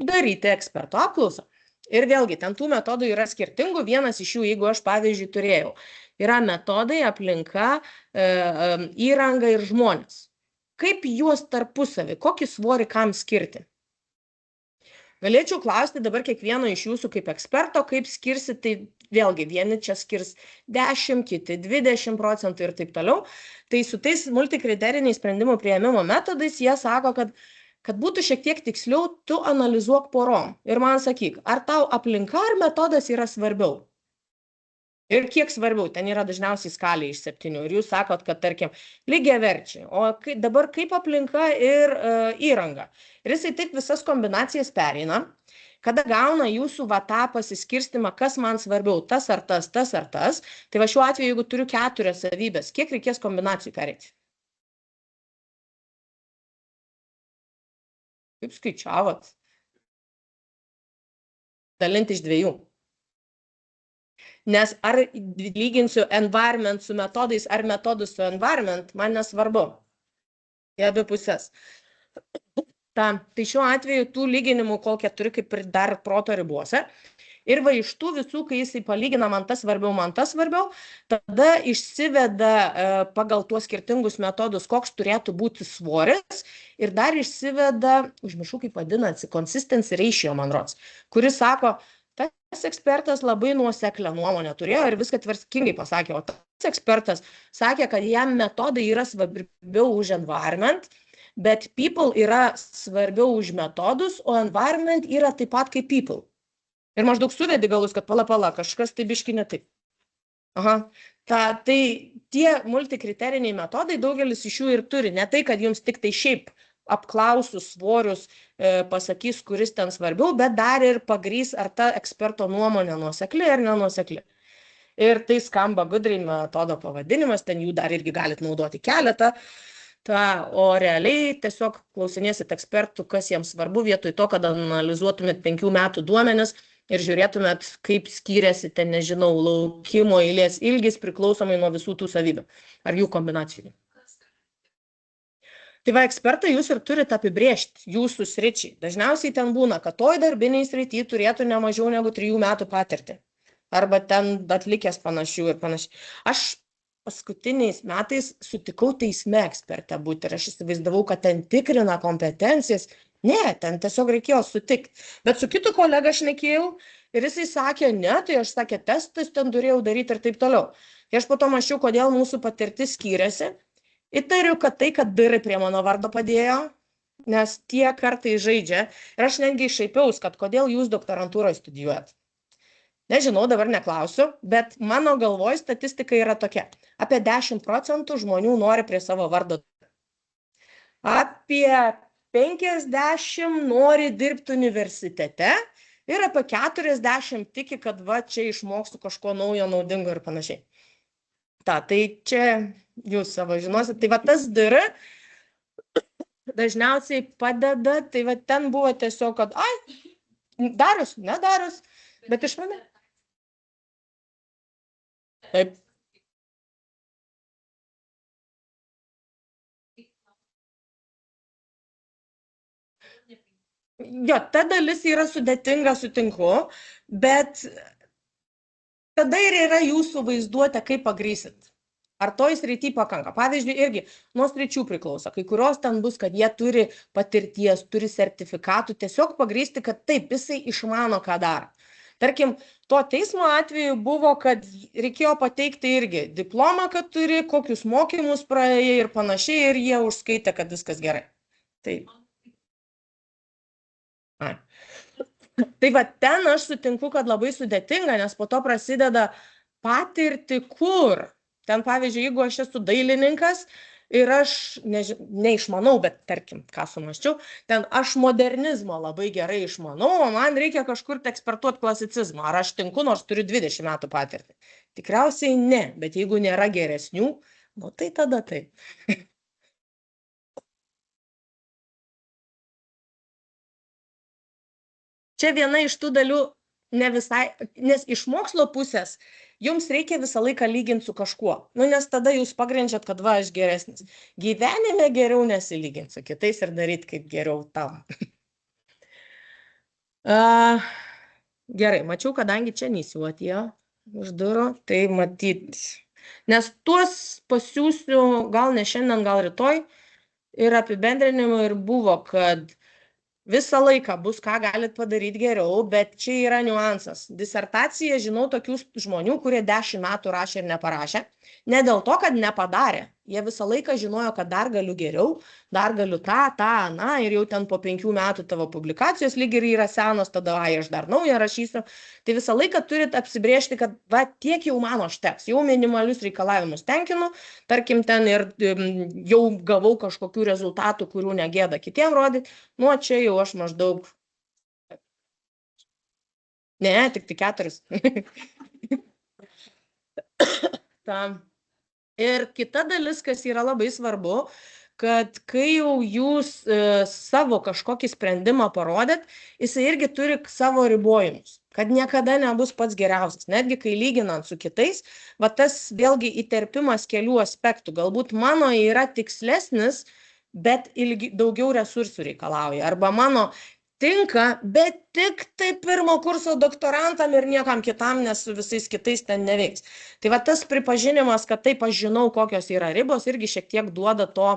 Daryti eksperto apklausą. Ir vėlgi, ten tų metodų yra skirtingų. Vienas iš jų, jeigu aš pavyzdžiui turėjau, yra metodai, aplinka, įranga ir žmonės. Kaip juos tarpusavį, kokį svorį kam skirti? Galėčiau klausti dabar kiekvieno iš jūsų kaip eksperto, kaip skirsi, tai vėlgi vieni čia skirs 10, kiti 20% ir taip toliau. Tai su tais multikriteriniais sprendimų priėmimo metodais jie sako, kad būtų šiek tiek tiksliau, tu analizuok porom ir man sakyk, ar tau aplinka ar metodas yra svarbiau. Ir kiek svarbiau, ten yra dažniausiai skalė iš 7 ir jūs sakot, kad tarkim lygiaverčiai, o dabar kaip aplinka ir įranga. Ir jisai taip visas kombinacijas pereina, kada gauna jūsų va tą pasiskirstimą, kas man svarbiau, tas ar tas, tas ar tas, tai va šiuo atveju, jeigu turiu 4 savybės, kiek reikės kombinacijų pereiti? Kaip skaičiavot? Dalinti iš 2. Nes ar lyginsiu environment su metodais, ar metodus su environment, man nesvarbu. Į abi pusės. Tai šiuo atveju tų lyginimų, kol 4 kaip ir dar proto ribose. Ir va iš tų visų, kai jisai palygina man tas svarbiau, tada išsiveda pagal tuos skirtingus metodus, koks turėtų būti svoris. Ir dar išsiveda, užmiršau kaip vadinasi, consistency ratio, man rods, kuris sako, tas ekspertas labai nuoseklę nuomonę turėjo ir viską tvarkingai pasakė, o tas ekspertas sakė, kad jam metodai yra svarbiau už environment, bet people yra svarbiau už metodus, o environment yra taip pat kaip people. Ir maždaug suvedi galus, kad pala, kažkas tai biški ne taip. Tai tie multikriteriniai metodai, daugelis iš jų ir turi, ne tai, kad jums tik tai šiaip apklausus svorius pasakys, kuris ten svarbiau, bet dar ir pagrys, ar ta eksperto nuomonė nuosekli ar nenuosekli. Ir tai skamba gudriai metodo pavadinimas, ten jų dar irgi galite naudoti keletą, o realiai tiesiog klausinėsit ekspertų, kas jiems svarbu, vietoj to, kad analizuotumėt 5 metų duomenis ir žiūrėtumėt, kaip skiriasi ten, nežinau, laukimo eilės ilgis priklausomai nuo visų tų savybių ar jų kombinacijų. Tai va, ekspertai jūs ir turite apibrėžti jūsų sričiai. Dažniausiai ten būna, kad toj darbiniai srity turėtų ne mažiau negu 3 metų patirtį. Arba ten atlikęs panašių ir panašiai. Aš paskutiniais metais sutikau teisme ekspertę būti ir aš įsivaizdavau, kad ten tikrina kompetencijas. Ne, ten tiesiog reikėjo sutikti. Bet su kitu kolega šnekėjau ir jisai sakė, ne, tai aš sakė, testus ten turėjau daryti ir taip toliau. Ir aš po to mačiau, kodėl mūsų patirtis skyrėsi. Įtariu, kad tai, kad birai prie mano vardo padėjo, nes tie kartai žaidžia. Ir aš netgi šaipiaus, kad kodėl jūs doktorantūroje studijuojat. Nežinau, dabar neklausiu, bet mano galvoj statistika yra tokia. Apie 10% žmonių nori prie savo vardo. Apie 50 nori dirbti universitete ir apie 40 tiki, kad va čia išmoksiu kažko naujo, naudingo ir panašiai. Tai čia jūs savo žinosit. Tai va tas DR dažniausiai padeda, tai va ten buvo tiesiog, kad darius, nedarius, bet iš mane. Taip. Jo, ta dalis yra sudėtinga, sutinku, bet tada ir yra jūsų vaizduotė, kaip pagrysit. ar toj srity pakanka. Pavyzdžiui, irgi nuo sričių priklauso. Kai kurios ten bus, kad jie turi patirties, turi sertifikatų, tiesiog pagrįsti, kad taip, jisai išmano, ką daro. Tarkim, to teismo atveju buvo, kad reikėjo pateikti irgi diplomą, kad turi, kokius mokymus praėjai ir panašiai, ir jie užskaitė, kad viskas gerai. Taip. Tai va, ten aš sutinku, kad labai sudėtinga, nes po to prasideda patirti kur. Ten, pavyzdžiui, jeigu aš esu dailininkas ir aš neišmanau, bet tarkim, ką sumasčiau, ten aš modernizmo labai gerai išmanau, o man reikia kažkur ekspertuoti klasicizmą. Ar aš tinku, nors turiu 20 metų patirtį? Tikriausiai ne, bet jeigu nėra geresnių, nu tai tada taip. Čia viena iš tų dalių ne visai, nes iš mokslo pusės jums reikia visą laiką lyginti su kažkuo. Nu, nes tada jūs pagrindžiat, kad va, aš geresnis. Gyvenime geriau nesilyginti su kitais ir daryti kaip geriau tau. Gerai, mačiau, kadangi čia Nisiu atėjo už durų, tai matyt. Nes tuos pasiūsiu gal ne šiandien, gal rytoj. Ir apibendrinimų ir buvo, kad visą laiką bus, ką galit padaryti geriau, bet čia yra niuansas. Disertaciją žinau tokių žmonių, kurie 10 metų rašė ir neparašė. Ne dėl to, kad nepadarė. Jie visą laiką žinojo, kad dar galiu geriau, dar galiu tą, na, ir jau ten po 5 metų tavo publikacijos lyg ir yra senos, tada aš dar naują rašysiu. Tai visą laiką turit apsibrėžti, kad va, tiek jau mano užteks, jau minimalius reikalavimus tenkinu, tarkim ten ir jau gavau kažkokių rezultatų, kurių negėda kitiem rodyti, nuo čia jau aš maždaug... Ne, tik 4. Tam. Ir kita dalis, kas yra labai svarbu, kad kai jau jūs savo kažkokį sprendimą parodėt, jisai irgi turi savo ribojimus, kad niekada nebus pats geriausias. Netgi kai lyginant su kitais, va tas vėlgi įterpimas kelių aspektų. Galbūt mano yra tikslesnis, bet daugiau resursų reikalauja. Arba mano tinka, bet tik tai pirmo kurso doktorantam ir niekam kitam, nes su visais kitais ten neveiks. Tai va tas pripažinimas, kad taip aš žinau, kokios yra ribos, irgi šiek tiek duoda to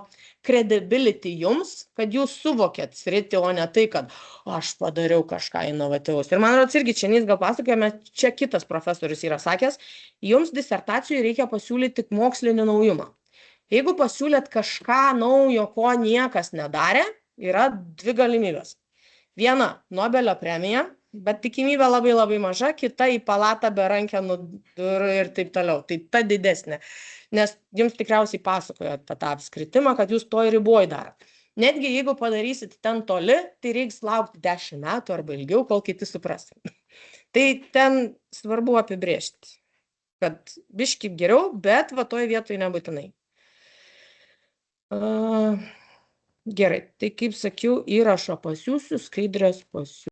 credibility jums, kad jūs suvokėt sritį, o ne tai, kad aš padariau kažką inovatyvaus. Ir man rodos irgi čia gal pasakojame, čia kitas profesorius yra sakęs, jums disertacijų reikia pasiūlyti tik mokslinį naujumą. Jeigu pasiūlėt kažką naujo, ko niekas nedarė, yra 2 galimybės. Viena Nobelio premija, bet tikimybė labai labai maža, kita į palatą be rankenų ir taip toliau. Tai ta didesnė, nes jums tikriausiai pasakojo apie tą apskritimą, kad jūs toj riboj darot. Netgi jeigu padarysit ten toli, tai reiks laukti 10 metų arba ilgiau, kol kiti supras. Tai ten svarbu apibrėžti, kad biški geriau, bet va toj vietoj nebūtinai. Gerai, tai kaip sakiau, įrašą pasiūsiu, skaidrės pasiūsiu.